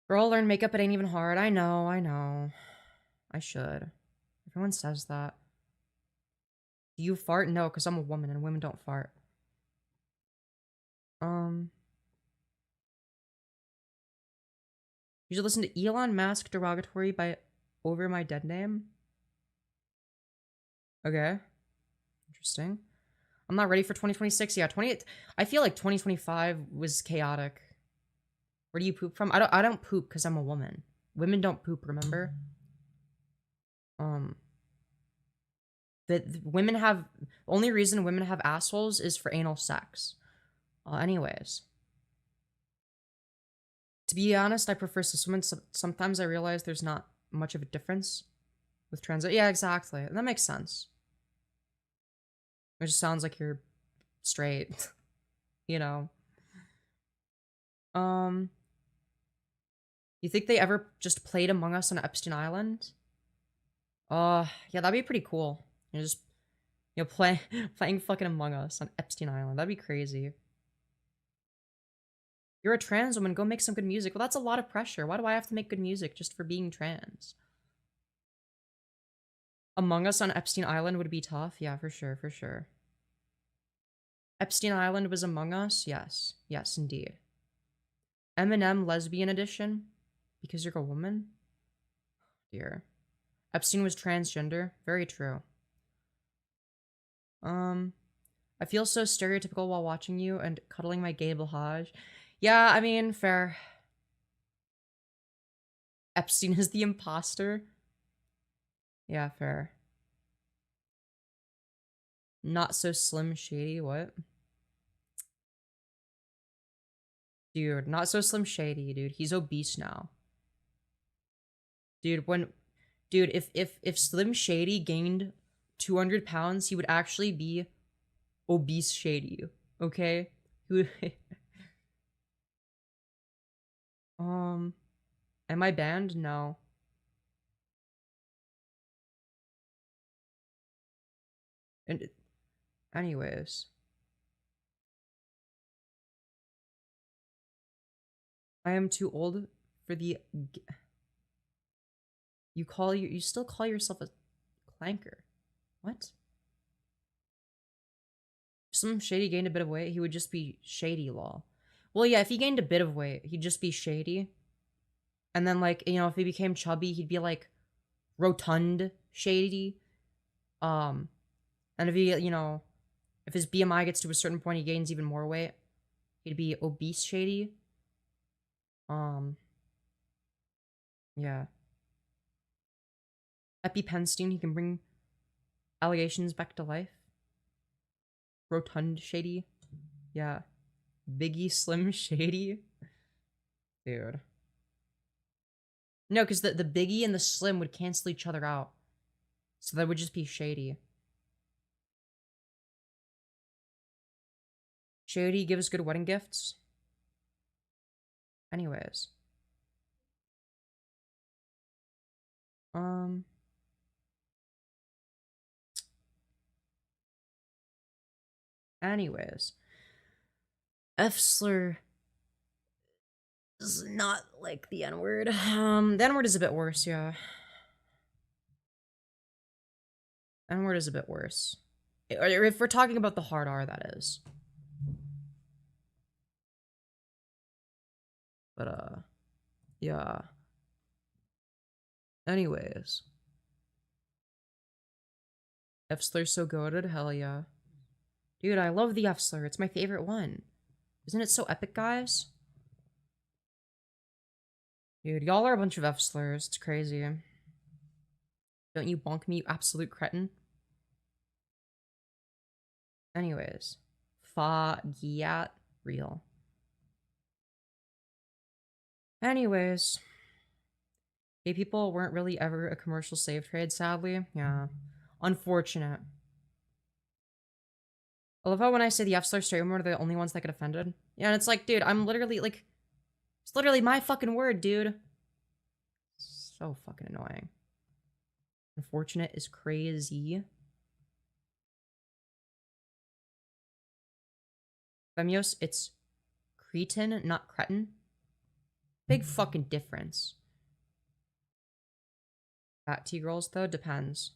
Girl, learn makeup, it ain't even hard. I know. I should. Everyone says that. Do you fart? No, because I'm a woman and women don't fart. You should listen to Elon Musk derogatory by over my dead name. Okay. Interesting. I'm not ready for 2026. Yeah, I feel like 2025 was chaotic. Where do you poop from? I don't poop because I'm a woman. Women don't poop, remember? The only reason women have assholes is for anal sex. Anyways. To be honest, I prefer cis women. Sometimes I realize there's not much of a difference with trans. Yeah, exactly. And that makes sense. It just sounds like you're straight. You know. You think they ever just played Among Us on Epstein Island? Yeah, that'd be pretty cool. Playing fucking Among Us on Epstein Island. That'd be crazy. You're a trans woman, go make some good music. Well, that's a lot of pressure. Why do I have to make good music just for being trans? Among Us on Epstein Island would be tough. Yeah, for sure, for sure. Epstein Island was Among Us? Yes. Yes, indeed. Eminem Lesbian Edition? Because you're a woman? Dear. Epstein was transgender? Very true. I feel so stereotypical while watching you and cuddling my gay Bahaj. Yeah, I mean, fair. Epstein is the imposter. Yeah, fair. Not so Slim Shady, what? Dude, not so Slim Shady, dude. He's obese now. Dude, if Slim Shady gained 200 pounds, he would actually be obese Shady. Okay? He would am I banned? No. And anyways, I am too old for the you still call yourself a clanker. What? If Slim Shady gained a bit of weight, he would just be Shady lol. Well, yeah, if he gained a bit of weight, he'd just be Shady. And then, like, you know, if he became chubby, he'd be like rotund Shady. And if he, you know, if his BMI gets to a certain point, he gains even more weight, he'd be obese Shady. Yeah. EpiPenstein, he can bring allegations back to life. Rotund Shady. Yeah. Biggie Slim Shady. Dude. No, because the Biggie and the Slim would cancel each other out. So that would just be Shady. Shady gives good wedding gifts. Anyways. Anyways. F-slur is not like the N-word. The N-word is a bit worse, yeah. N-word is a bit worse. Or if we're talking about the hard R, that is. But, yeah. Anyways. F-slur's so goated, hell yeah. Dude, I love the F-slur. It's my favorite one. Isn't it so epic, guys? Dude, y'all are a bunch of F-slurs. It's crazy. Don't you bonk me, you absolute cretin? Anyways. Fagiat real. Anyways. Gay people weren't really ever a commercial slave trade, sadly. Yeah. Unfortunate. I love how when I say the F-slur straight women are the only ones that get offended. Yeah, and it's like, dude, I'm literally, like... It's literally my fucking word, dude. So fucking annoying. Unfortunate is crazy. Femyoz, it's cretin, not cretin. Big fucking difference. Fat T-girls, though, depends.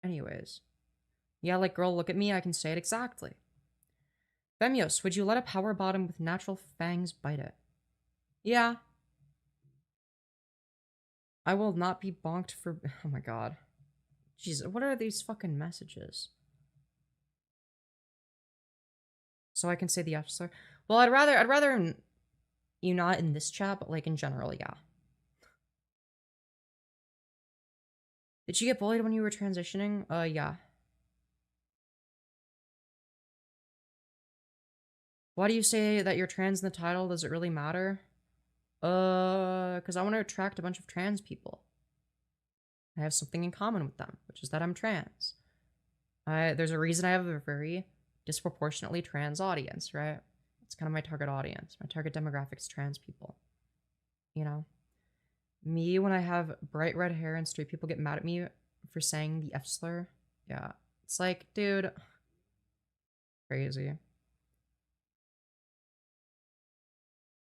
Anyways. Yeah, like, girl, look at me, I can say it exactly. Femyoz, would you let a power bottom with natural fangs bite it? Yeah. I will not be bonked for... Oh my god. Jeez, what are these fucking messages? So I can say the F-slur? Well, I'd rather you not in this chat, but like in general, yeah. Did you get bullied when you were transitioning? Yeah. Why do you say that you're trans in the title? Does it really matter? Because I want to attract a bunch of trans people. I have something in common with them, which is that I'm trans. There's a reason I have a very disproportionately trans audience, right? It's kind of my target audience. My target demographic is trans people. You know? Me, when I have bright red hair and straight people get mad at me for saying the F-slur. Yeah. It's like, dude. Crazy.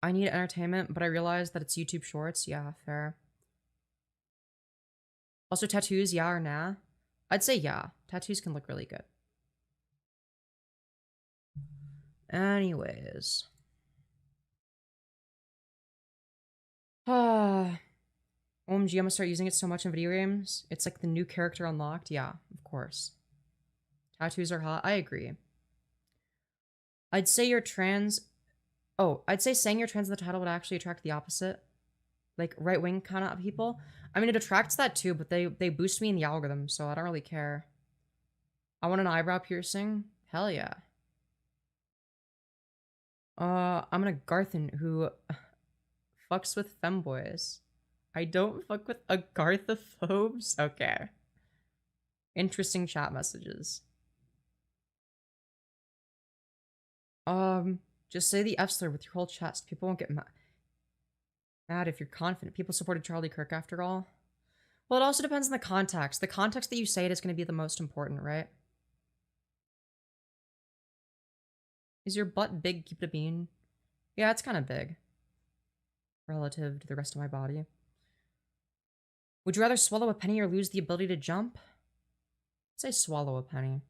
I need entertainment, but I realize that it's YouTube Shorts. Yeah, fair. Also, tattoos, yeah or nah? I'd say yeah. Tattoos can look really good. Anyways. OMG, I'm gonna start using it so much in video games. It's like the new character unlocked. Yeah, of course. Tattoos are hot. I agree. I'd say you're trans Oh, I'd say saying you're trans in the title would actually attract the opposite. Like, right-wing kind of people. I mean, it attracts that too, but they boost me in the algorithm, so I don't really care. I want an eyebrow piercing? Hell yeah. I'm a Garthan who fucks with femboys. I don't fuck with agarthophobes? Okay. Interesting chat messages. Just say the F slur with your whole chest. People won't get mad if you're confident. People supported Charlie Kirk after all. Well, it also depends on the context. The context that you say it is going to be the most important, right? Is your butt big? Keep it a bean. Yeah, it's kind of big. Relative to the rest of my body. Would you rather swallow a penny or lose the ability to jump? I'd say swallow a penny.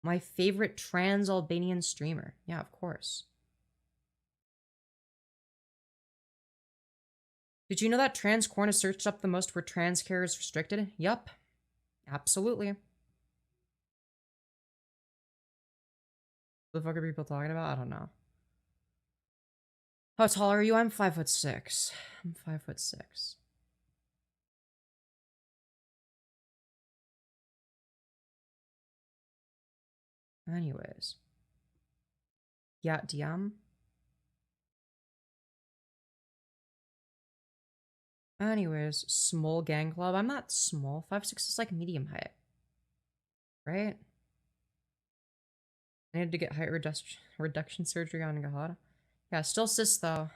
My favorite trans Albanian streamer. Yeah, of course. Did you know that trans corn is searched up the most where trans care is restricted? Yup. Absolutely. What the fuck are people talking about? I don't know. How tall are you? I'm 5'6". I'm 5'6". Anyways. Yeah, DM. Anyways, small gang club. I'm not small. 5'6" is like medium height. Right? I needed to get height reduction surgery on God. Yeah, still cis though.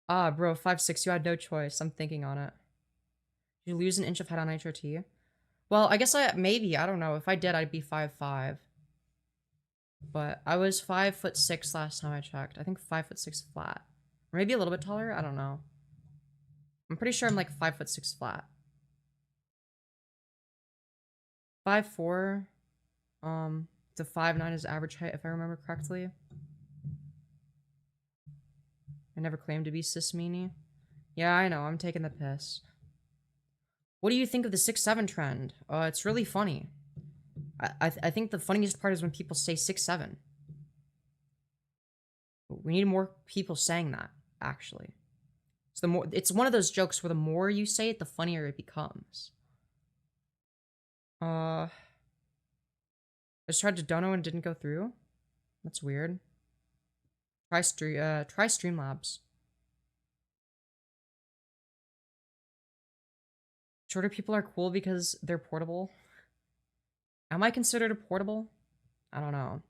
Ah, bro, 5'6", you had no choice. I'm thinking on it. Did you lose an inch of height on HRT? Well, I guess maybe, I don't know. If I did, I'd be 5'5". But I was 5'6" last time I checked. I think 5'6" flat. Or maybe a little bit taller, I don't know. I'm pretty sure I'm like 5'6" flat. 5'4", to 5'9" is average height, if I remember correctly. I never claimed to be cis meanie. Yeah, I know, I'm taking the piss. What do you think of the 6'7" trend? It's really funny. I think the funniest part is when people say 6'7". We need more people saying that, actually. So it's one of those jokes where the more you say it, the funnier it becomes. I just tried to dono and didn't go through. That's weird. Try Streamlabs. Shorter people are cool because they're portable. Am I considered a portable? I don't know.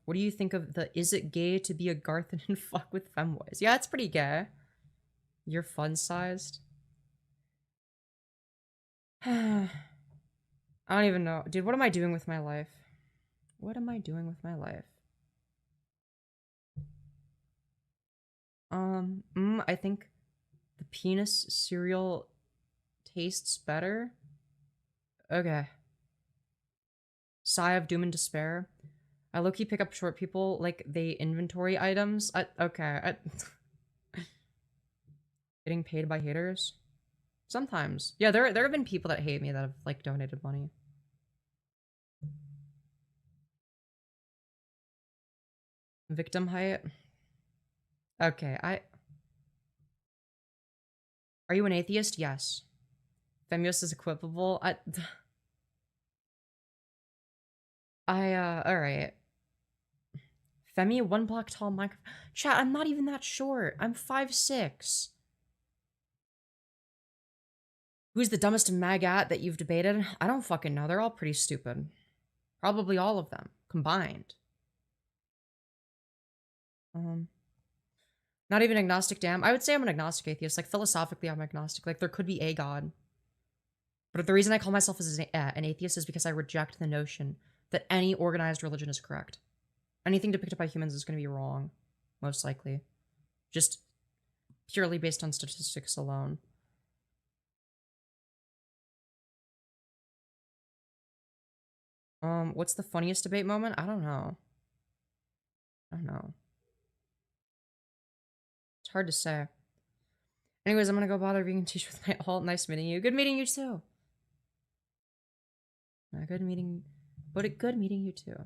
What do you think of the is it gay to be a Garthan and fuck with femboys? Yeah, it's pretty gay. You're fun-sized. I don't even know. Dude, what am I doing with my life? What am I doing with my life? I think the penis cereal tastes better. Okay. Sigh of doom and despair. I low-key pick up short people like they inventory items. Okay. Getting paid by haters? Sometimes. Yeah, there have been people that hate me that have, like, donated money. Victim height? Okay, Are you an atheist? Yes. Femyoz is equipable? Alright. Femi, 1 block tall microphone. Chat, I'm not even that short. I'm 5'6". Who's the dumbest maggot that you've debated? I don't fucking know. They're all pretty stupid. Probably all of them. Combined. Not even agnostic, damn. I would say I'm an agnostic atheist. Like, philosophically, I'm agnostic. Like, there could be a god. But the reason I call myself as an atheist is because I reject the notion that any organized religion is correct. Anything depicted by humans is going to be wrong. Most likely. Just purely based on statistics alone. What's the funniest debate moment? I don't know. I don't know. It's hard to say. Anyways, I'm gonna go bother being teach with my alt. Nice meeting you. Good meeting you too. Good meeting you too.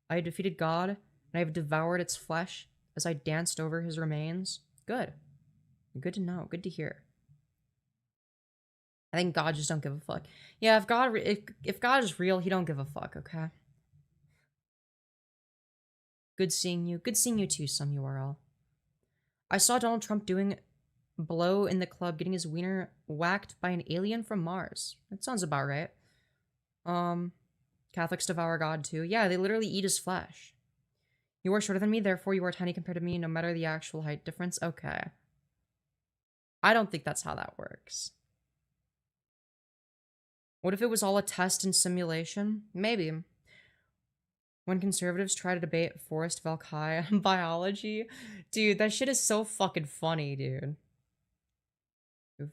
I defeated God, and I have devoured its flesh as I danced over his remains. Good. Good to know. Good to hear. I think God just don't give a fuck. Yeah, if God is real, he don't give a fuck, okay? Good seeing you. Good seeing you too, some URL. I saw Donald Trump doing blow in the club, getting his wiener whacked by an alien from Mars. That sounds about right. Catholics devour God too. Yeah, they literally eat his flesh. You are shorter than me, therefore you are tiny compared to me, no matter the actual height difference. Okay. I don't think that's how that works. What if it was all a test and simulation? Maybe. When conservatives try to debate Forrest Valkai on biology. Dude, that shit is so fucking funny, dude.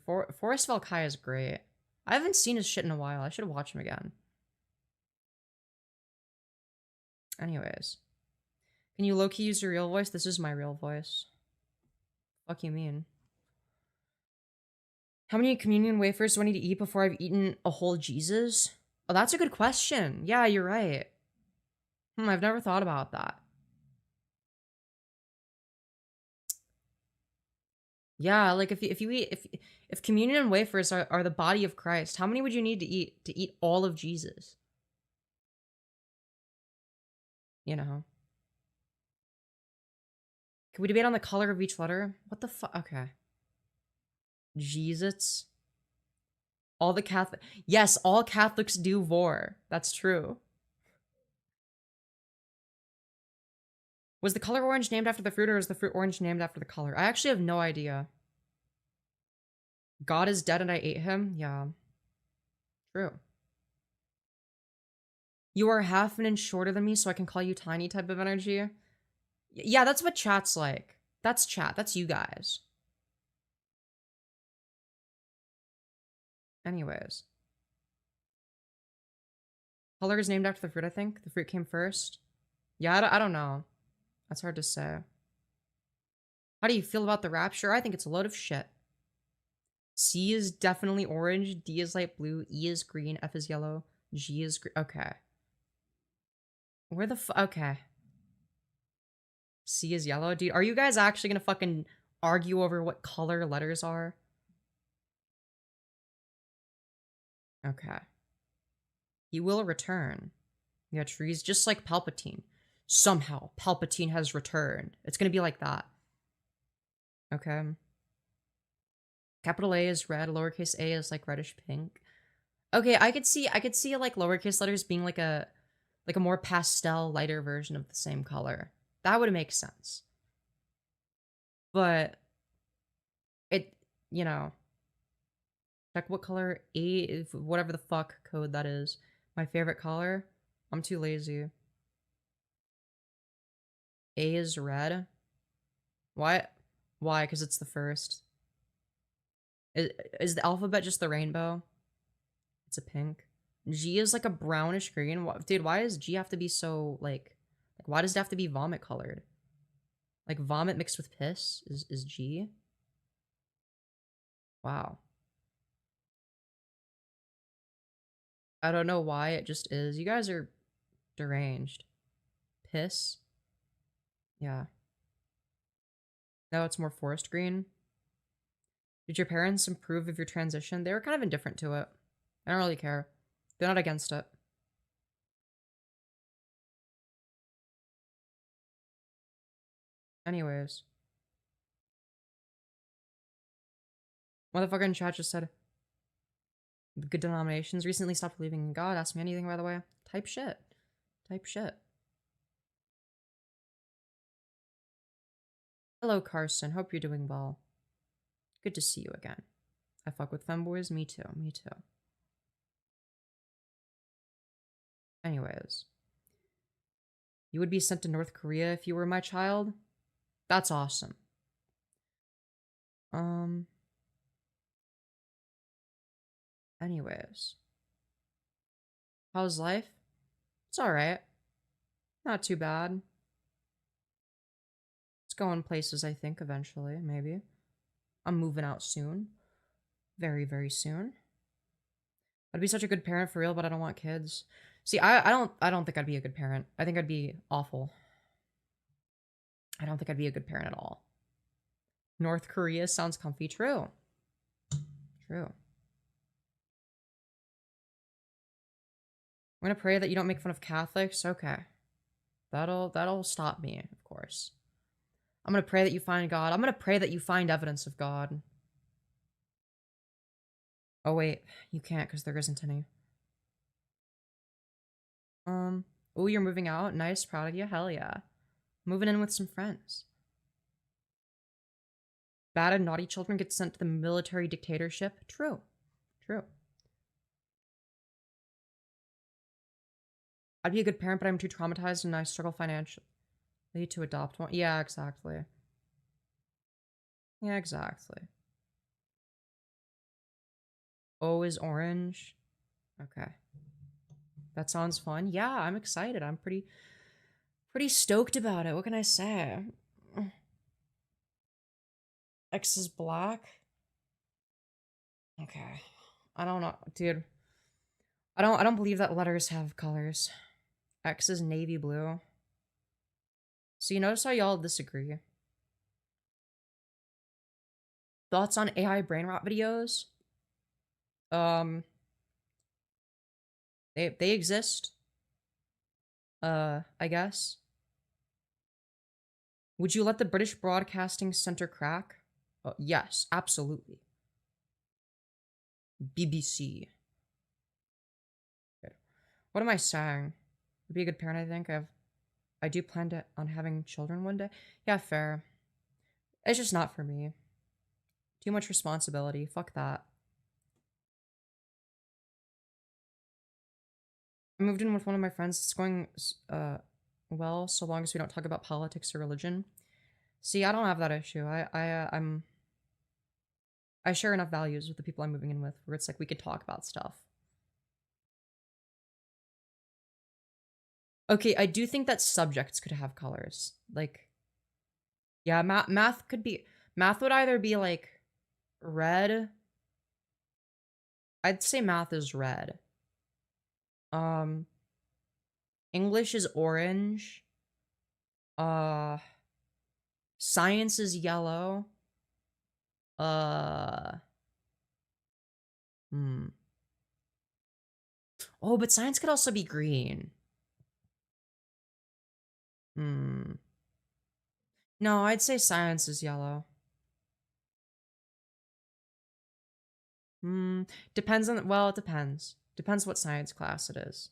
Forrest Valkai is great. I haven't seen his shit in a while. I should watch him again. Anyways. Can you low-key use your real voice? This is my real voice. Fuck you mean? How many communion wafers do I need to eat before I've eaten a whole Jesus? Oh, that's a good question. Yeah, you're right. I've never thought about that. Yeah, like if communion and wafers are the body of Christ, how many would you need to eat all of Jesus? You know. Can we debate on the color of each letter? What the fuck? Okay. Jesus. All the Catholic. Yes, all Catholics do vor. That's true. Was the color orange named after the fruit, or is the fruit orange named after the color? I actually have no idea. God is dead and I ate him? Yeah. True. You are half an inch shorter than me, so I can call you tiny type of energy. Yeah, that's what chat's like. That's chat. That's you guys. Anyways. Color is named after the fruit, I think. The fruit came first. Yeah, I don't know. That's hard to say. How do you feel about the rapture? I think it's a load of shit. C is definitely orange. D is light blue. E is green. F is yellow. G is green. Okay. Where the okay. C is yellow. Dude, are you guys actually gonna fucking argue over what color letters are? Okay. He will return. Yeah, trees, just like Palpatine. Somehow, Palpatine has returned. It's gonna be like that. Okay. Capital A is red, lowercase a is like reddish pink. Okay, I could see like lowercase letters being like a more pastel, lighter version of the same color. That would make sense. But it, you know, check what color A, whatever the fuck code that is. My favorite color. I'm too lazy. A is red. Why? Why? Because it's the first. Is the alphabet just the rainbow? It's a pink. G is like a brownish green. Dude, why does G have to be so like why does it have to be vomit colored? Like vomit mixed with piss is G? Wow. I don't know why, it just is. You guys are deranged. Piss? Yeah. Now it's more forest green. Did your parents approve of your transition? They were kind of indifferent to it. I don't really care. They're not against it. Anyways. Motherfucker in chat just said, good denominations. Recently stopped believing in God. Ask me anything, by the way. Type shit. Type shit. Hello, Carson. Hope you're doing well. Good to see you again. I fuck with femboys. Me too. Me too. Anyways. You would be sent to North Korea if you were my child? That's awesome. Anyways. How's life? It's alright. Not too bad. It's going places, I think, eventually, maybe. I'm moving out soon. Very, very soon. I'd be such a good parent for real, but I don't want kids. See, I don't think I'd be a good parent. I think I'd be awful. I don't think I'd be a good parent at all. North Korea sounds comfy. True. True. I'm gonna pray that you don't make fun of Catholics. Okay. That'll stop me, of course. I'm gonna pray that you find God. I'm gonna pray that you find evidence of God. Oh wait, you can't because there isn't any. Oh, you're moving out? Nice, proud of you. Hell yeah. Moving in with some friends. Bad and naughty children get sent to the military dictatorship. True. True. I'd be a good parent, but I'm too traumatized and I struggle financially to adopt one. Yeah, exactly. Yeah, exactly. O is orange. Okay. That sounds fun. Yeah, I'm excited. I'm pretty stoked about it. What can I say? X is black. Okay. I don't know, dude. I don't believe that letters have colors. X is navy blue. So you notice how y'all disagree. Thoughts on AI brain rot videos? They exist. I guess. Would you let the British Broadcasting Centre crack? Yes, absolutely. BBC. Okay. What am I saying? I'd be a good parent, I think. I do plan on having children one day. Yeah, fair. It's just not for me. Too much responsibility. Fuck that. I moved in with one of my friends. It's going well, so long as we don't talk about politics or religion. See, I don't have that issue. I share enough values with the people I'm moving in with where it's like we could talk about stuff. Okay, I do think that subjects could have colors. Like, yeah, math could be... Math would either be, like, red. I'd say math is red. English is orange. Science is yellow. Oh, but science could also be green. No, I'd say science is yellow. Depends on... Well, it depends. Depends what science class it is.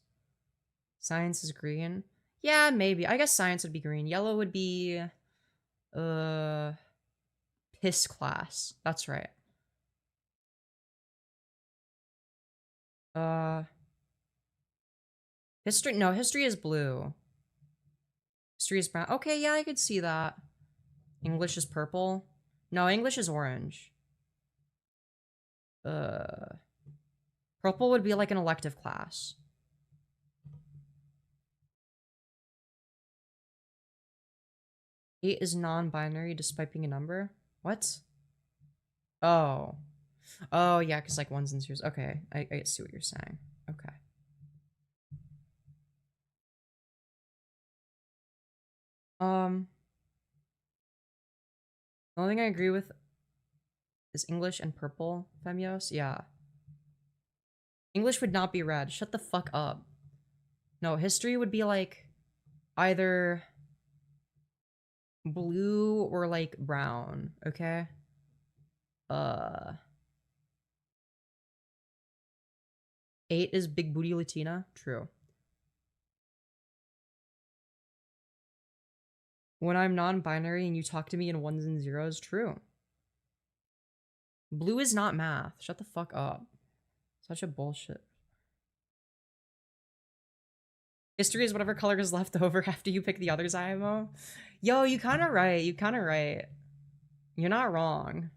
Science is green. Yeah, maybe. I guess science would be green. Yellow would be... Piss class. That's right. History... No, history is blue. History is brown. Okay, yeah, I could see that. English is purple. No, English is orange. Purple would be like an elective class. Eight is non-binary despite being a number. What? Oh. Oh, yeah, because like ones and zeros. Okay, I see what you're saying. Okay. The only thing I agree with is English and purple, Femyoz. Yeah. English would not be red. Shut the fuck up. No, history would be like either blue or like brown, okay? Eight is big booty Latina. True. When I'm non-binary and you talk to me in ones and zeros, true. Blue is not math. Shut the fuck up. Such a bullshit. History is whatever color is left over after you pick the others, IMO. Yo, you kinda right. You kinda right. You're not wrong.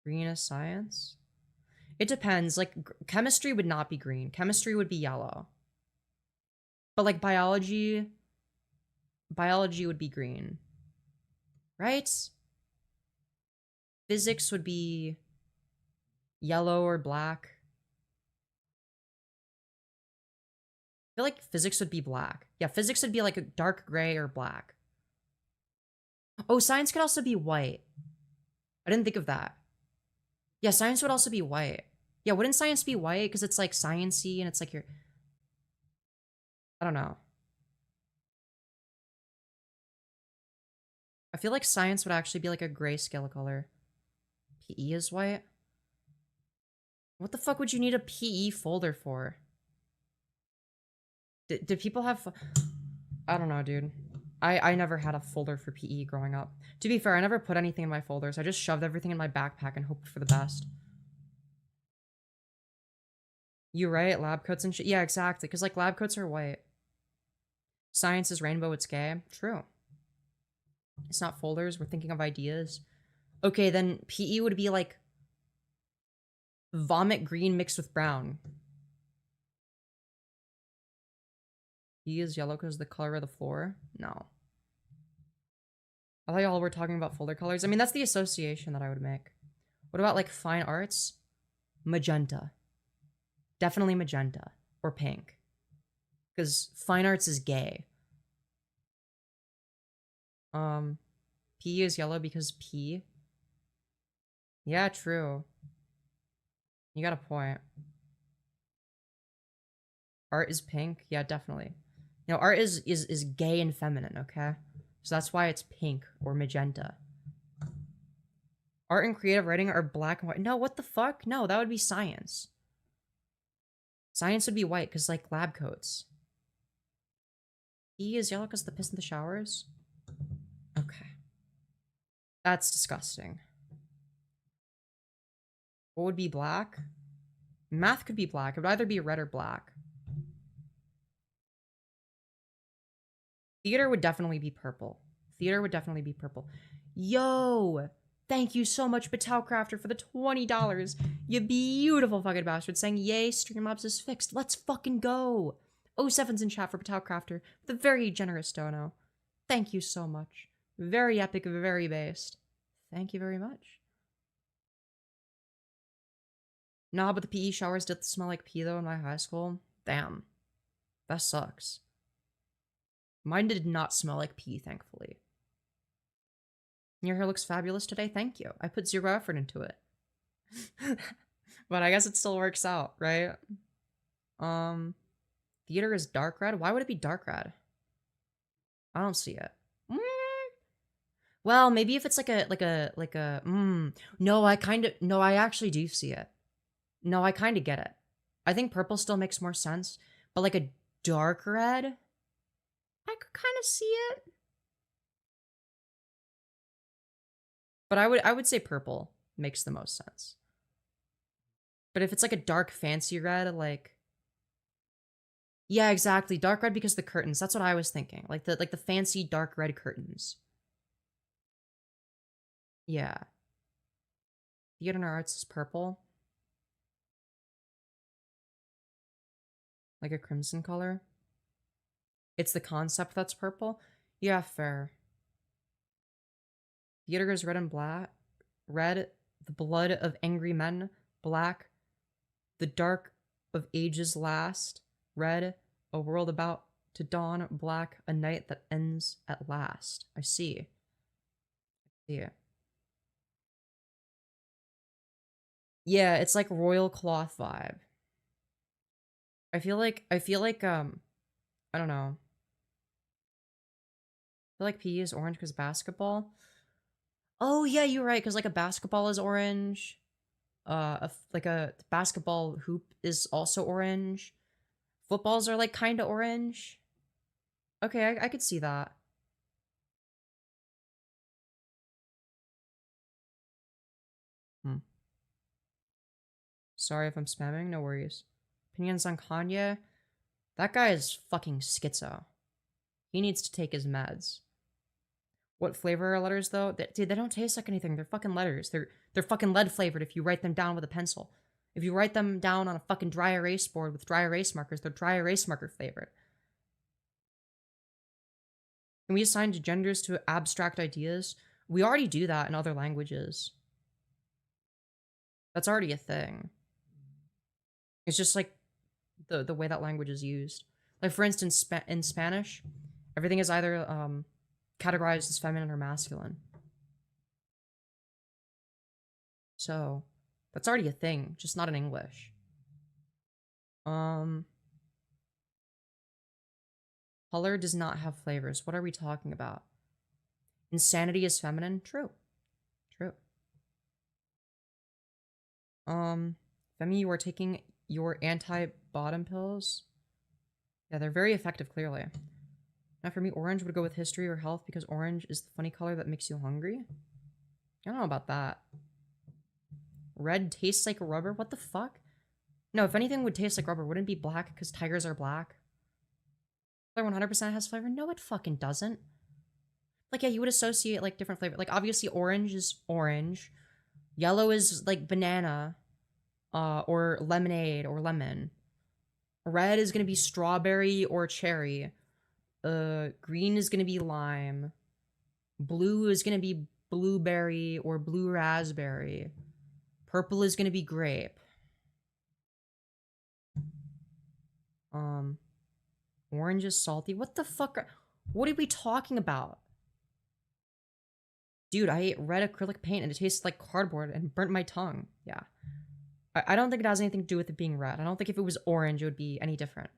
Green is science? It depends. Like, chemistry would not be green. Chemistry would be yellow. But, like, biology would be green. Right? Physics would be yellow or black. I feel like physics would be black. Yeah, physics would be like a dark gray or black. Oh, science could also be white. I didn't think of that. Yeah, science would also be white. Yeah, wouldn't science be white? Because it's like science-y and it's like your... I don't know. I feel like science would actually be like a grayscale color. PE is white? What the fuck would you need a PE folder for? Did people have... I don't know, dude. I never had a folder for PE growing up. To be fair, I never put anything in my folders. I just shoved everything in my backpack and hoped for the best. You right? Lab coats and shit? Yeah, exactly. Because, like, lab coats are white. Science is rainbow, it's gay. True. It's not folders. We're thinking of ideas. Okay, then PE would be, like, vomit green mixed with brown. PE is yellow because the color of the floor? No. I thought y'all were talking about folder colors. I mean, that's the association that I would make. What about, like, fine arts? Magenta. Definitely magenta. Or pink. Because fine arts is gay. P is yellow because P. Yeah, true. You got a point. Art is pink? Yeah, definitely. You know, art is gay and feminine, okay? So that's why it's pink or magenta. Art and creative writing are black and white. No, what the fuck? No, that would be science. Science would be white because, like, lab coats. E is yellow because the piss in the showers? Okay. That's disgusting. What would be black? Math could be black. It would either be red or black. Theater would definitely be purple. Theater would definitely be purple. Yo! Thank you so much, Battlecrafter, for the $20. You beautiful fucking bastard. Saying, yay, Streamlabs is fixed. Let's fucking go. 07's in chat for Battlecrafter with a very generous dono. Thank you so much. Very epic, very based. Thank you very much. Nah, but the PE showers did smell like pee, though, in my high school. Damn. That sucks. Mine did not smell like pee, thankfully. Your hair looks fabulous today. Thank you. I put zero effort into it. But I guess it still works out, right? Theater is dark red. Why would it be dark red? I don't see it. Well, maybe if it's no, I actually do see it. No, I kind of get it. I think purple still makes more sense, but like a dark red, I could kind of see it. But I would say purple makes the most sense. But if it's like a dark fancy red, like, yeah, exactly, dark red because the curtains. That's what I was thinking. Like the fancy dark red curtains. Yeah. Theater and arts is purple. Like a crimson color. It's the concept that's purple. Yeah, fair. Theater is red and black. Red, the blood of angry men. Black, the dark of ages last. Red, a world about to dawn. Black, a night that ends at last. I see. Yeah. Yeah, it's like royal cloth vibe. I feel like, I don't know. I feel like PE is orange because basketball. Oh, yeah, you're right, because, like, a basketball is orange. Like a basketball hoop is also orange. Footballs are, like, kind of orange. Okay, I could see that. Sorry if I'm spamming, no worries. Opinions on Kanye? That guy is fucking schizo. He needs to take his meds. What flavor are letters, though? Dude, they don't taste like anything. They're fucking letters. They're fucking lead flavored if you write them down with a pencil. If you write them down on a fucking dry erase board with dry erase markers, they're dry erase marker flavored. Can we assign genders to abstract ideas? We already do that in other languages. That's already a thing. It's just like the way that language is used. Like for instance, in Spanish, everything is either categorized as feminine or masculine. So that's already a thing, just not in English. Color does not have flavors. What are we talking about? Insanity is feminine? True. True. Femi, you are taking your anti-bottom pills? Yeah, they're very effective, clearly. Now for me, orange would go with history or health because orange is the funny color that makes you hungry. I don't know about that. Red tastes like rubber? What the fuck? No, if anything would taste like rubber, wouldn't it be black because tigers are black? Color 100% has flavor? No, it fucking doesn't. Like, yeah, you would associate, like, different flavor. Like, obviously, orange is orange. Yellow is, like, banana. Or lemonade or lemon. Red is gonna be strawberry or cherry. Green is gonna be lime. Blue is gonna be blueberry or blue raspberry. Purple is gonna be grape. Orange is salty. What the fuck what are we talking about? Dude, I ate red acrylic paint and it tasted like cardboard and burnt my tongue. Yeah. I don't think it has anything to do with it being red. I don't think if it was orange, it would be any different.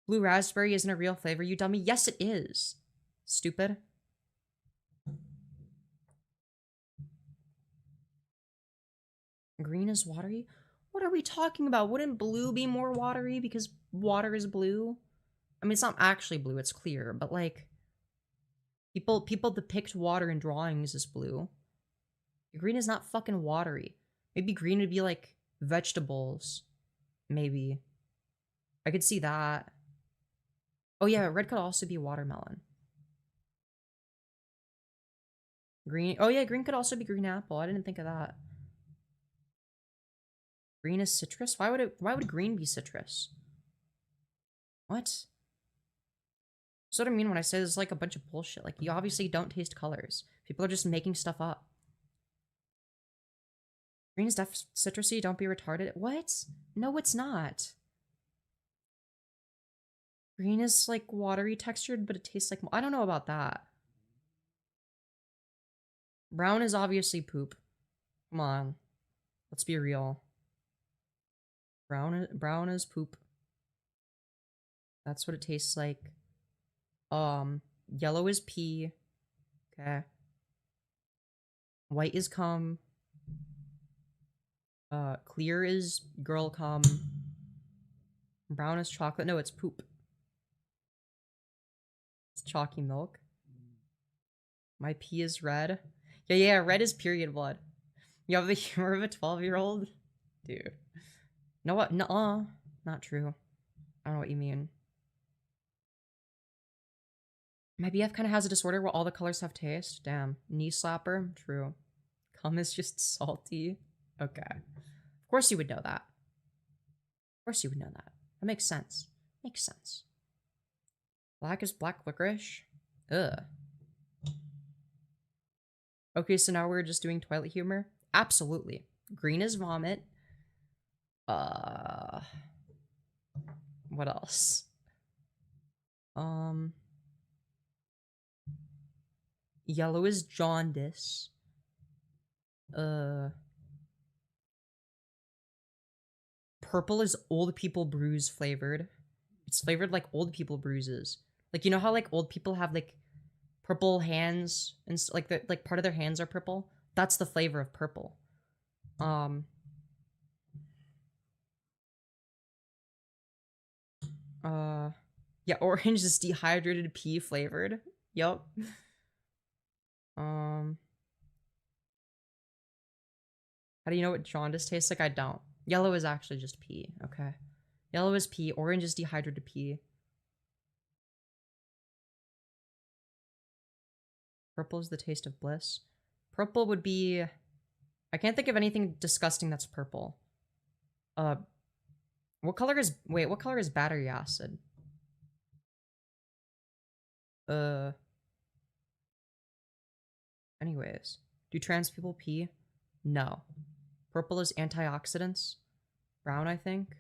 Blue raspberry isn't a real flavor, you dummy. Yes, it is. Stupid. Green is watery? What are we talking about? Wouldn't blue be more watery because water is blue? I mean, it's not actually blue, it's clear, but like people depict water in drawings as blue. Green is not fucking watery. Maybe green would be like vegetables. Maybe. I could see that. Oh yeah, red could also be watermelon. Green. Oh yeah, green could also be green apple. I didn't think of that. Green is citrus? Why would green be citrus? What? That's what I mean when I say there's like a bunch of bullshit. Like, you obviously don't taste colors. People are just making stuff up. Green is citrusy, don't be retarded. What? No, it's not. Green is like watery textured, but it tastes like... I don't know about that. Brown is obviously poop. Come on. Let's be real. Brown is poop. That's what it tastes like. Yellow is pee. Okay. White is cum. Clear is girl cum. Brown is chocolate. No, it's poop. It's chalky milk. My pee is red. Yeah, red is period blood. You have the humor of a 12-year-old? Dude. No what? Nuh-uh. Not true. I don't know what you mean. My BF kind of has a disorder where all the colors have taste. Damn. Knee slapper? True. Cum is just salty? Okay. Of course you would know that. Of course you would know that. That makes sense. Makes sense. Black is black licorice? Ugh. Okay, so now we're just doing toilet humor? Absolutely. Green is vomit. What else? Yellow is jaundice. Purple is old people bruise flavored. It's flavored like old people bruises. Like, you know how like old people have like purple hands and like the like part of their hands are purple? That's the flavor of purple. Yeah, orange is dehydrated pea flavored. Yup. How do you know what jaundice tastes like? I don't. Yellow is actually just pea. Okay. Yellow is pea. Orange is dehydrated pea. Purple is the taste of bliss. Purple would be... I can't think of anything disgusting that's purple. What color is... Wait, what color is battery acid? Anyways. Do trans people pee? No. Purple is antioxidants. Brown, I think.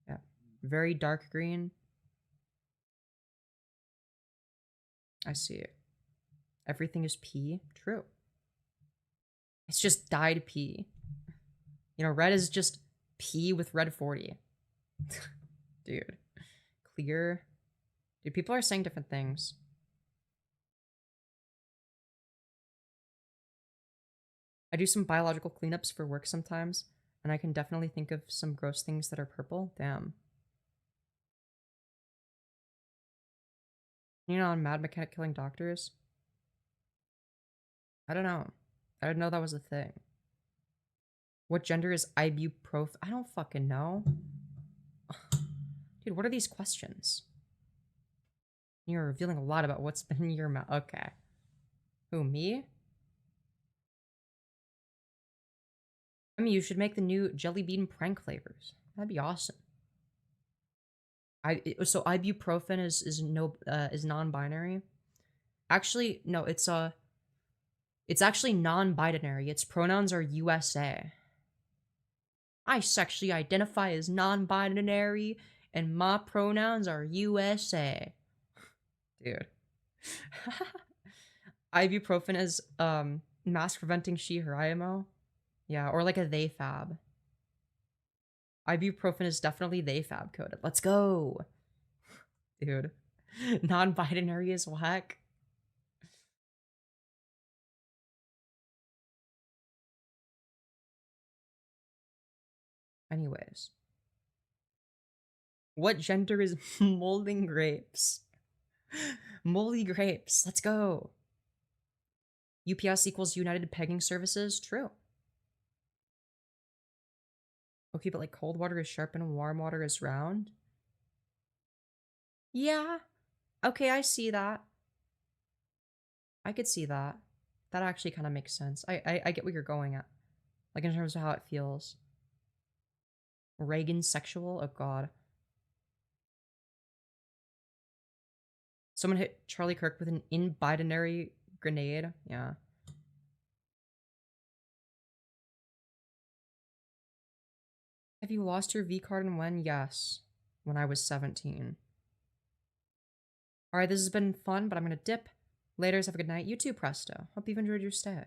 Yeah. Very dark green. I see it. Everything is pea. True. It's just dyed pea. You know, red is just pea with red 40. Dude. Clear. Dude, people are saying different things. I do some biological cleanups for work sometimes, and I can definitely think of some gross things that are purple. Damn. You know, on Mad Mechanic Killing Doctors? I don't know. I didn't know that was a thing. What gender is ibuprofen? I don't fucking know. Dude, what are these questions? You're revealing a lot about what's been in your mouth. Okay. Who, me? I mean, you should make the new jelly bean prank flavors. That'd be awesome. So ibuprofen is non-binary. Actually, no, it's actually non-binary. Its pronouns are USA. I sexually identify as non-binary, and my pronouns are USA. Dude. Ibuprofen is mask preventing she her IMO. Yeah, or like a they fab. Ibuprofen is definitely they fab coded. Let's go. Dude. Non-binary is whack. Anyways. What gender is molding grapes? Moldy grapes. Let's go. UPS equals United Pegging Services. True. Okay, but like cold water is sharp and warm water is round. Yeah. Okay, I see that. I could see that. That actually kind of makes sense. I get what you're going at. Like in terms of how it feels. Reagan sexual? Oh god. Someone hit Charlie Kirk with an in-binary grenade. Yeah. Have you lost your V card and when? Yes. When I was 17. Alright, this has been fun, but I'm gonna dip. Laters, have a good night. You too, Presto. Hope you've enjoyed your stay.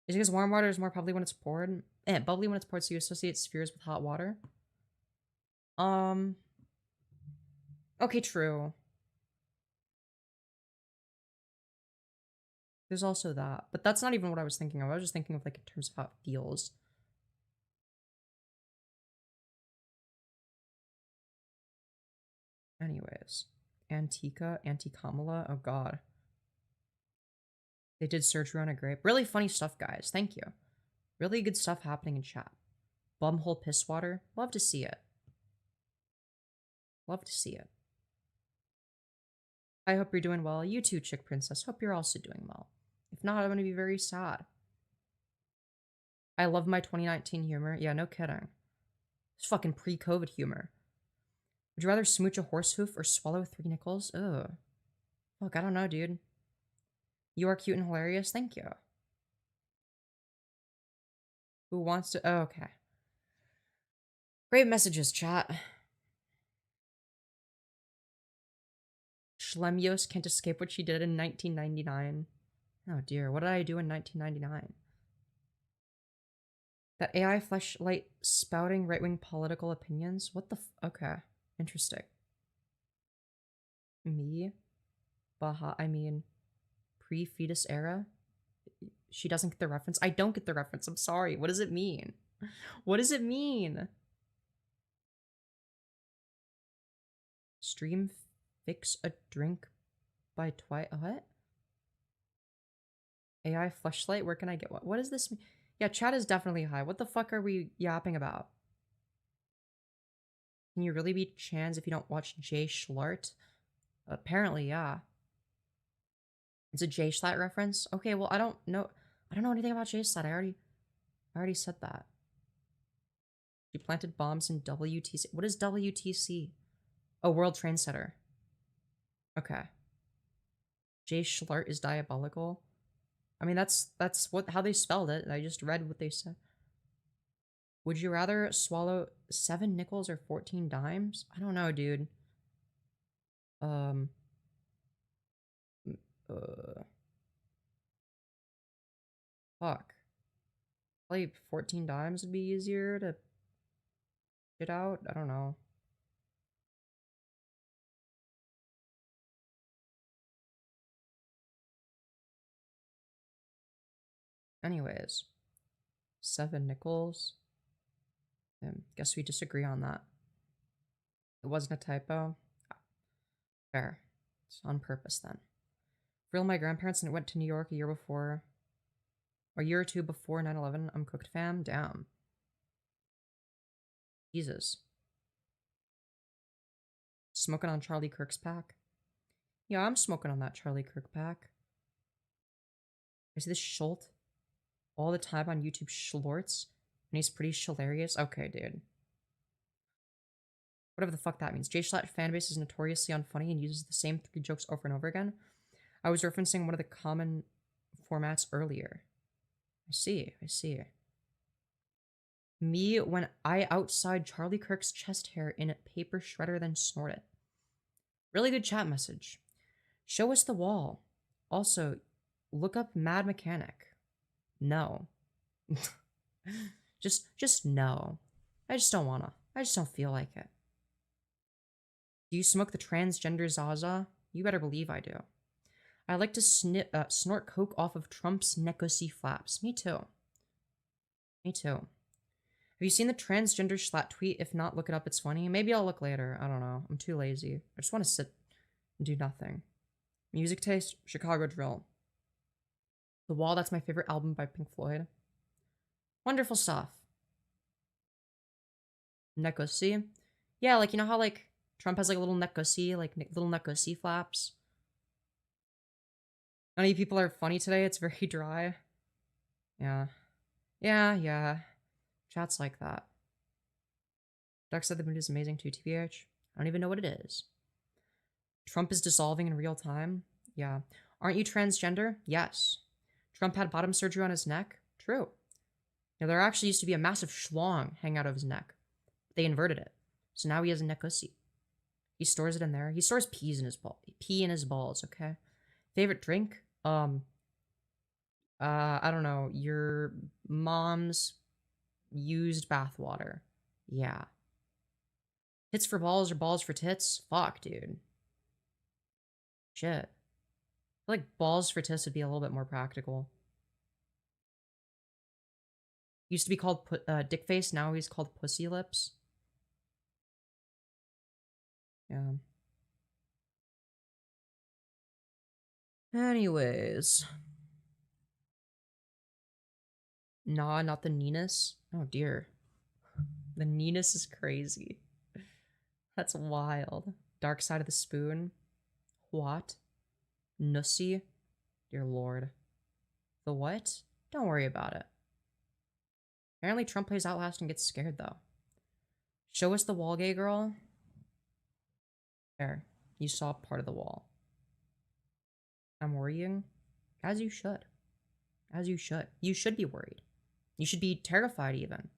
Is it because warm water is more bubbly when it's poured? Bubbly when it's poured, so you associate spheres with hot water? Okay, true. There's also that. But that's not even what I was thinking of. I was just thinking of, like, in terms of how it feels. Anyways. Antika, Anti-Kamala. Oh, god. They did surgery on a grape. Really funny stuff, guys. Thank you. Really good stuff happening in chat. Bumhole piss water. Love to see it. Love to see it. I hope you're doing well. You too, Chick Princess. Hope you're also doing well. If not, I'm going to be very sad. I love my 2019 humor. Yeah, no kidding. It's fucking pre-COVID humor. Would you rather smooch a horse hoof or swallow 3 nickels? Ugh. Fuck, I don't know, dude. You are cute and hilarious. Thank you. Who wants to... Oh, okay. Great messages, chat. Femyoz can't escape what she did in 1999. Oh dear, what did I do in 1999? That AI fleshlight spouting right-wing political opinions? What the okay. Interesting. Me? Baha, I mean, pre-fetus era? She doesn't get the reference? I don't get the reference, I'm sorry. What does it mean? What does it mean? Stream fix a drink by twice. What? AI fleshlight? Where can I get what? What does this mean? Yeah, chat is definitely high. What the fuck are we yapping about? Can you really be Chans if you don't watch Jay Schlart? Apparently, yeah. It's a Jay Schlatt reference? Okay, well, I don't know anything about Jay Schlatt. I already said that. She planted bombs in WTC. What is WTC? Oh, World Trade Center. Okay. Jay Schlart is diabolical. I mean, that's how they spelled it. I just read what they said. Would you rather swallow 7 nickels or 14 dimes? I don't know, dude. Um, uh, fuck. Probably 14 dimes would be easier to get out. I don't know. Anyways, 7 nickels. Guess we disagree on that. It wasn't a typo. Fair. It's on purpose then. Real my grandparents and went to New York a year or 2 before 9/11. I'm cooked fam. Damn. Jesus. Smoking on Charlie Kirk's pack. Yeah, I'm smoking on that Charlie Kirk pack. I see this Schult all the time on YouTube Schlorts, and he's pretty hilarious. Okay, dude. Whatever the fuck that means. J Schlatt fanbase is notoriously unfunny and uses the same 3 jokes over and over again. I was referencing one of the common formats earlier. I see. Me when I outside Charlie Kirk's chest hair in a paper shredder then snort it. Really good chat message. Show us the wall. Also, look up Mad Mechanic. No. just no. I just don't wanna. I just don't feel like it. Do you smoke the transgender Zaza? You better believe I do. I like to snort coke off of Trump's Nekosi flaps. Me too. Have you seen the transgender Schlatt tweet? If not, look it up. It's funny. Maybe I'll look later. I don't know. I'm too lazy. I just want to sit and do nothing. Music taste? Chicago Drill. The Wall, that's my favorite album by Pink Floyd. Wonderful stuff. Nekosi? Yeah, like, you know how, like, Trump has, like, a little Nekosi, like, little Nekosi flaps? None of you people are funny today. It's very dry. Yeah. Chat's like that. Duck said the mood is amazing too, TBH. I don't even know what it is. Trump is dissolving in real time? Yeah. Aren't you transgender? Yes. Trump had bottom surgery on his neck? True. Now, there actually used to be a massive schlong hanging out of his neck. They inverted it. So now he has a nekosi. He stores it in there. He stores pee in his balls, okay? Favorite drink? I don't know. Your mom's used bathwater. Yeah. Tits for balls or balls for tits? Fuck, dude. Shit. I feel like balls for tits would be a little bit more practical. Used to be called dick face, now he's called pussy lips. Yeah. Anyways. Nah, not the Ninus. Oh dear. The Ninus is crazy. That's wild. Dark Side of the Spoon. What? Nussy? Dear lord. The what? Don't worry about it. Apparently Trump plays Outlast and gets scared though. Show us the wall, gay girl. There. You saw part of the wall. I'm worrying. As you should. As you should. You should be worried. You should be terrified even.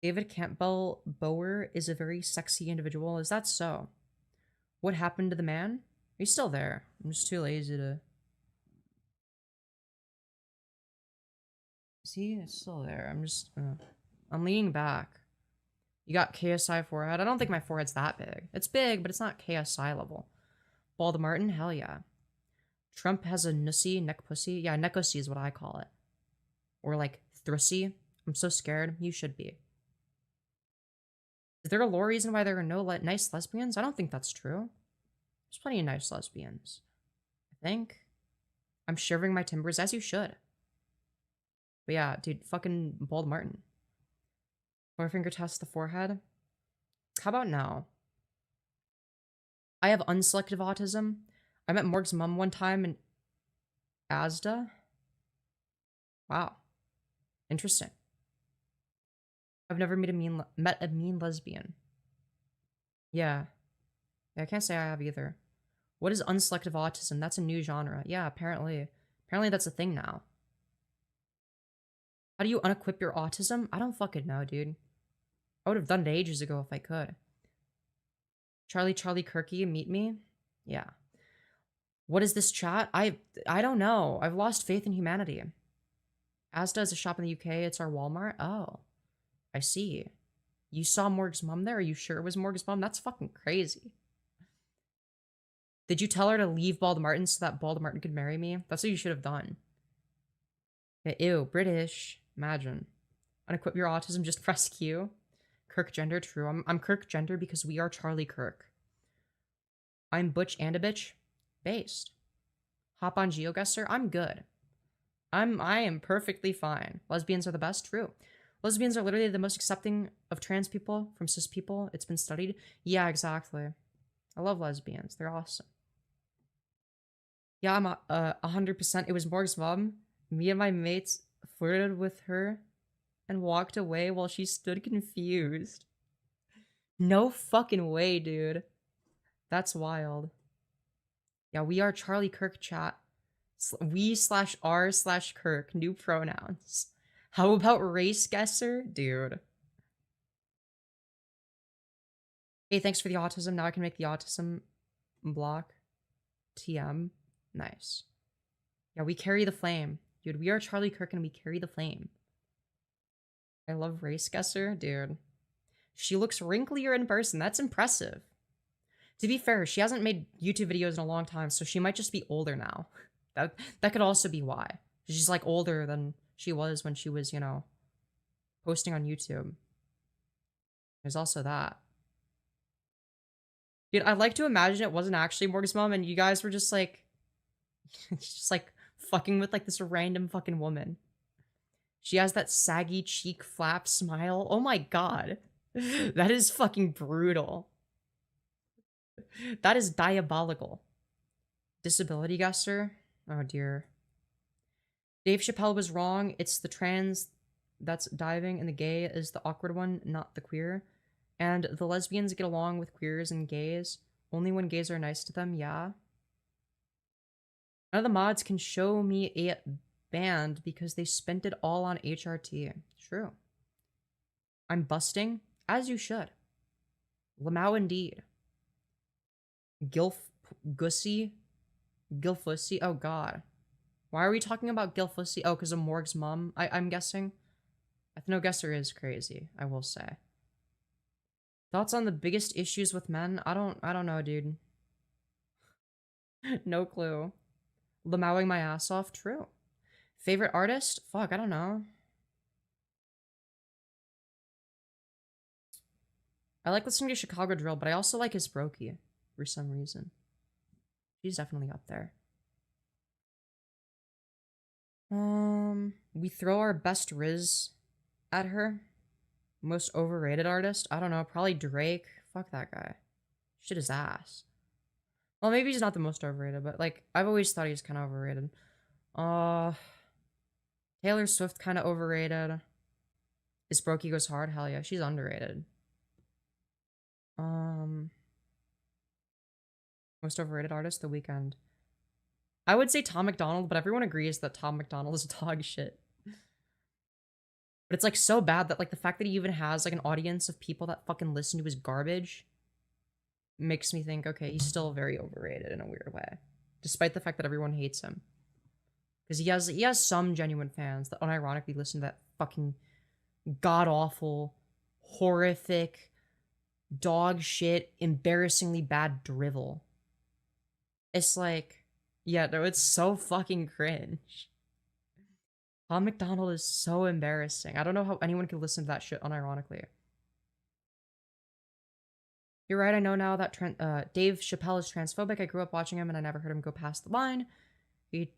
David Campbell Bower is a very sexy individual. Is that so? What happened to the man? He's still there. I'm just too lazy to... See? It's still there. I'm just... I'm leaning back. You got KSI forehead? I don't think my forehead's that big. It's big, but it's not KSI level. Bald Martin? Hell yeah. Trump has a nussy, neck pussy. Yeah, neckosy is what I call it. Or like thrussy. I'm so scared. You should be. Is there a lore reason why there are no nice lesbians? I don't think that's true. There's plenty of nice lesbians. I think. I'm shivering my timbers, as you should. But yeah, dude, fucking Bald Martin. Four-finger test the forehead. How about now? I have unselective autism. I met Morg's mom one time in Asda. Wow. Interesting. I've never met a mean lesbian. Yeah. I can't say I have either. What is unselective autism? That's a new genre. Yeah, apparently Apparently that's a thing now. How do you unequip your autism? I don't fucking know, dude. I would have done it ages ago if I could. Charlie Kirky, meet me? Yeah. What is this chat? I don't know. I've lost faith in humanity. Asda is a shop in the UK. It's our Walmart. Oh. I see. You saw Morg's mom there? Are you sure it was Morg's mom? That's fucking crazy. Did you tell her to leave Bald Martin so that Bald Martin could marry me? That's what you should have done. Yeah, ew, British. Imagine. Unequip your autism, just press Q. Kirk gender, true. I'm Kirk gender because we are Charlie Kirk. I'm Butch and a bitch. Based. Hop on GeoGuessr. I'm good. I am perfectly fine. Lesbians are the best, true. Lesbians are literally the most accepting of trans people from cis people. It's been studied. Yeah, exactly. I love lesbians. They're awesome. Yeah, I'm 100%. It was Morg's mom. Me and my mates flirted with her and walked away while she stood confused. No fucking way, dude. That's wild. Yeah, we are Charlie Kirk chat. We/R/Kirk. New pronouns. How about race guesser? Dude. Hey, thanks for the autism. Now I can make the autism block. TM. Nice. Yeah, we carry the flame. Dude, we are Charlie Kirk and we carry the flame. I love race guesser. Dude. She looks wrinklier in person. That's impressive. To be fair, she hasn't made YouTube videos in a long time, so she might just be older now. That could also be why. She's like older than she was when she was, you know, posting on YouTube. There's also that. Dude, I'd like to imagine it wasn't actually Morgan's mom and you guys were just like fucking with like this random fucking woman. She has that saggy cheek flap smile. Oh my god. That is fucking brutal. That is diabolical. Disability guesser? Oh dear. Dave Chappelle was wrong. It's the trans that's diving and the gay is the awkward one, not the queer. And the lesbians get along with queers and gays. Only when gays are nice to them, yeah. None of the mods can show me a band because they spent it all on HRT. True. I'm busting, as you should. Lamau indeed. Gilfussy? Oh god. Why are we talking about Gilfussy? Oh, because of Morg's mom, I'm guessing. Ethno-guesser is crazy, I will say. Thoughts on the biggest issues with men? I don't know, dude. No clue. Lamauing my ass off? True. Favorite artist? Fuck, I don't know. I like listening to Chicago Drill, but I also like his Brokey for some reason. She's definitely up there. We throw our best Riz at her. Most overrated artist? I don't know, probably Drake. Fuck that guy. Shit his ass. Well, maybe he's not the most overrated, but like, I've always thought he's kind of overrated. Taylor Swift kind of overrated. Is Brokey Goes Hard? Hell yeah, she's underrated. Most overrated artist? The Weeknd. I would say Tom McDonald, but everyone agrees that Tom McDonald is dog shit. But it's like so bad that like the fact that he even has like an audience of people that fucking listen to his garbage makes me think, okay, he's still very overrated in a weird way. Despite the fact that everyone hates him. Because he has some genuine fans that unironically listen to that fucking god-awful, horrific, dog shit, embarrassingly bad drivel. It's like, yeah, no, it's so fucking cringe. Tom McDonald is so embarrassing. I don't know how anyone could listen to that shit unironically. You're right, I know now that Dave Chappelle is transphobic. I grew up watching him and I never heard him go past the line. He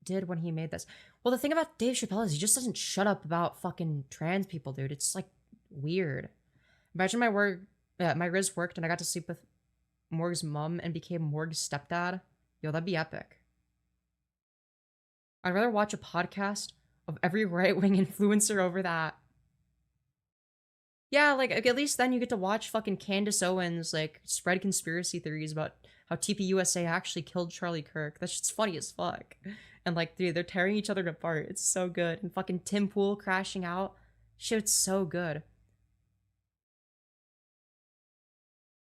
did when he made this. Well, the thing about Dave Chappelle is he just doesn't shut up about fucking trans people, dude. It's like weird. Imagine my Riz worked and I got to sleep with Morg's mom and became Morg's stepdad. Yo, that'd be epic. I'd rather watch a podcast of every right-wing influencer over that. Yeah, like, at least then you get to watch fucking Candace Owens, like, spread conspiracy theories about how TPUSA actually killed Charlie Kirk. That shit's funny as fuck. And like, dude, they're tearing each other apart. It's so good. And fucking Tim Pool crashing out. Shit's so good.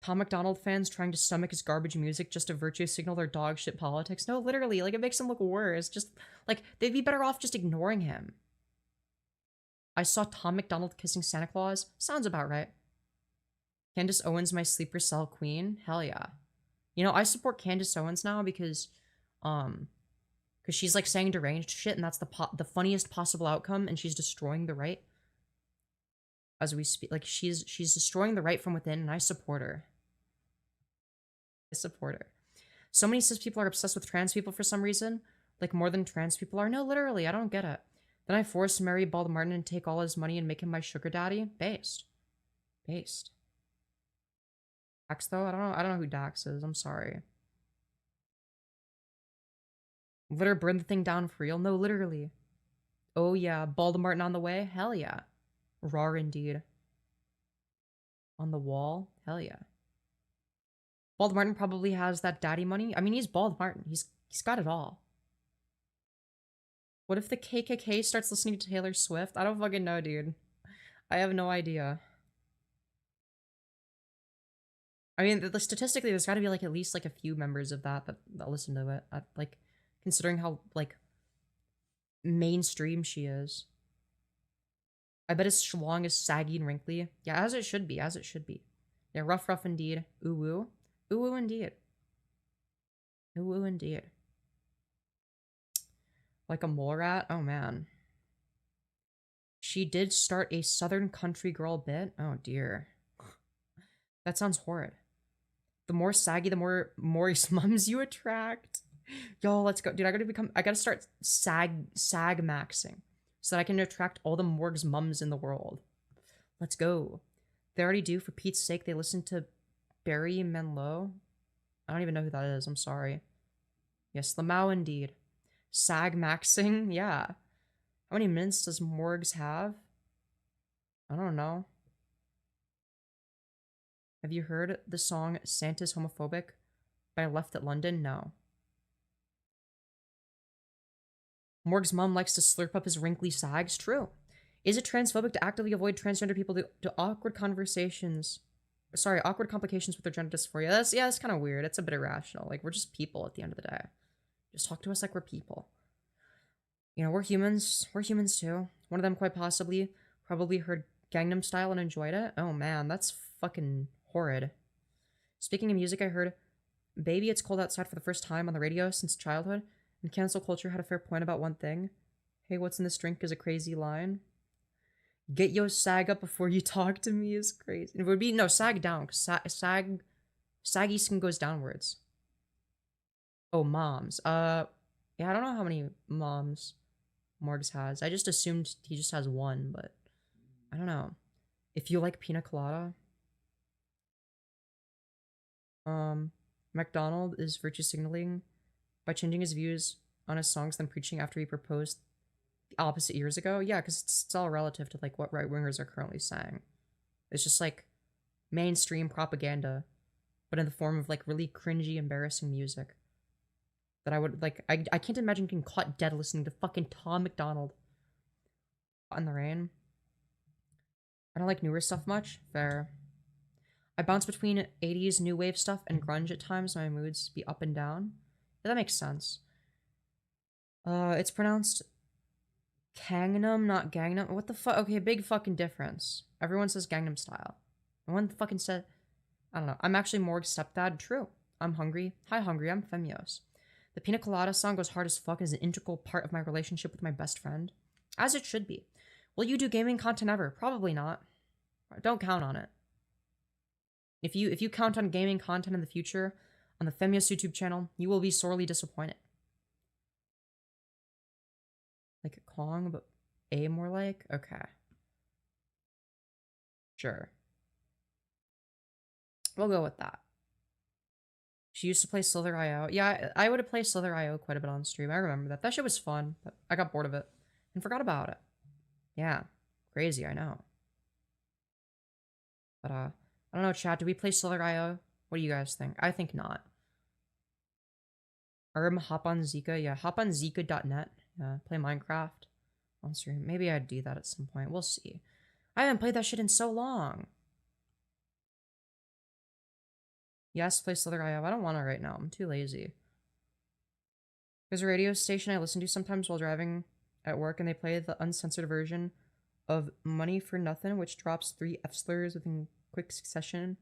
Tom McDonald fans trying to stomach his garbage music just to virtue signal their dog shit politics. No, literally, like, it makes him look worse. Just, like, they'd be better off just ignoring him. I saw Tom McDonald kissing Santa Claus. Sounds about right. Candace Owens, my sleeper cell queen. Hell yeah. You know, I support Candace Owens now because she's like saying deranged shit, and that's the funniest possible outcome, and she's destroying the right as we speak. Like, she's destroying the right from within, and I support her. I support her. So many cis people are obsessed with trans people for some reason, like more than trans people are. No, literally, I don't get it. Then I forced to marry Bald Martin and take all his money and make him my sugar daddy. Based. Dax though, I don't know who Dax is. I'm sorry. Let her burn the thing down for real. No, literally. Oh yeah, Bald Martin on the way. Hell yeah. Rar indeed. On the wall. Hell yeah. Bald Martin probably has that daddy money. I mean, he's Bald Martin. He's got it all. What if the KKK starts listening to Taylor Swift? I don't fucking know, dude. I have no idea. I mean, statistically, there's got to be like at least like a few members of that listen to it. Like, considering how like mainstream she is. I bet his schlong is saggy and wrinkly. Yeah, as it should be. As it should be. Yeah, rough indeed. Ooh woo. Ooh woo indeed. Ooh woo indeed. Like a mole rat? Oh man. She did start a Southern country girl bit? Oh dear. That sounds horrid. The more saggy, the more Maurice mums you attract. Yo, let's go. Dude, I gotta start sag maxing so that I can attract all the Morg's mums in the world. Let's go. They already do. For Pete's sake, they listen to Barry Manilow. I don't even know who that is. I'm sorry. Yes, Lamau indeed. Sag maxing? Yeah. How many mints does Morgs have? I don't know. Have you heard the song Santa's Homophobic by Left at London? No. Morg's mom likes to slurp up his wrinkly sags? True. Is it transphobic to actively avoid transgender people to awkward conversations? Sorry, awkward complications with their gender dysphoria? That's kind of weird. It's a bit irrational. Like, we're just people at the end of the day. Just talk to us like we're people. You know, we're humans. We're humans too. One of them quite possibly probably heard Gangnam Style and enjoyed it. Oh man, that's fucking horrid. Speaking of music, I heard Baby It's Cold Outside for the first time on the radio since childhood, and cancel culture had a fair point about one thing. Hey, what's in this drink is a crazy line. Get yo sag up before you talk to me is crazy. It would be, no, sag down, because saggy skin goes downwards. Oh, moms. Yeah, I don't know how many moms Morgs has. I just assumed he just has one, but I don't know. If you like pina colada. MacDonald is virtue signaling by changing his views on his songs than preaching after he proposed the opposite years ago. Yeah, because it's all relative to like what right-wingers are currently saying. It's just like mainstream propaganda, but in the form of like really cringy, embarrassing music. That I would like, I can't imagine getting caught dead listening to fucking Tom McDonald. Caught in the Rain. I don't like newer stuff much. Fair. I bounce between 80s new wave stuff and grunge at times. My moods be up and down. Yeah, that makes sense. It's pronounced Gangnam, not Gangnam. What the fuck? Okay, big fucking difference. Everyone says Gangnam Style. No one fucking said... I don't know. I'm actually Morg's stepdad. True. I'm hungry. Hi, hungry. I'm Femyoz. The Pina Colada song goes hard as fuck and is an integral part of my relationship with my best friend. As it should be. Will you do gaming content ever? Probably not. Don't count on it. If you count on gaming content in the future on the Femyoz YouTube channel, you will be sorely disappointed. Like a Kong, but A more like? Okay. Sure. We'll go with that. She used to play Slither.io. Yeah, I would have played Slither.io quite a bit on stream. I remember that. That shit was fun, but I got bored of it and forgot about it. Yeah. Crazy, I know. But, I don't know, chat. Do we play Slither.io? What do you guys think? I think not. Hop on Zika. Yeah, hop on Zika.net. Yeah, play Minecraft on stream. Maybe I'd do that at some point. We'll see. I haven't played that shit in so long. Yes, play Slither IO. I don't want to right now. I'm too lazy. There's a radio station I listen to sometimes while driving at work, and they play the uncensored version of Money for Nothing, which drops 3 F slurs within quick succession.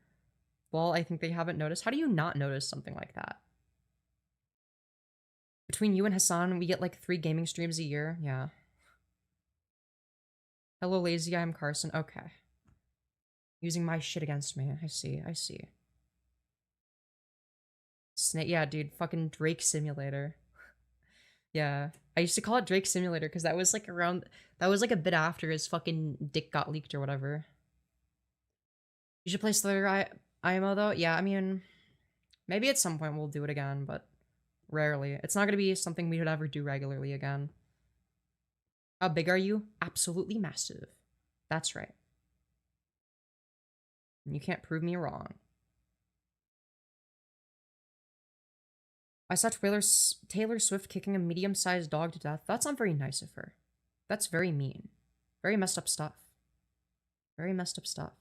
Well, I think they haven't noticed. How do you not notice something like that? Between you and Hassan, we get like 3 gaming streams a year. Yeah. Hello, lazy. I'm Carson. Okay. Using my shit against me. I see. I see. Snake. Yeah, dude. Fucking Drake Simulator. Yeah. I used to call it Drake Simulator because that was like around. That was like a bit after his fucking dick got leaked or whatever. You should play Slither IMO though. Yeah, I mean, maybe at some point we'll do it again, but rarely. It's not going to be something we would ever do regularly again. How big are you? Absolutely massive. That's right. You can't prove me wrong. I saw Taylor Swift kicking a medium-sized dog to death. That's not very nice of her. That's very mean. Very messed up stuff. Very messed up stuff.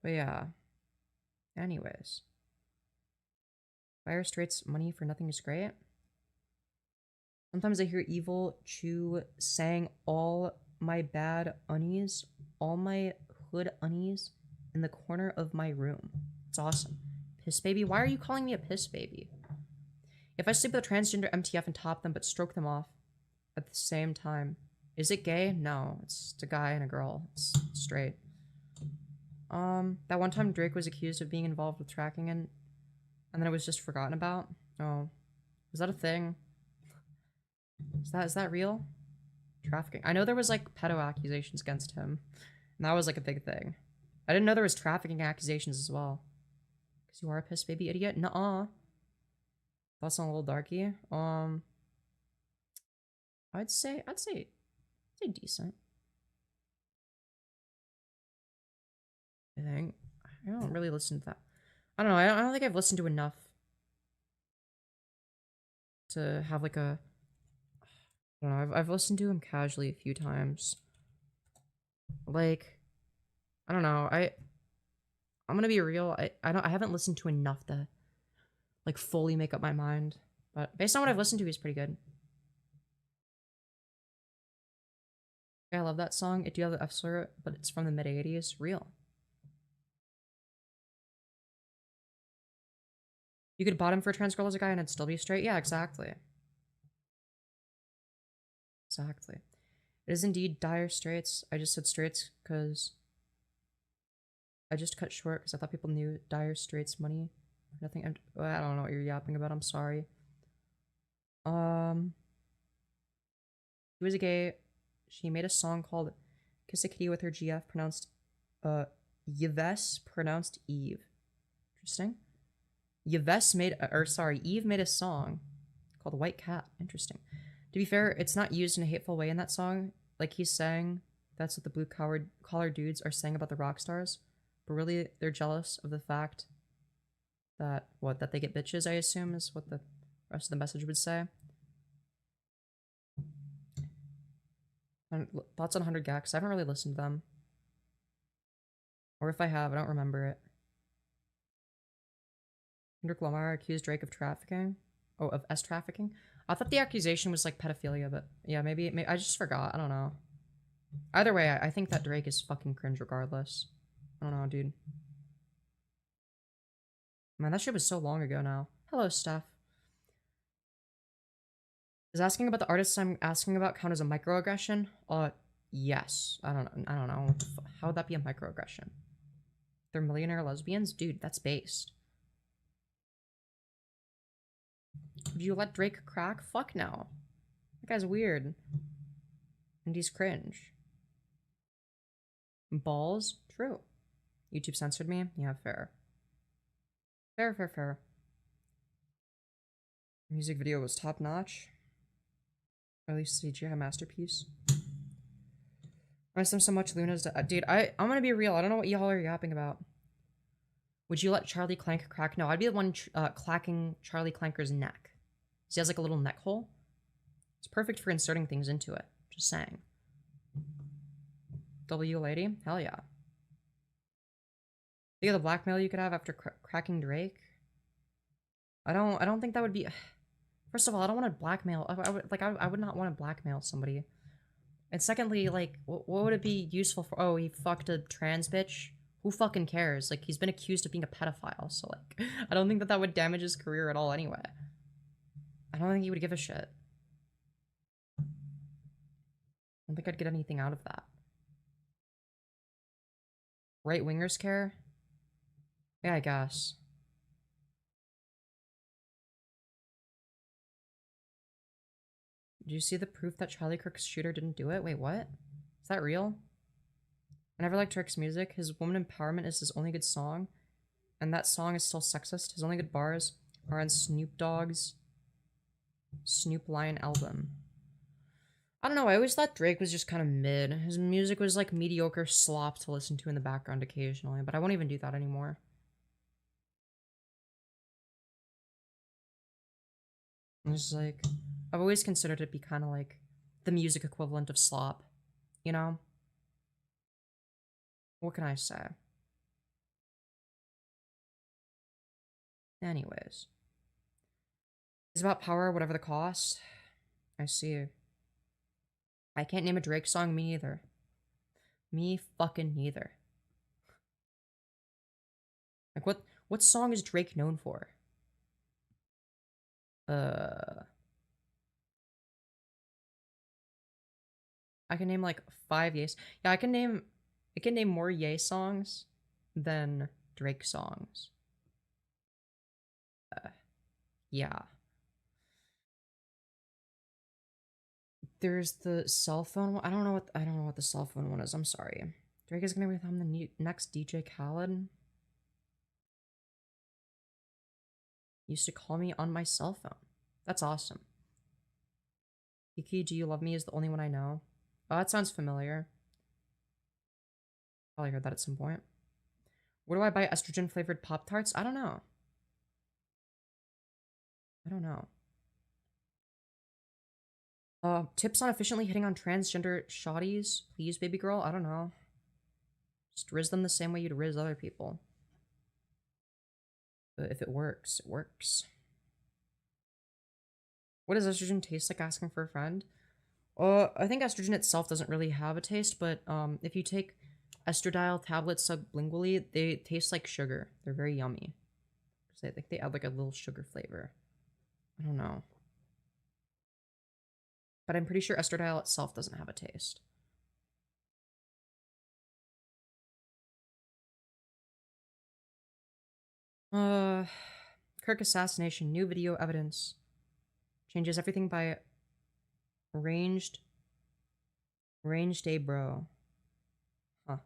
But yeah. Anyways. Fire Straight's Money for Nothing is great. Sometimes I hear Evil Chew saying all my bad unnies, all my hood unnies in the corner of my room. It's awesome. Piss baby? Why are you calling me a piss baby? If I sleep with a transgender MTF and top them but stroke them off at the same time, is it gay? No, it's a guy and a girl. It's straight. That one time Drake was accused of being involved with tracking and then it was just forgotten about. Oh, was that a thing? Is that real? Trafficking. I know there was like pedo accusations against him, and that was like a big thing. I didn't know there was trafficking accusations as well. Cause you are a piss baby idiot. Nuh-uh. That's not a little darky. I'd say decent. I think. I don't really listen to that. I don't know. I don't think I've listened to enough to have like a. I don't know. I've listened to him casually a few times. Like, I don't know. I'm gonna be real. I haven't listened to enough to like fully make up my mind. But based on what I've listened to, he's pretty good. Yeah, I love that song. It do have the F slur, but it's from the mid 80s. Real. You could bottom for a trans girl as a guy and it'd still be straight? Yeah, exactly. Exactly. It is indeed dire straits. I just said straits because I just cut short because I thought people knew dire straits money. Nothing. I don't know what you're yapping about. I'm sorry. She was a gay. She made a song called "Kiss a Kitty with Her GF," pronounced Yves, pronounced Eve. Interesting. Eve made a song called "White Cat." Interesting. To be fair, it's not used in a hateful way in that song. Like he's saying, that's what the blue collar dudes are saying about the rock stars. But really, they're jealous of the fact that, that they get bitches, I assume, is what the rest of the message would say. And thoughts on 100 Gags? I haven't really listened to them. Or if I have, I don't remember it. Kendrick Lamar accused Drake of trafficking. Oh, of S-trafficking? I thought the accusation was like pedophilia, but yeah, maybe I just forgot. I don't know. Either way, I think that Drake is fucking cringe regardless. I don't know, dude. Man, that shit was so long ago now. Hello, Steph. Is asking about the artists I'm asking about count as a microaggression? Yes. I don't know. How would that be a microaggression? They're millionaire lesbians? Dude, that's based. Would you let Drake crack? Fuck no. That guy's weird. And he's cringe. Balls? True. YouTube censored me? Yeah, fair. Fair. Music video was top notch. Or at least CGI masterpiece. I miss him so much. Luna's dude, I'm gonna be real. I don't know what y'all are yapping about. Would you let Charlie Clank crack? No, I'd be the one clacking Charlie Clanker's neck. He has like a little neck hole. It's perfect for inserting things into it. Just saying. W lady? Hell yeah. Think of the blackmail you could have after cracking Drake? I don't think that would be... First of all, I don't want to blackmail... I would not want to blackmail somebody. And secondly, like, what would it be useful for? Oh, he fucked a trans bitch? Who fucking cares? Like, he's been accused of being a pedophile, so, like, I don't think that would damage his career at all anyway. I don't think he would give a shit. I don't think I'd get anything out of that. Right-wingers care? Yeah, I guess. Did you see the proof that Charlie Kirk's shooter didn't do it? Wait, what? Is that real? I never liked Rick's music. His woman empowerment is his only good song. And that song is still sexist. His only good bars are on Snoop Dogg's Snoop Lion album. I don't know, I always thought Drake was just kind of mid. His music was like mediocre slop to listen to in the background occasionally, but I won't even do that anymore. It's just like, I've always considered it to be kind of like the music equivalent of slop, you know? What can I say? Anyways. It's about power, whatever the cost. I see. I can't name a Drake song, me neither. Me fucking neither. Like, what song is Drake known for? I can name like 5 Ye's. Yeah, I can name more Ye songs than Drake songs. Yeah. There's the cell phone one. I don't know what the cell phone one is. I'm sorry. Drake is gonna become the next DJ Khaled. Used to call me on my cell phone. That's awesome. Kiki, do you love me is the only one I know. Oh, that sounds familiar. Probably heard that at some point. Where do I buy estrogen flavored Pop Tarts? I don't know. I don't know. Tips on efficiently hitting on transgender shotties? Please, baby girl? I don't know. Just riz them the same way you'd riz other people. But if it works, it works. What does estrogen taste like? Asking for a friend. I think estrogen itself doesn't really have a taste, but if you take estradiol tablets sublingually, they taste like sugar. They're very yummy. I think they add like a little sugar flavor. I don't know. But I'm pretty sure estradiol itself doesn't have a taste. Kirk assassination, new video evidence. Changes everything by ranged A bro. Huh.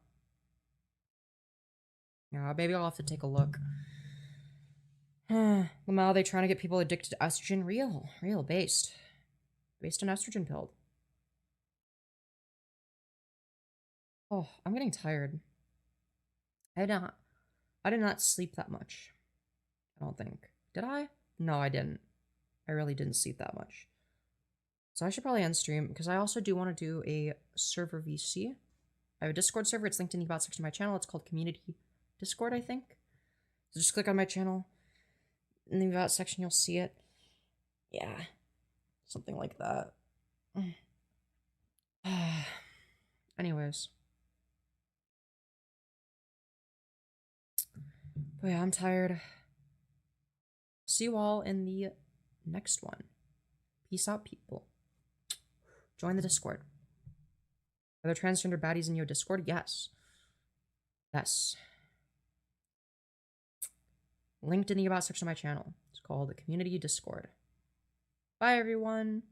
Yeah, maybe I'll have to take a look. Lamau, they trying to get people addicted to estrogen? Real, based on estrogen pill. Oh, I'm getting tired. I did not sleep that much. I don't think. Did I? No, I didn't. I really didn't sleep that much. So I should probably end stream, because I also do want to do a server VC. I have a Discord server. It's linked in the about section of my channel. It's called Community Discord, I think. So just click on my channel. In the about section, you'll see it. Yeah. Something like that. Anyways. But yeah, I'm tired. See you all in the next one. Peace out, people. Join the Discord. Are there transgender baddies in your Discord? Yes. Yes. Linked in the about section of my channel. It's called the Community Discord. Bye, everyone.